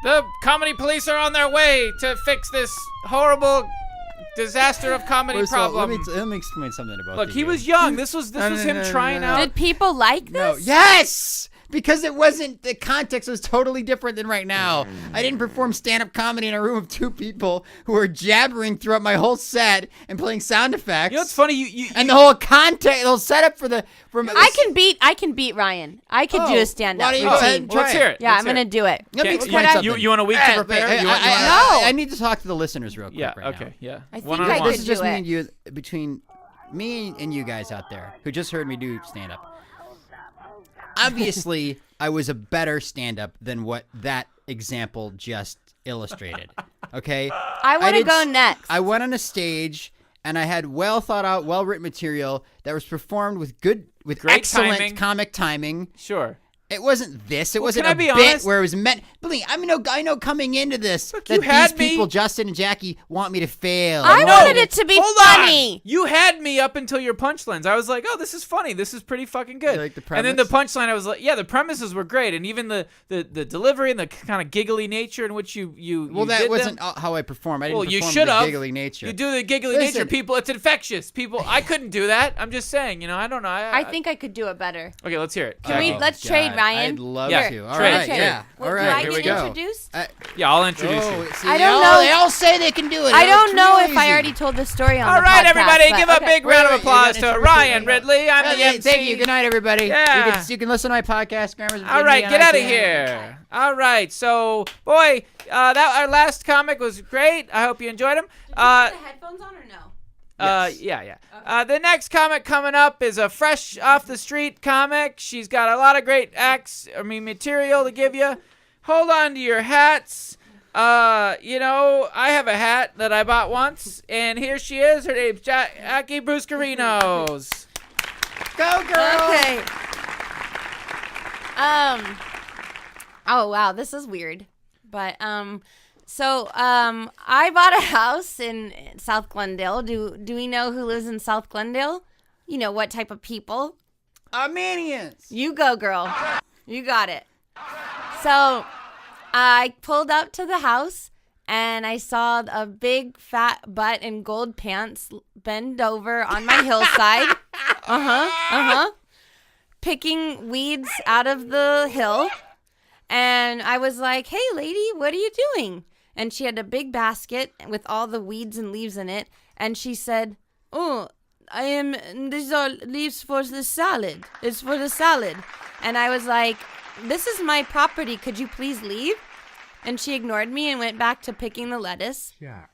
[SPEAKER 2] The comedy police are on their way to fix this horrible disaster of comedy
[SPEAKER 4] First of all,
[SPEAKER 2] problem.
[SPEAKER 4] let me explain something about
[SPEAKER 2] Look,
[SPEAKER 4] you.
[SPEAKER 2] he was young. This was him trying out.
[SPEAKER 3] Did people like
[SPEAKER 4] No,
[SPEAKER 3] this?
[SPEAKER 4] yes! Because it wasn't, the context was totally different than right now. I didn't perform stand-up comedy in a room of 2 people who were jabbering throughout my whole set and playing sound effects.
[SPEAKER 2] You know what's funny? You
[SPEAKER 4] And the whole context, the whole setup for the...
[SPEAKER 3] I can beat Ryan. I could do a stand-up
[SPEAKER 4] why don't you
[SPEAKER 3] routine.
[SPEAKER 4] go ahead and try
[SPEAKER 2] let's hear it.
[SPEAKER 3] Yeah,
[SPEAKER 2] Let's
[SPEAKER 3] I'm
[SPEAKER 2] hear
[SPEAKER 3] gonna
[SPEAKER 2] it.
[SPEAKER 3] do it.
[SPEAKER 4] Let me
[SPEAKER 2] Okay,
[SPEAKER 4] explain
[SPEAKER 3] you-
[SPEAKER 4] something.
[SPEAKER 2] You want a week to prepare?
[SPEAKER 4] I need to talk to the listeners real quick
[SPEAKER 3] No.
[SPEAKER 4] right now.
[SPEAKER 2] Okay, yeah.
[SPEAKER 3] I think
[SPEAKER 2] One-on-one.
[SPEAKER 3] I could
[SPEAKER 4] This is just
[SPEAKER 3] do
[SPEAKER 4] me
[SPEAKER 3] it.
[SPEAKER 4] and you, between me and you guys out there who just heard me do stand-up. Obviously, I was a better stand-up than what that example just illustrated. Okay?
[SPEAKER 3] I want to
[SPEAKER 4] did
[SPEAKER 3] go
[SPEAKER 4] s-
[SPEAKER 3] next.
[SPEAKER 4] I went on a stage and I had well thought out, well written material that was performed with
[SPEAKER 2] Great
[SPEAKER 4] excellent
[SPEAKER 2] timing.
[SPEAKER 4] comic timing.
[SPEAKER 2] Sure.
[SPEAKER 4] It wasn't this. It wasn't
[SPEAKER 2] can I
[SPEAKER 4] a
[SPEAKER 2] be
[SPEAKER 4] bit
[SPEAKER 2] honest?
[SPEAKER 4] where it was meant. Believe I know coming into this
[SPEAKER 2] Look,
[SPEAKER 4] that
[SPEAKER 2] you had
[SPEAKER 4] these
[SPEAKER 2] me.
[SPEAKER 4] people, Justin and Jackie, want me to fail.
[SPEAKER 3] I
[SPEAKER 2] No.
[SPEAKER 3] wanted it to be
[SPEAKER 2] Hold
[SPEAKER 3] funny.
[SPEAKER 2] on. You had me up until your punchlines. I was like, oh, this is funny. This is pretty fucking good.
[SPEAKER 4] You like the
[SPEAKER 2] and then the
[SPEAKER 4] premise?
[SPEAKER 2] punchline, I was like, yeah, the premises were great, and even the delivery and the kind of giggly nature in which you
[SPEAKER 4] Well, that
[SPEAKER 2] did
[SPEAKER 4] wasn't
[SPEAKER 2] them.
[SPEAKER 4] how I perform. I didn't
[SPEAKER 2] Well, you
[SPEAKER 4] perform
[SPEAKER 2] should
[SPEAKER 4] the
[SPEAKER 2] have.
[SPEAKER 4] giggly nature.
[SPEAKER 2] You do the giggly
[SPEAKER 4] Listen.
[SPEAKER 2] nature. People, it's infectious. People, I couldn't do that. I'm just saying, I don't know.
[SPEAKER 3] I think I could do it better.
[SPEAKER 2] Okay, let's hear it.
[SPEAKER 3] Can we?
[SPEAKER 4] Oh,
[SPEAKER 3] Let's
[SPEAKER 4] God.
[SPEAKER 3] trade, Ryan.
[SPEAKER 4] I'd love
[SPEAKER 2] Yeah,
[SPEAKER 4] to. All
[SPEAKER 2] trade.
[SPEAKER 4] right,
[SPEAKER 3] Trade.
[SPEAKER 4] yeah.
[SPEAKER 3] Well,
[SPEAKER 4] All
[SPEAKER 3] do
[SPEAKER 4] right,
[SPEAKER 3] I
[SPEAKER 4] here
[SPEAKER 3] get
[SPEAKER 4] we go.
[SPEAKER 3] introduced?
[SPEAKER 2] Yeah, I'll introduce you.
[SPEAKER 4] See,
[SPEAKER 3] I
[SPEAKER 4] they
[SPEAKER 3] don't
[SPEAKER 4] all-
[SPEAKER 3] know.
[SPEAKER 4] They all say they can do it.
[SPEAKER 3] I
[SPEAKER 4] It's
[SPEAKER 3] don't know
[SPEAKER 4] real
[SPEAKER 3] if I
[SPEAKER 4] easy.
[SPEAKER 3] already told this story on
[SPEAKER 2] All
[SPEAKER 3] the
[SPEAKER 2] right,
[SPEAKER 3] podcast,
[SPEAKER 2] everybody,
[SPEAKER 3] but
[SPEAKER 2] give a
[SPEAKER 3] okay.
[SPEAKER 2] big round of
[SPEAKER 4] Wait,
[SPEAKER 2] applause
[SPEAKER 4] you're
[SPEAKER 2] to
[SPEAKER 4] gonna
[SPEAKER 2] Ryan
[SPEAKER 4] introduce me.
[SPEAKER 2] Ridley. I'm the MC.
[SPEAKER 4] Thank you. Good night, everybody.
[SPEAKER 2] Yeah.
[SPEAKER 4] You can listen to my podcast, Grammar's
[SPEAKER 2] All right,
[SPEAKER 4] Virginity,
[SPEAKER 2] get
[SPEAKER 4] on
[SPEAKER 2] out of
[SPEAKER 4] IKEA.
[SPEAKER 2] here. All right, so boy, that our last comic was great. I hope you enjoyed him.
[SPEAKER 3] the headphones on or no?
[SPEAKER 4] Yes.
[SPEAKER 2] Yeah. The next comic coming up is a fresh off the street comic. She's got a lot of great material to give you. Hold on to your hats. I have a hat that I bought once, and here she is. Her name's Jackie Bruscarinos.
[SPEAKER 4] Go, girl.
[SPEAKER 3] Okay. Oh wow, this is weird. But I bought a house in South Glendale. Do we know who lives in South Glendale? You know what type of people?
[SPEAKER 4] Armenians.
[SPEAKER 3] You go, girl. You got it. So I pulled up to the house and I saw a big fat butt in gold pants bend over on my hillside. Picking weeds out of the hill. And I was like, hey, lady, what are you doing? And she had a big basket with all the weeds and leaves in it. And she said, oh, these are leaves for the salad. It's for the salad. And I was like, this is my property. Could you please leave? And she ignored me and went back to picking the lettuce. Yeah.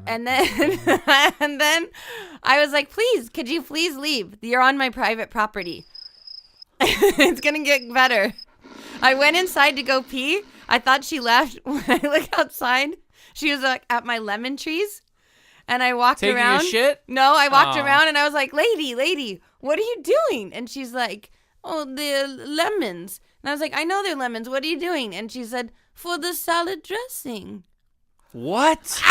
[SPEAKER 3] And then and then I was like, please, could you please leave? You're on my private property. It's going to get better. I went inside to go pee. I thought she left. When I looked outside, she was like at my lemon trees. And I walked
[SPEAKER 2] Taking
[SPEAKER 3] around.
[SPEAKER 2] your shit?
[SPEAKER 3] No, I walked
[SPEAKER 2] Oh.
[SPEAKER 3] around and I was like, lady, what are you doing? And she's like, oh, the lemons. And I was like, I know they're lemons. What are you doing? And she said, for the salad dressing.
[SPEAKER 2] What?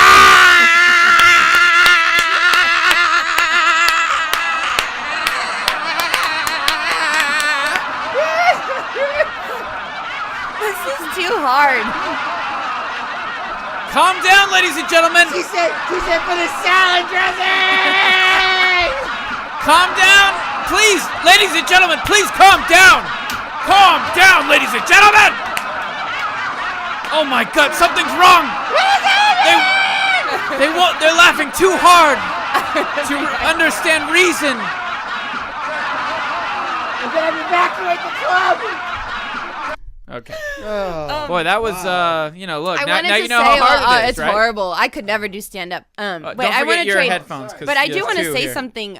[SPEAKER 3] This is too hard.
[SPEAKER 2] Calm down, ladies and gentlemen.
[SPEAKER 4] She said for the salad dressing.
[SPEAKER 2] Calm down. Please, ladies and gentlemen, please calm down. Calm down, ladies and gentlemen. Oh my God, something's wrong. They're laughing too hard to understand reason.
[SPEAKER 4] We're gonna evacuate the club.
[SPEAKER 2] Okay.
[SPEAKER 4] Oh,
[SPEAKER 2] Boy, that was, look,
[SPEAKER 3] I
[SPEAKER 2] now
[SPEAKER 3] wanted
[SPEAKER 2] you
[SPEAKER 3] to
[SPEAKER 2] know
[SPEAKER 3] say,
[SPEAKER 2] how hard it is,
[SPEAKER 3] it's
[SPEAKER 2] right?
[SPEAKER 3] horrible. I could never do stand up.
[SPEAKER 2] Don't
[SPEAKER 3] But
[SPEAKER 2] forget
[SPEAKER 3] I want to
[SPEAKER 2] your
[SPEAKER 3] trade.
[SPEAKER 2] headphones. 'cause
[SPEAKER 3] But I do
[SPEAKER 2] there's
[SPEAKER 3] want to
[SPEAKER 2] two
[SPEAKER 3] say
[SPEAKER 2] here.
[SPEAKER 3] something.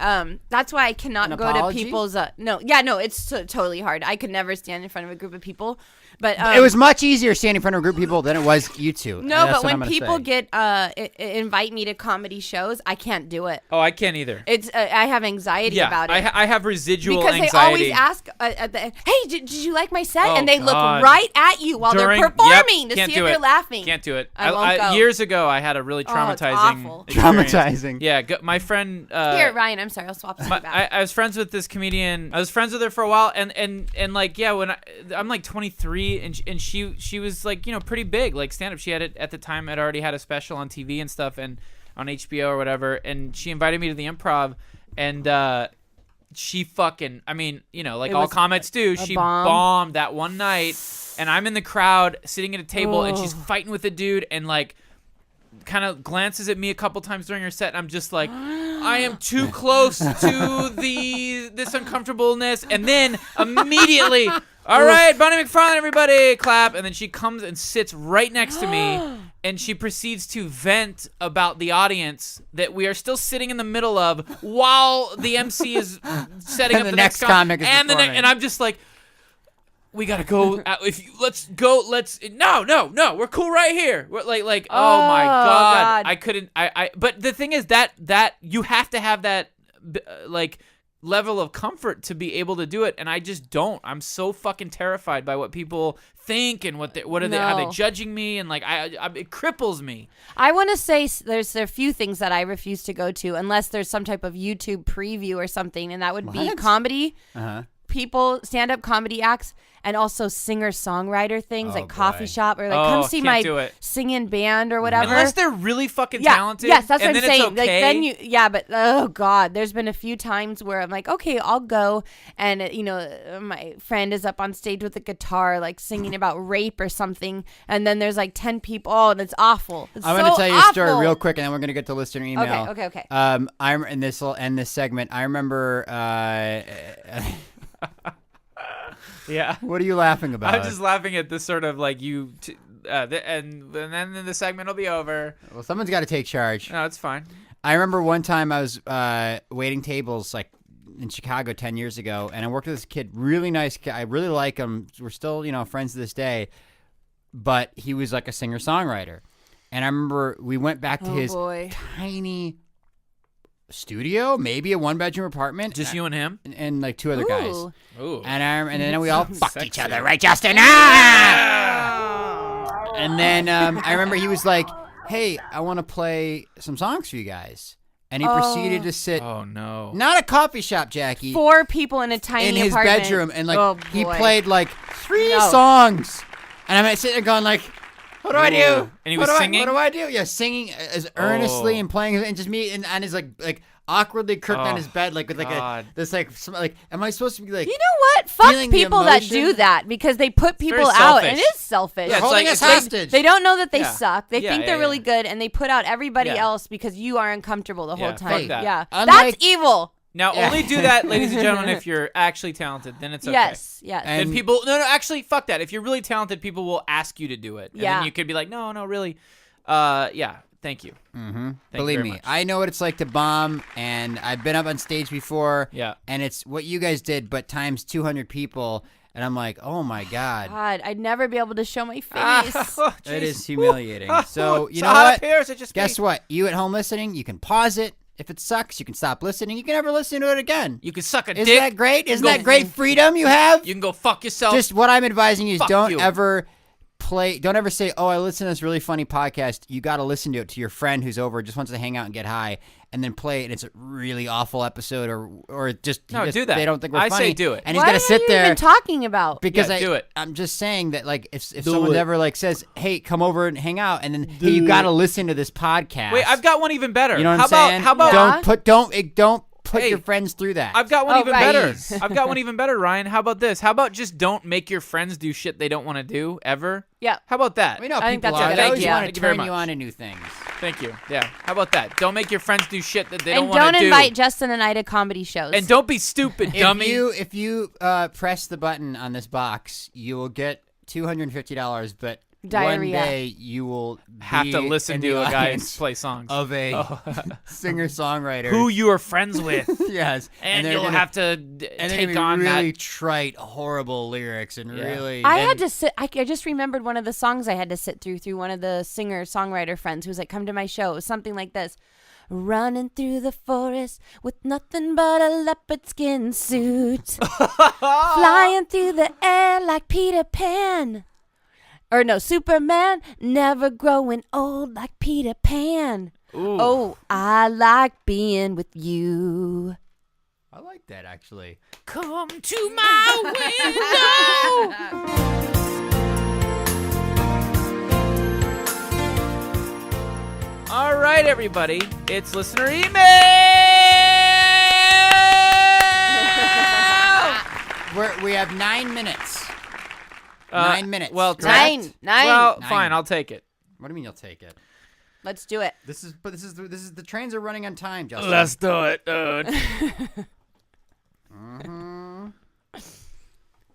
[SPEAKER 3] That's why I cannot
[SPEAKER 4] An
[SPEAKER 3] go
[SPEAKER 4] apology?
[SPEAKER 3] to people's. It's totally hard. I could never stand in front of a group of people. But
[SPEAKER 4] it was much easier standing in front of a group of people than it was you two.
[SPEAKER 3] no.
[SPEAKER 4] That's
[SPEAKER 3] But
[SPEAKER 4] what I'm
[SPEAKER 3] when
[SPEAKER 4] gonna
[SPEAKER 3] people
[SPEAKER 4] say.
[SPEAKER 3] get invite me to comedy shows, I can't do it.
[SPEAKER 2] Oh, I can't either.
[SPEAKER 3] It's I have anxiety
[SPEAKER 2] Yeah,
[SPEAKER 3] about it.
[SPEAKER 2] I have residual
[SPEAKER 3] because
[SPEAKER 2] anxiety.
[SPEAKER 3] they always ask at the end, hey, did you like my set?
[SPEAKER 2] Oh,
[SPEAKER 3] and they look
[SPEAKER 2] God.
[SPEAKER 3] looking right at you while they're performing to see if they're laughing.
[SPEAKER 2] Can't do it.
[SPEAKER 3] I won't go.
[SPEAKER 2] Years ago, I had a really traumatizing
[SPEAKER 3] awful.
[SPEAKER 2] experience.
[SPEAKER 4] Traumatizing.
[SPEAKER 2] Yeah, my friend.
[SPEAKER 3] Here, Ryan. I'm sorry. I'll swap this back.
[SPEAKER 2] I was friends with this comedian. I was friends with her for a while, and like, yeah, when I'm like 23, and she was like, you know, pretty big, like stand up. She had it at the time. Had already had a special on TV and stuff, and on HBO or whatever. And she invited me to the Improv, and she fucking, I mean, you know, like all comics do, she bombed that one night, and I'm in the crowd sitting at a table, and she's fighting with a dude, and like kind of glances at me a couple times during her set, and I'm just like, I am too close to this uncomfortableness, and then immediately, all right, Bonnie McFarlane, everybody, clap, and then she comes and sits right next to me, and she proceeds to vent about the audience that we are still sitting in the middle of while the MC is setting up the next comic and I'm just like, we gotta go. Let's go. No. We're cool right here. We're like. Oh my god. I couldn't. But the thing is that you have to have that like level of comfort to be able to do it, and I just don't. I'm so fucking terrified by what people think and how they judging me, and like it cripples me.
[SPEAKER 3] I want to say there are a few things that I refuse to go to unless there's some type of YouTube preview or something, and that would be comedy. People, stand-up comedy acts, and also singer-songwriter things like coffee shop or like come see my singing band or whatever.
[SPEAKER 2] Unless they're really fucking talented.
[SPEAKER 3] Yes, that's what I'm saying.
[SPEAKER 2] Okay.
[SPEAKER 3] Like then but oh god, there's been a few times where I'm like, okay, I'll go, and you know, my friend is up on stage with a guitar, like singing about rape or something, and then there's like 10 people. Oh, and it's awful. I'm
[SPEAKER 4] going to tell you a story real quick, and then we're going to get to listener email.
[SPEAKER 3] Okay.
[SPEAKER 4] And this will end this segment. I remember.
[SPEAKER 2] Yeah.
[SPEAKER 4] What are you laughing about?
[SPEAKER 2] I'm just laughing at this sort of like and then the segment will be over.
[SPEAKER 4] Well, someone's got to take charge.
[SPEAKER 2] No, it's fine.
[SPEAKER 4] I remember one time I was waiting tables like in Chicago 10 years ago, and I worked with this kid, really nice kid. I really like him. We're still, you know, friends to this day. But he was like a singer-songwriter. And I remember we went back to his tiny studio, maybe a one-bedroom apartment.
[SPEAKER 2] Just you and him?
[SPEAKER 4] And like two other guys.
[SPEAKER 2] Ooh.
[SPEAKER 4] And then we all fucked each other, right, Justin? And then I remember he was like, hey, I want to play some songs for you guys. And he proceeded to sit.
[SPEAKER 2] Oh, no.
[SPEAKER 4] Not a coffee shop, Jackie.
[SPEAKER 3] 4 people in a tiny
[SPEAKER 4] in his
[SPEAKER 3] apartment.
[SPEAKER 4] bedroom. And like he played like 3 songs. And I'm sitting there going like, what do I do?
[SPEAKER 2] And he was singing?
[SPEAKER 4] What do I do? Yeah, singing as earnestly and playing, and just me and his like awkwardly crooked on his bed, like with like this like am I supposed to be like?
[SPEAKER 3] You know what? Fuck
[SPEAKER 4] feeling the
[SPEAKER 3] people that
[SPEAKER 4] emotion?
[SPEAKER 3] do that because they put people
[SPEAKER 2] very
[SPEAKER 3] out,
[SPEAKER 2] selfish.
[SPEAKER 3] and it is selfish.
[SPEAKER 2] Yeah, it's
[SPEAKER 4] holding
[SPEAKER 2] like-
[SPEAKER 4] us
[SPEAKER 2] it's like-
[SPEAKER 4] hostage.
[SPEAKER 3] They don't know that they suck. They
[SPEAKER 2] Yeah,
[SPEAKER 3] think they're
[SPEAKER 2] yeah,
[SPEAKER 3] really
[SPEAKER 2] yeah.
[SPEAKER 3] good, and they put out everybody
[SPEAKER 2] Yeah.
[SPEAKER 3] else because you are uncomfortable the whole
[SPEAKER 2] Yeah,
[SPEAKER 3] time.
[SPEAKER 2] fuck that.
[SPEAKER 3] Yeah,
[SPEAKER 4] Unlike-
[SPEAKER 3] that's evil.
[SPEAKER 2] Now, only do that, ladies and gentlemen, if you're actually talented. Then it's okay.
[SPEAKER 3] Yes.
[SPEAKER 4] And-
[SPEAKER 2] Then people, no, actually, fuck that. If you're really talented, people will ask you to do it. And
[SPEAKER 3] Yeah.
[SPEAKER 2] then you could be like, no, really. Yeah, thank you.
[SPEAKER 4] Mm-hmm.
[SPEAKER 2] Thank
[SPEAKER 4] Believe
[SPEAKER 2] you
[SPEAKER 4] me,
[SPEAKER 2] very much.
[SPEAKER 4] I know what it's like to bomb, and I've been up on stage before.
[SPEAKER 2] Yeah.
[SPEAKER 4] And it's what you guys did, but times 200 people, and I'm like, oh my god,
[SPEAKER 3] God, I'd never be able to show my face.
[SPEAKER 4] it is humiliating. So you know
[SPEAKER 2] how it
[SPEAKER 4] what?
[SPEAKER 2] appears, it just
[SPEAKER 4] Guess what? You at home listening, you can pause it. If it sucks, you can stop listening. You can never listen to it again.
[SPEAKER 2] You can suck a
[SPEAKER 4] Isn't
[SPEAKER 2] dick.
[SPEAKER 4] that great? Isn't
[SPEAKER 2] go-
[SPEAKER 4] that great freedom you have?
[SPEAKER 2] You can go fuck yourself.
[SPEAKER 4] Just what I'm advising you is
[SPEAKER 2] Fuck
[SPEAKER 4] don't
[SPEAKER 2] you.
[SPEAKER 4] ever say, oh, I listen to this really funny podcast. You got to listen to it to your friend who's over, just wants to hang out and get high, and then play it, and it's a really awful episode, or just,
[SPEAKER 2] No, do that.
[SPEAKER 4] they don't think we're
[SPEAKER 2] I
[SPEAKER 4] funny.
[SPEAKER 2] say do it.
[SPEAKER 4] And he's
[SPEAKER 3] What
[SPEAKER 4] got to sit
[SPEAKER 3] are you
[SPEAKER 4] there.
[SPEAKER 3] even talking about?
[SPEAKER 4] Because
[SPEAKER 2] Yeah, do it.
[SPEAKER 4] I'm just saying that, like, if someone ever like says, "Hey, come over and hang out," and then hey, you got to listen to this podcast.
[SPEAKER 2] Wait, I've got one even better.
[SPEAKER 4] You know what
[SPEAKER 2] how
[SPEAKER 4] I'm saying?
[SPEAKER 2] How about
[SPEAKER 4] don't put
[SPEAKER 2] Hey,
[SPEAKER 4] your friends through that.
[SPEAKER 2] I've got one even
[SPEAKER 3] right.
[SPEAKER 2] better. I've got one even better, Ryan. How about this? How about just don't make your friends do shit they don't want to do ever?
[SPEAKER 3] Yeah.
[SPEAKER 2] How about that?
[SPEAKER 4] we know
[SPEAKER 3] I think
[SPEAKER 4] people
[SPEAKER 3] that's a
[SPEAKER 4] are.
[SPEAKER 3] good
[SPEAKER 4] They always
[SPEAKER 3] idea.
[SPEAKER 4] want to
[SPEAKER 2] Thank you very
[SPEAKER 4] turn you
[SPEAKER 2] much.
[SPEAKER 4] on to new things.
[SPEAKER 2] Thank you. Yeah. How about that? Don't make your friends do shit that they
[SPEAKER 3] And
[SPEAKER 2] don't want to do.
[SPEAKER 3] invite Justin and I to comedy shows.
[SPEAKER 2] And don't be stupid, dummy.
[SPEAKER 4] If you press the button on this box, you will get $250, but
[SPEAKER 3] Diarrhea.
[SPEAKER 4] one day you will
[SPEAKER 2] have to
[SPEAKER 4] be
[SPEAKER 2] listen
[SPEAKER 4] in
[SPEAKER 2] to
[SPEAKER 4] the
[SPEAKER 2] a guy
[SPEAKER 4] audience
[SPEAKER 2] play songs
[SPEAKER 4] of a singer-songwriter
[SPEAKER 2] who you are friends with,
[SPEAKER 4] yes,
[SPEAKER 2] and
[SPEAKER 4] they're
[SPEAKER 2] you'll
[SPEAKER 4] gonna-
[SPEAKER 2] have to
[SPEAKER 4] and they're
[SPEAKER 2] take
[SPEAKER 4] gonna
[SPEAKER 2] on
[SPEAKER 4] be really
[SPEAKER 2] that.
[SPEAKER 4] trite, horrible lyrics, and really.
[SPEAKER 3] I had to sit. I just remembered one of the songs I had to sit through one of the singer-songwriter friends who was like, "Come to my show." It was something like this. running through the forest with nothing but a leopard skin suit, flying through the air like Peter Pan. Or no, Superman, never growing old like Peter Pan.
[SPEAKER 2] Ooh.
[SPEAKER 3] Oh, I like being with you.
[SPEAKER 4] I like that, actually.
[SPEAKER 2] Come to my window. All right, everybody, it's listener email.
[SPEAKER 4] We have 9 minutes. 9 minutes.
[SPEAKER 2] Well,
[SPEAKER 4] correct?
[SPEAKER 3] Nine.
[SPEAKER 2] Well,
[SPEAKER 4] 9.
[SPEAKER 2] fine, I'll take it.
[SPEAKER 4] What do you mean you'll take it?
[SPEAKER 3] Let's do it.
[SPEAKER 4] This is the trains are running on time, Justin.
[SPEAKER 2] Let's do it, dude.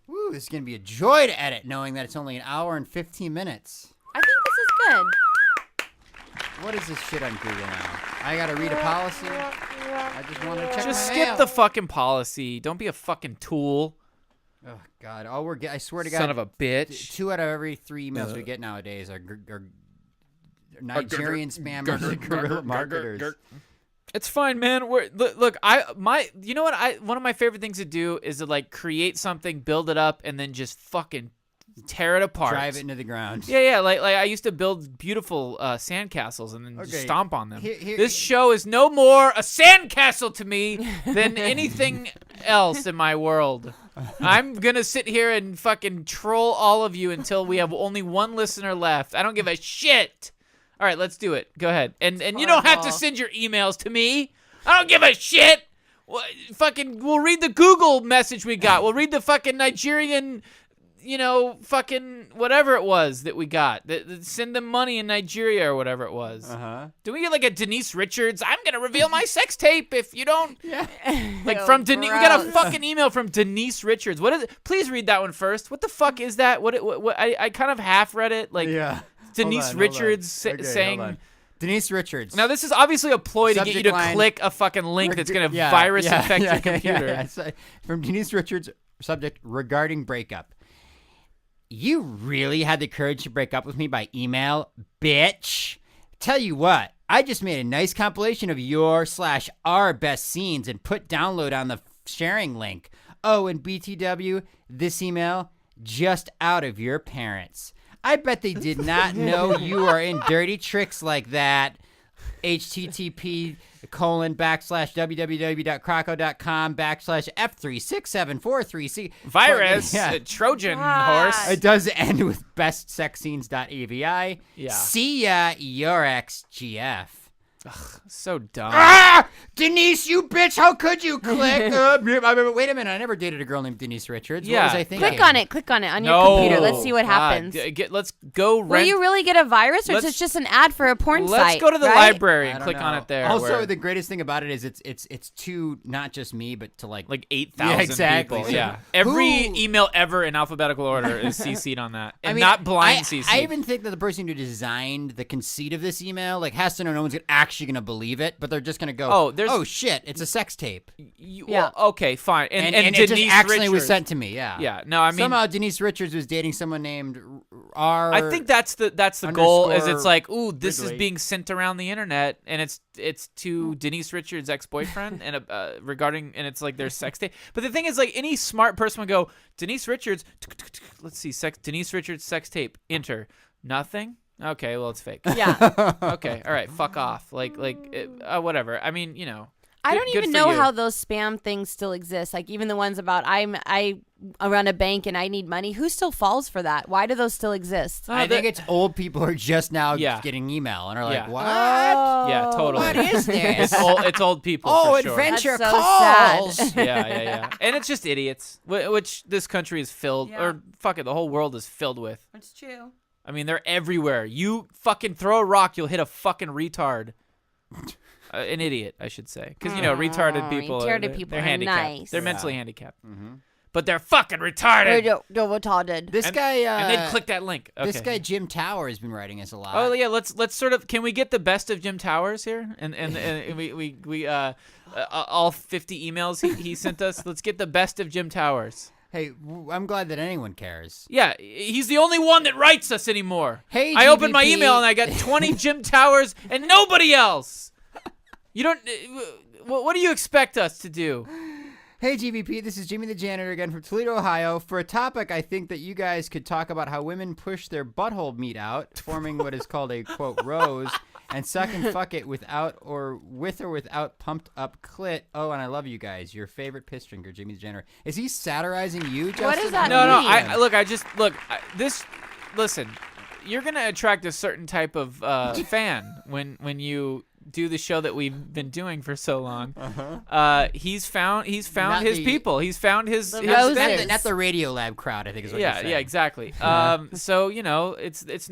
[SPEAKER 4] Woo, this is gonna be a joy to edit, knowing that it's only an hour and 15 minutes.
[SPEAKER 3] I think this is good.
[SPEAKER 4] What is this shit on Google now? I gotta read a policy. I just wanted to check
[SPEAKER 2] Just
[SPEAKER 4] my
[SPEAKER 2] skip
[SPEAKER 4] mail.
[SPEAKER 2] the fucking policy. Don't be a fucking tool,
[SPEAKER 4] Oh God! I swear to God,
[SPEAKER 2] son of a bitch.
[SPEAKER 4] 2 out of every 3 emails we get nowadays are Nigerian spammers and guerrilla marketers.
[SPEAKER 2] It's fine, man. Look, you know what? One of my favorite things to do is to like create something, build it up, and then just fucking tear it apart.
[SPEAKER 4] Drive it into the ground.
[SPEAKER 2] Yeah. Like I used to build beautiful sandcastles and then just
[SPEAKER 4] Okay.
[SPEAKER 2] stomp on them.
[SPEAKER 4] Here-
[SPEAKER 2] This show is no more a sandcastle to me than anything else in my world. I'm gonna sit here and fucking troll all of you until we have only one listener left. I don't give a shit. All right, let's do it. Go ahead. And you don't have to send your emails to me. I don't give a shit. We'll read the Google message we got. We'll read the fucking Nigerian, fucking whatever it was that we got. Send them money in Nigeria or whatever it was. Do we get like a Denise Richards? I'm gonna reveal my sex tape if you don't.
[SPEAKER 4] Yeah.
[SPEAKER 2] Like from Denise, we got a fucking email from Denise Richards. What is it? Please read that one first. What the fuck is that? What I kind of half read it. Like
[SPEAKER 4] Yeah.
[SPEAKER 2] Denise
[SPEAKER 4] Hold on.
[SPEAKER 2] Richards
[SPEAKER 4] Okay,
[SPEAKER 2] saying.
[SPEAKER 4] hold on. Denise Richards.
[SPEAKER 2] Now this is obviously a ploy to get you
[SPEAKER 4] Subject
[SPEAKER 2] to
[SPEAKER 4] line-
[SPEAKER 2] click a fucking link that's gonna virus infect your computer.
[SPEAKER 4] Yeah. So, from Denise Richards, subject regarding breakup. You really had the courage to break up with me by email, bitch. Tell you what, I just made a nice compilation of your/our best scenes and put download on the sharing link. Oh, and BTW, this email just out of your parents. I bet they did not know you are in dirty tricks like that. http://www.croco.com/F36743C.
[SPEAKER 2] Virus,
[SPEAKER 4] Yeah.
[SPEAKER 2] Trojan
[SPEAKER 3] God.
[SPEAKER 2] horse.
[SPEAKER 4] It does end with bestsexscenes.avi.
[SPEAKER 2] Yeah.
[SPEAKER 4] See ya, your ex-GF.
[SPEAKER 2] So dumb.
[SPEAKER 4] Ah! Denise, you bitch, how could you click? Wait a minute, I never dated a girl named Denise Richards.
[SPEAKER 2] Yeah.
[SPEAKER 4] What was I thinking?
[SPEAKER 3] Click on it on your
[SPEAKER 2] No.
[SPEAKER 3] computer. Let's see what
[SPEAKER 2] God.
[SPEAKER 3] happens.
[SPEAKER 2] Let's go rent.
[SPEAKER 3] Will you really get a virus, or is
[SPEAKER 2] Let's-
[SPEAKER 3] it just an ad for a porn site?
[SPEAKER 2] Let's go to the
[SPEAKER 3] right?
[SPEAKER 2] library
[SPEAKER 4] I
[SPEAKER 2] and
[SPEAKER 4] don't
[SPEAKER 2] click on
[SPEAKER 4] know.
[SPEAKER 2] it there.
[SPEAKER 4] Also,
[SPEAKER 2] where,
[SPEAKER 4] the greatest thing about it is it's to not just me, but to like
[SPEAKER 2] 8,000
[SPEAKER 4] Yeah, exactly.
[SPEAKER 2] people. Yeah. Every
[SPEAKER 4] Who-
[SPEAKER 2] email ever in alphabetical order is CC'd on that. And
[SPEAKER 4] I mean,
[SPEAKER 2] not blind
[SPEAKER 4] I
[SPEAKER 2] CC.
[SPEAKER 4] I even think that the person who designed the conceit of this email has to know no one's actually going to believe it, but they're just going to go, oh shit, it's a sex tape.
[SPEAKER 3] Yeah.
[SPEAKER 2] Well, okay, fine. And
[SPEAKER 4] it
[SPEAKER 2] Denise
[SPEAKER 4] just accidentally was
[SPEAKER 2] Richards.
[SPEAKER 4] sent to me, yeah.
[SPEAKER 2] Yeah. No, I mean,
[SPEAKER 4] Somehow Denise Richards was dating someone named R.
[SPEAKER 2] I think that's the goal. Is it's
[SPEAKER 4] underscore
[SPEAKER 2] like, ooh, this is
[SPEAKER 4] Ridley.
[SPEAKER 2] being sent around the internet, and it's to Denise Richards' ex-boyfriend, and regarding, and it's like their sex tape. But the thing is, like, any smart person would go, Denise Richards. Let's see, Denise Richards' sex tape. Enter. Nothing. Okay, well, it's fake.
[SPEAKER 3] Yeah.
[SPEAKER 2] Okay, all right, fuck off. Whatever. I mean,
[SPEAKER 3] I don't
[SPEAKER 2] good
[SPEAKER 3] even
[SPEAKER 2] for
[SPEAKER 3] know
[SPEAKER 2] you.
[SPEAKER 3] how those spam things still exist. Like even the ones about I run a bank and I need money. Who still falls for that? Why do those still exist?
[SPEAKER 4] I think it's old people who are just now
[SPEAKER 2] Yeah.
[SPEAKER 4] getting email and are like,
[SPEAKER 2] Yeah.
[SPEAKER 4] what?
[SPEAKER 2] Yeah, totally.
[SPEAKER 4] What is this?
[SPEAKER 2] It's old people.
[SPEAKER 4] Oh,
[SPEAKER 2] for sure.
[SPEAKER 4] adventure
[SPEAKER 3] That's so
[SPEAKER 4] calls.
[SPEAKER 3] sad.
[SPEAKER 2] Yeah. And it's just idiots, which this country is filled, or fuck it, the whole world is filled with.
[SPEAKER 3] It's true.
[SPEAKER 2] I mean, they're everywhere. You fucking throw a rock, you'll hit a fucking retard. An idiot, I should say. Because, retarded people, they're
[SPEAKER 3] are
[SPEAKER 2] handicapped.
[SPEAKER 3] nice.
[SPEAKER 2] They're
[SPEAKER 3] Yeah.
[SPEAKER 2] mentally handicapped. But they're fucking retarded.
[SPEAKER 3] They're retarded.
[SPEAKER 4] This guy,
[SPEAKER 2] and they'd click that link. Okay.
[SPEAKER 4] This guy Jim Tower has been writing us a lot.
[SPEAKER 2] Oh yeah, let's sort of. Can we get the best of Jim Towers here? And we all 50 emails he sent us. Let's get the best of Jim Towers.
[SPEAKER 4] Hey, I'm glad that anyone cares.
[SPEAKER 2] Yeah, he's the only one that writes us anymore.
[SPEAKER 4] Hey,
[SPEAKER 2] I opened my
[SPEAKER 4] GVP.
[SPEAKER 2] email and I got 20 Jim Towers and nobody else. You don't. What do you expect us to do?
[SPEAKER 4] Hey, GVP, this is Jimmy the Janitor again from Toledo, Ohio. For a topic, I think that you guys could talk about how women push their butthole meat out, forming what is called a, quote, rose, and suck and fuck it with or without pumped up clit. Oh, and I love you guys. Your favorite piss drinker, Jimmy the Janitor. Is he satirizing you, Justin?
[SPEAKER 3] What does that
[SPEAKER 2] No.
[SPEAKER 3] mean?
[SPEAKER 2] Listen, you're gonna attract a certain type of fan when you do the show that we've been doing for so long. He's found his people. He's found his
[SPEAKER 3] roses.
[SPEAKER 2] fans.
[SPEAKER 4] Not the Radio Lab crowd, I think is what you're saying.
[SPEAKER 2] Yeah, exactly. So it's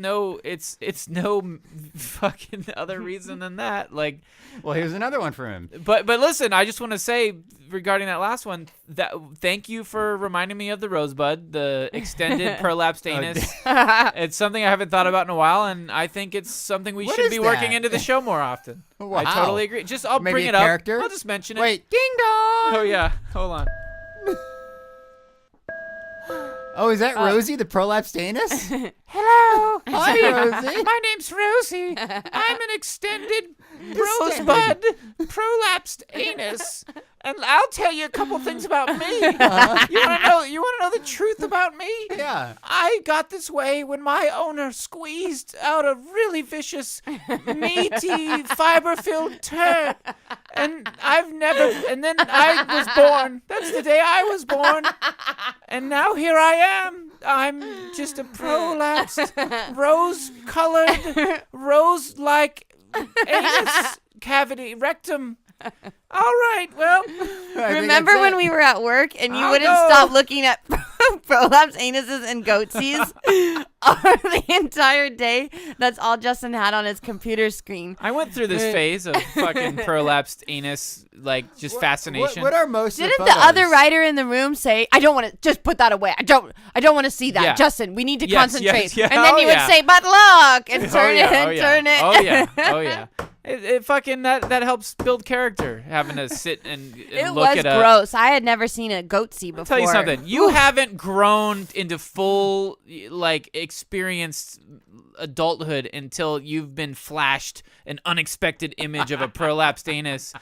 [SPEAKER 2] no fucking other reason than that. Like,
[SPEAKER 4] well, here's another one for him.
[SPEAKER 2] but listen, I just want to say regarding that last one that thank you for reminding me of the rosebud, the extended prolapsed anus. It's something I haven't thought about in a while, and I think it's something we
[SPEAKER 4] What
[SPEAKER 2] should
[SPEAKER 4] is
[SPEAKER 2] be working
[SPEAKER 4] that?
[SPEAKER 2] into the show more often.
[SPEAKER 4] Wow.
[SPEAKER 2] I totally agree. I'll
[SPEAKER 4] Maybe
[SPEAKER 2] bring
[SPEAKER 4] a
[SPEAKER 2] it up.
[SPEAKER 4] character?
[SPEAKER 2] I'll just mention it.
[SPEAKER 4] Wait, ding dong!
[SPEAKER 2] Oh yeah, hold on.
[SPEAKER 4] Oh, is that Rosie, the prolapsed anus?
[SPEAKER 3] Hello.
[SPEAKER 4] Hi, Rosie.
[SPEAKER 2] My name's Rosie. I'm an extended rosebud prolapsed anus, and I'll tell you a couple things about me. You want to know the truth about me?
[SPEAKER 4] Yeah.
[SPEAKER 2] I got this way when my owner squeezed out a really vicious, meaty, fiber-filled turd, and then I was born. That's the day I was born, and now here I am. I'm just a prolapsed, rose-colored, rose-like anus cavity, rectum. All right, well,
[SPEAKER 3] Remember when we were at work and you
[SPEAKER 2] I'll
[SPEAKER 3] wouldn't
[SPEAKER 2] go.
[SPEAKER 3] stop looking at prolapsed anuses and goatsies the entire day? That's all Justin had on his computer screen.
[SPEAKER 2] I went through this phase of fucking prolapsed anus, like just fascination.
[SPEAKER 4] What are most
[SPEAKER 3] Didn't
[SPEAKER 4] of
[SPEAKER 3] the
[SPEAKER 4] photos?
[SPEAKER 3] other writer in the room say, "I don't want to just put that away. I don't want to see that,
[SPEAKER 2] Yeah.
[SPEAKER 3] Justin. We need to
[SPEAKER 2] Yes,
[SPEAKER 3] concentrate."
[SPEAKER 2] yes, yeah.
[SPEAKER 3] And then
[SPEAKER 2] Oh,
[SPEAKER 3] he would
[SPEAKER 2] yeah.
[SPEAKER 3] say, "But look," and turn it and turn it.
[SPEAKER 2] Oh yeah, oh yeah. It fucking that helps build character. Having to sit and
[SPEAKER 3] It
[SPEAKER 2] look
[SPEAKER 3] was
[SPEAKER 2] at a.
[SPEAKER 3] gross. I had never seen a goatsy before.
[SPEAKER 2] I'll tell you something. You haven't grown into full, like, experienced adulthood until you've been flashed an unexpected image of a prolapsed anus.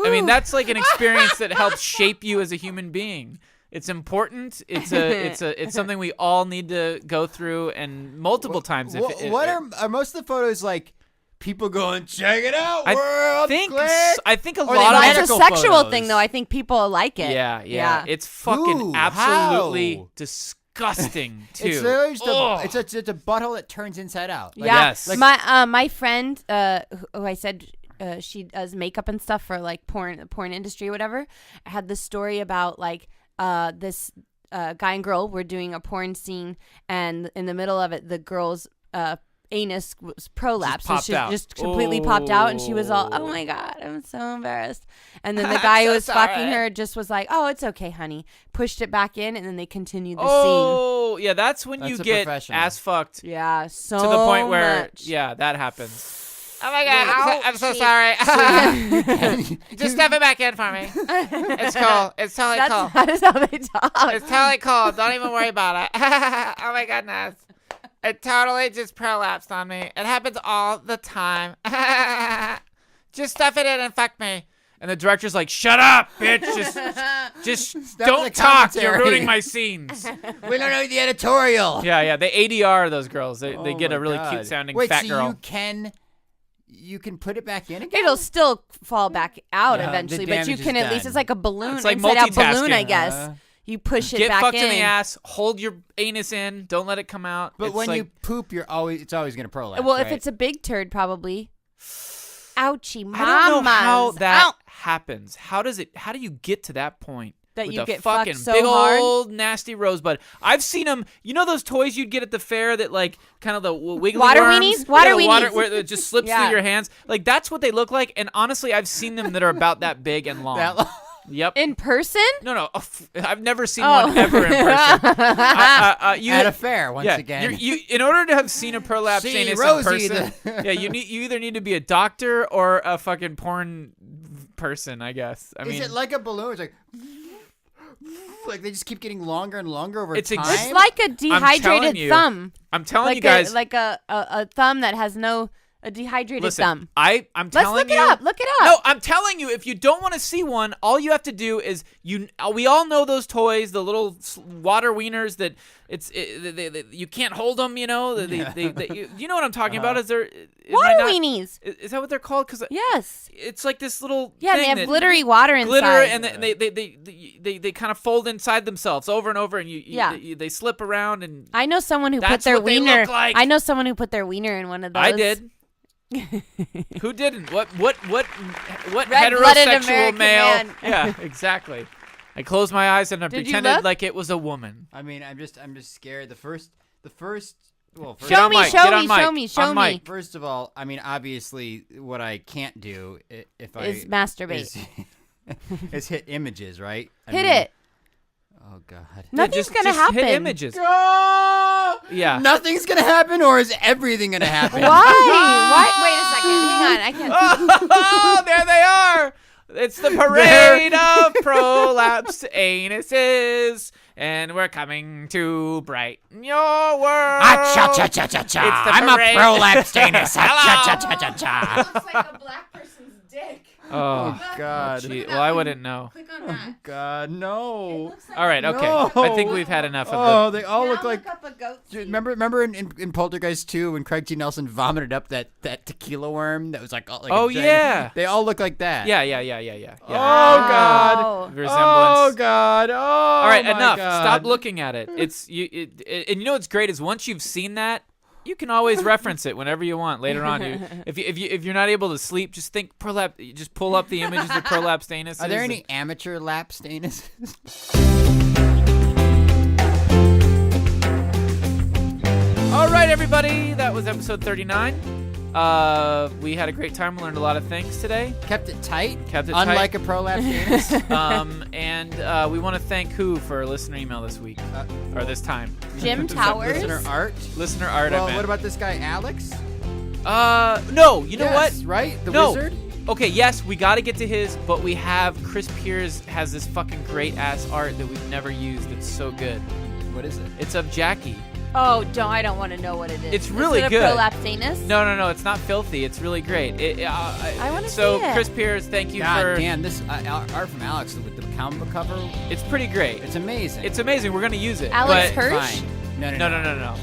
[SPEAKER 2] I mean, that's like an experience that helps shape you as a human being. It's important. It's something we all need to go through and multiple times.
[SPEAKER 4] What are most of the photos like? People going, check it out,
[SPEAKER 2] I
[SPEAKER 4] world.
[SPEAKER 2] think
[SPEAKER 4] click.
[SPEAKER 2] I think a
[SPEAKER 4] Or
[SPEAKER 2] lot
[SPEAKER 4] they
[SPEAKER 2] of
[SPEAKER 3] Well, it's a
[SPEAKER 4] medical
[SPEAKER 3] sexual
[SPEAKER 4] photos.
[SPEAKER 3] thing, though. I think people like it.
[SPEAKER 2] yeah. It's fucking
[SPEAKER 4] Ooh,
[SPEAKER 2] absolutely
[SPEAKER 4] how?
[SPEAKER 2] disgusting too.
[SPEAKER 4] It's literally just
[SPEAKER 2] Ugh.
[SPEAKER 4] it's a butthole that turns inside out. Like,
[SPEAKER 3] Yeah.
[SPEAKER 2] Yes. Like-
[SPEAKER 3] my friend who I said she does makeup and stuff for like porn industry or whatever, had this story about like this guy and girl were doing a porn scene, and in the middle of it the girl's anus was prolapsed,
[SPEAKER 2] Just popped
[SPEAKER 3] so she
[SPEAKER 2] out.
[SPEAKER 3] just completely popped out, and she was all, "Oh my god, I'm so embarrassed." And then the guy who was fucking her just was like, "Oh, it's okay, honey," pushed it back in, and then they continued the scene.
[SPEAKER 2] Oh, yeah, that's when you
[SPEAKER 4] That's a
[SPEAKER 2] get
[SPEAKER 4] professional.
[SPEAKER 2] ass fucked
[SPEAKER 3] Yeah, so
[SPEAKER 2] to the point where,
[SPEAKER 3] much.
[SPEAKER 2] yeah, that happens.
[SPEAKER 3] Oh my god,
[SPEAKER 2] I'm so sorry. Just step it back in for me. It's cool. It's totally cool.
[SPEAKER 3] That is how they talk.
[SPEAKER 2] It's totally cool. Don't even worry about it. Oh my goodness. It totally just prolapsed on me. It happens all the time. Just stuff it in and fuck me. And the director's like, "Shut up, bitch. Just
[SPEAKER 4] the
[SPEAKER 2] don't talk. You're
[SPEAKER 4] commentary."
[SPEAKER 2] ruining my scenes."
[SPEAKER 4] We don't know the editorial.
[SPEAKER 2] Yeah. They ADR those girls. They
[SPEAKER 4] Oh
[SPEAKER 2] get a
[SPEAKER 4] my
[SPEAKER 2] really
[SPEAKER 4] God.
[SPEAKER 2] cute sounding
[SPEAKER 4] Wait,
[SPEAKER 2] fat
[SPEAKER 4] so
[SPEAKER 2] girl.
[SPEAKER 4] you can put it back in again?
[SPEAKER 3] It'll still fall back out
[SPEAKER 4] Yeah,
[SPEAKER 3] eventually,
[SPEAKER 4] the
[SPEAKER 3] but you
[SPEAKER 4] damage
[SPEAKER 3] can
[SPEAKER 4] is
[SPEAKER 3] at least,
[SPEAKER 4] done.
[SPEAKER 3] it's like a balloon,
[SPEAKER 2] It's like
[SPEAKER 3] inside out balloon, I
[SPEAKER 2] multitasking.
[SPEAKER 3] guess. You push it
[SPEAKER 2] Get
[SPEAKER 3] back
[SPEAKER 2] fucked
[SPEAKER 3] in.
[SPEAKER 2] in the ass. Hold your anus in. Don't let it come out.
[SPEAKER 4] But
[SPEAKER 2] It's
[SPEAKER 4] when
[SPEAKER 2] like,
[SPEAKER 4] you poop, it's always going to prolapse.
[SPEAKER 3] Well, if
[SPEAKER 4] right?
[SPEAKER 3] it's a big turd, probably. Ouchie, mamas.
[SPEAKER 2] I don't know how that
[SPEAKER 3] Ow!
[SPEAKER 2] happens. How do you get to that point?
[SPEAKER 3] That
[SPEAKER 2] with
[SPEAKER 3] you
[SPEAKER 2] a
[SPEAKER 3] get
[SPEAKER 2] fucking
[SPEAKER 3] fucked so
[SPEAKER 2] big
[SPEAKER 3] hard?
[SPEAKER 2] old nasty rosebud. I've seen them. You know those toys you'd get at the fair that like kind of the wiggly
[SPEAKER 3] Water
[SPEAKER 2] worms?
[SPEAKER 3] weenies? Water
[SPEAKER 2] the water
[SPEAKER 3] weenies.
[SPEAKER 2] where it just slips
[SPEAKER 3] Yeah.
[SPEAKER 2] through your hands. Like that's what they look like. And honestly, I've seen them that are about that big and long.
[SPEAKER 4] That long?
[SPEAKER 2] Yep.
[SPEAKER 3] In person?
[SPEAKER 2] No. I've never seen
[SPEAKER 3] Oh.
[SPEAKER 2] one ever in person. You,
[SPEAKER 4] at a fair once
[SPEAKER 2] yeah,
[SPEAKER 4] again.
[SPEAKER 2] You in order to have seen a prolapsed
[SPEAKER 4] See,
[SPEAKER 2] anus
[SPEAKER 4] Rosie,
[SPEAKER 2] in person, yeah, you either need to be a doctor or a fucking porn person, I guess. I mean,
[SPEAKER 4] Is it like a balloon? It's like they just keep getting longer and longer over
[SPEAKER 2] It's
[SPEAKER 4] time.
[SPEAKER 2] ex-
[SPEAKER 3] It's like a dehydrated
[SPEAKER 2] you.
[SPEAKER 3] thumb.
[SPEAKER 2] I'm telling
[SPEAKER 3] Like
[SPEAKER 2] you guys.
[SPEAKER 3] like a thumb that has no A dehydrated
[SPEAKER 2] Listen,
[SPEAKER 3] thumb.
[SPEAKER 2] I'm
[SPEAKER 3] Let's
[SPEAKER 2] telling
[SPEAKER 3] look
[SPEAKER 2] you.
[SPEAKER 3] it up. Look it up.
[SPEAKER 2] No, I'm telling you, if you don't want to see one, all you have to do is we all know those toys, the little water wieners that you can't hold them. You know, you know what I'm talking about? Is there
[SPEAKER 3] Water weenies.
[SPEAKER 2] Is that what they're called? Because
[SPEAKER 3] Yes.
[SPEAKER 2] it's like this little
[SPEAKER 3] Yeah,
[SPEAKER 2] thing
[SPEAKER 3] they have
[SPEAKER 2] that
[SPEAKER 3] glittery water inside.
[SPEAKER 2] glitter, and they kind of fold inside themselves over and over, and they slip around. And
[SPEAKER 3] I know someone who put
[SPEAKER 2] That's
[SPEAKER 3] their
[SPEAKER 2] what they
[SPEAKER 3] wiener.
[SPEAKER 2] look like.
[SPEAKER 3] I know someone who put their wiener in one of those.
[SPEAKER 2] I did. Who didn't? What
[SPEAKER 3] Red-blooded
[SPEAKER 2] heterosexual
[SPEAKER 3] American
[SPEAKER 2] male?
[SPEAKER 3] man.
[SPEAKER 2] Yeah, exactly. I closed my eyes and I
[SPEAKER 3] Did you
[SPEAKER 2] pretended
[SPEAKER 3] look?
[SPEAKER 2] like it was a woman.
[SPEAKER 4] I mean, I'm just scared. The first. Well, first,
[SPEAKER 2] Get
[SPEAKER 3] Show
[SPEAKER 2] on
[SPEAKER 3] me,
[SPEAKER 2] mic,
[SPEAKER 3] show
[SPEAKER 2] get on
[SPEAKER 3] me,
[SPEAKER 2] mic,
[SPEAKER 3] show me, show
[SPEAKER 2] on
[SPEAKER 3] me.
[SPEAKER 2] mic.
[SPEAKER 4] First of all, I mean, obviously, what I can't do if I
[SPEAKER 3] Is masturbate.
[SPEAKER 4] is hit images, right?
[SPEAKER 3] Hit it.
[SPEAKER 4] Oh God.
[SPEAKER 3] Nothing's gonna
[SPEAKER 2] just
[SPEAKER 3] happen.
[SPEAKER 2] Hit images.
[SPEAKER 4] Oh!
[SPEAKER 2] Yeah.
[SPEAKER 4] Nothing's gonna happen, or is everything gonna happen?
[SPEAKER 3] Why? Wait a second. Hang on. I can't.
[SPEAKER 2] Oh, there they are. It's the parade of prolapsed anuses, and we're coming to brighten your world.
[SPEAKER 4] Cha-cha-cha-cha-cha.
[SPEAKER 2] It's the
[SPEAKER 4] I'm a
[SPEAKER 2] parade.
[SPEAKER 4] prolapsed anus.
[SPEAKER 2] Hello.
[SPEAKER 4] Cha-cha-cha-cha-cha.
[SPEAKER 3] Looks like a black person's dick.
[SPEAKER 2] Oh,
[SPEAKER 4] God.
[SPEAKER 2] gee. Well, I wouldn't know.
[SPEAKER 3] Click on that.
[SPEAKER 4] God, no.
[SPEAKER 2] All right, okay.
[SPEAKER 4] No.
[SPEAKER 2] I think we've had enough
[SPEAKER 4] Oh,
[SPEAKER 2] of
[SPEAKER 4] they all look like.
[SPEAKER 3] up a goat.
[SPEAKER 4] Remember in Poltergeist 2 when Craig T. Nelson vomited up that tequila worm that was like, a
[SPEAKER 2] Oh,
[SPEAKER 4] giant-
[SPEAKER 2] yeah.
[SPEAKER 4] They all look like that.
[SPEAKER 2] Yeah.
[SPEAKER 4] Oh God.
[SPEAKER 3] Oh.
[SPEAKER 2] Resemblance.
[SPEAKER 4] Oh God. Oh.
[SPEAKER 2] All right,
[SPEAKER 4] my
[SPEAKER 2] enough.
[SPEAKER 4] God.
[SPEAKER 2] Stop looking at it. And you know what's great is once you've seen that, you can always reference it whenever you want later on. If you're not able to sleep, just think prolapse. Just pull up the images of prolapsed anuses.
[SPEAKER 4] Are there any amateur lapsed anuses?
[SPEAKER 2] All right, everybody. That was episode 39. We had a great time. We learned a lot of things today.
[SPEAKER 4] Kept it tight.
[SPEAKER 2] Kept it
[SPEAKER 4] Unlike
[SPEAKER 2] tight.
[SPEAKER 4] a prolapsed anus.
[SPEAKER 2] And we want to thank who for listener email this week or this time.
[SPEAKER 3] Jim Towers.
[SPEAKER 4] Listener art.
[SPEAKER 2] Listener art.
[SPEAKER 4] Well,
[SPEAKER 2] I meant.
[SPEAKER 4] what about this guy Alex?
[SPEAKER 2] No. You know what?
[SPEAKER 4] Yes, right? The
[SPEAKER 2] No.
[SPEAKER 4] wizard?
[SPEAKER 2] Okay, yes, we got to get to his, but we have Chris Piers has this fucking great ass art that we've never used. It's so good.
[SPEAKER 4] What is it?
[SPEAKER 2] It's of Jackie.
[SPEAKER 3] Oh, I don't want to know what it is.
[SPEAKER 2] It's really
[SPEAKER 3] is it
[SPEAKER 2] good.
[SPEAKER 3] a prolapsed anus?
[SPEAKER 2] No, it's not filthy. It's really great.
[SPEAKER 3] I want to
[SPEAKER 2] So
[SPEAKER 3] see it.
[SPEAKER 2] Chris Piers, thank you
[SPEAKER 4] God
[SPEAKER 2] for.
[SPEAKER 4] damn, this art from Alex with the comic cover.
[SPEAKER 2] It's pretty great.
[SPEAKER 4] It's amazing.
[SPEAKER 2] It's amazing. We're gonna use it.
[SPEAKER 3] Alex
[SPEAKER 2] but
[SPEAKER 3] Hirsch?
[SPEAKER 4] Fine.
[SPEAKER 2] No.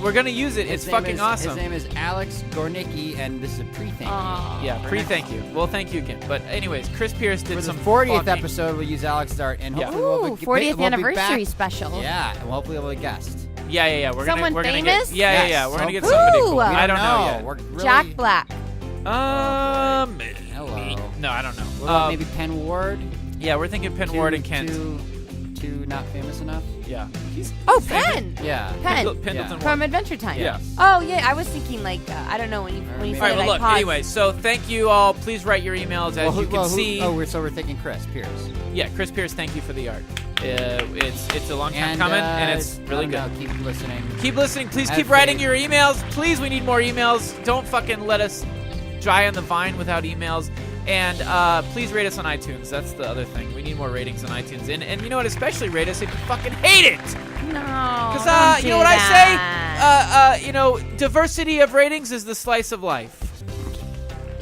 [SPEAKER 2] We're gonna use it.
[SPEAKER 4] His
[SPEAKER 2] It's
[SPEAKER 4] name
[SPEAKER 2] fucking
[SPEAKER 4] is-
[SPEAKER 2] awesome.
[SPEAKER 4] His name is Alex Gornicki, and this is a pre-thank you.
[SPEAKER 3] Aw.
[SPEAKER 2] Yeah, thank you. Well, thank you again. But anyways, Chris Piers did
[SPEAKER 4] For the
[SPEAKER 2] some
[SPEAKER 4] 40th
[SPEAKER 2] fucking-
[SPEAKER 4] episode, we'll use Alex art, and
[SPEAKER 2] Yeah.
[SPEAKER 4] hopefully we'll
[SPEAKER 3] Ooh,
[SPEAKER 4] be
[SPEAKER 3] 40th
[SPEAKER 4] we'll be
[SPEAKER 3] anniversary
[SPEAKER 4] back.
[SPEAKER 3] special.
[SPEAKER 4] Yeah, and hopefully we'll be a guest.
[SPEAKER 2] Yeah. We're
[SPEAKER 3] Someone
[SPEAKER 2] gonna
[SPEAKER 3] famous?
[SPEAKER 2] get. Yeah.
[SPEAKER 4] Yes.
[SPEAKER 2] We're gonna get
[SPEAKER 3] Ooh.
[SPEAKER 2] somebody cool.
[SPEAKER 3] We
[SPEAKER 2] I don't know yet.
[SPEAKER 4] We're really,
[SPEAKER 3] Jack Black.
[SPEAKER 4] Hello.
[SPEAKER 2] No, I don't know.
[SPEAKER 4] What about maybe Penn Ward?
[SPEAKER 2] Yeah, we're thinking Penn Ward and Kent.
[SPEAKER 4] Too not famous enough.
[SPEAKER 2] Yeah.
[SPEAKER 3] Oh, Penn.
[SPEAKER 4] Yeah.
[SPEAKER 3] Penn.
[SPEAKER 2] Pendleton
[SPEAKER 4] Yeah.
[SPEAKER 2] Ward.
[SPEAKER 3] From Adventure Time.
[SPEAKER 2] Yeah.
[SPEAKER 3] Oh, yeah. I was thinking like, I don't know, when you
[SPEAKER 4] All
[SPEAKER 3] said
[SPEAKER 2] All right,
[SPEAKER 3] it,
[SPEAKER 2] well,
[SPEAKER 3] I
[SPEAKER 2] look,
[SPEAKER 3] paused.
[SPEAKER 2] anyway, so thank you all. Please write your emails as you can see.
[SPEAKER 4] So we're thinking Chris Piers.
[SPEAKER 2] Yeah, Chris Piers, thank you for the art. It's a long time
[SPEAKER 4] And,
[SPEAKER 2] coming, and it's really
[SPEAKER 4] let 'em
[SPEAKER 2] good.
[SPEAKER 4] know, keep listening.
[SPEAKER 2] Keep listening. Please
[SPEAKER 4] Have
[SPEAKER 2] keep writing
[SPEAKER 4] faith.
[SPEAKER 2] your emails. Please, we need more emails. Don't fucking let us dry on the vine without emails. And please rate us on iTunes. That's the other thing. We need more ratings on iTunes. And you know what? Especially rate us if you fucking hate it.
[SPEAKER 3] No.
[SPEAKER 2] Because
[SPEAKER 3] don't
[SPEAKER 2] you know
[SPEAKER 3] do
[SPEAKER 2] what
[SPEAKER 3] that.
[SPEAKER 2] I say? Diversity of ratings is the slice of life.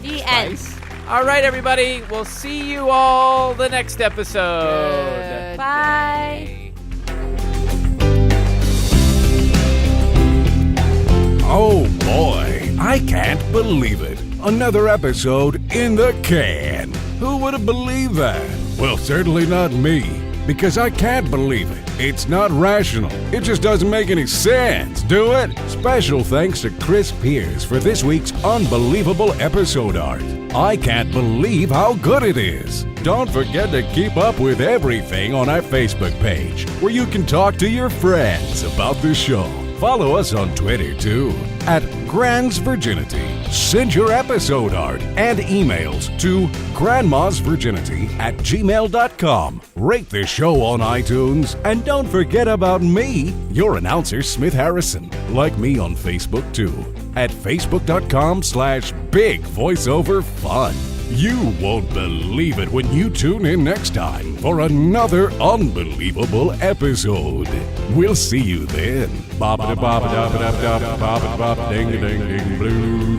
[SPEAKER 3] The end.
[SPEAKER 2] All right, everybody. We'll see you all the next episode.
[SPEAKER 4] Good
[SPEAKER 3] Bye.
[SPEAKER 4] day.
[SPEAKER 1] Oh boy, I can't believe it. Another episode in the can. Who would have believed that? Well, certainly not me, because I can't believe it. It's not rational. It just doesn't make any sense, do it? Special thanks to Chris Piers for this week's unbelievable episode art. I can't believe how good it is. Don't forget to keep up with everything on our Facebook page, where you can talk to your friends about the show. Follow us on Twitter, too, at Grand's Virginity. Send your episode art and emails to grandmasvirginity@gmail.com. Rate the show on iTunes. And don't forget about me, your announcer, Smith Harrison. Like me on Facebook, too, at facebook.com/bigvoiceoverfun. You won't believe it when you tune in next time for another unbelievable episode. We'll see you then. Bop-a-da-bop-a-da-ba-da-ba-da-bop-a-da-bop, ding-a-ding-ding, blue.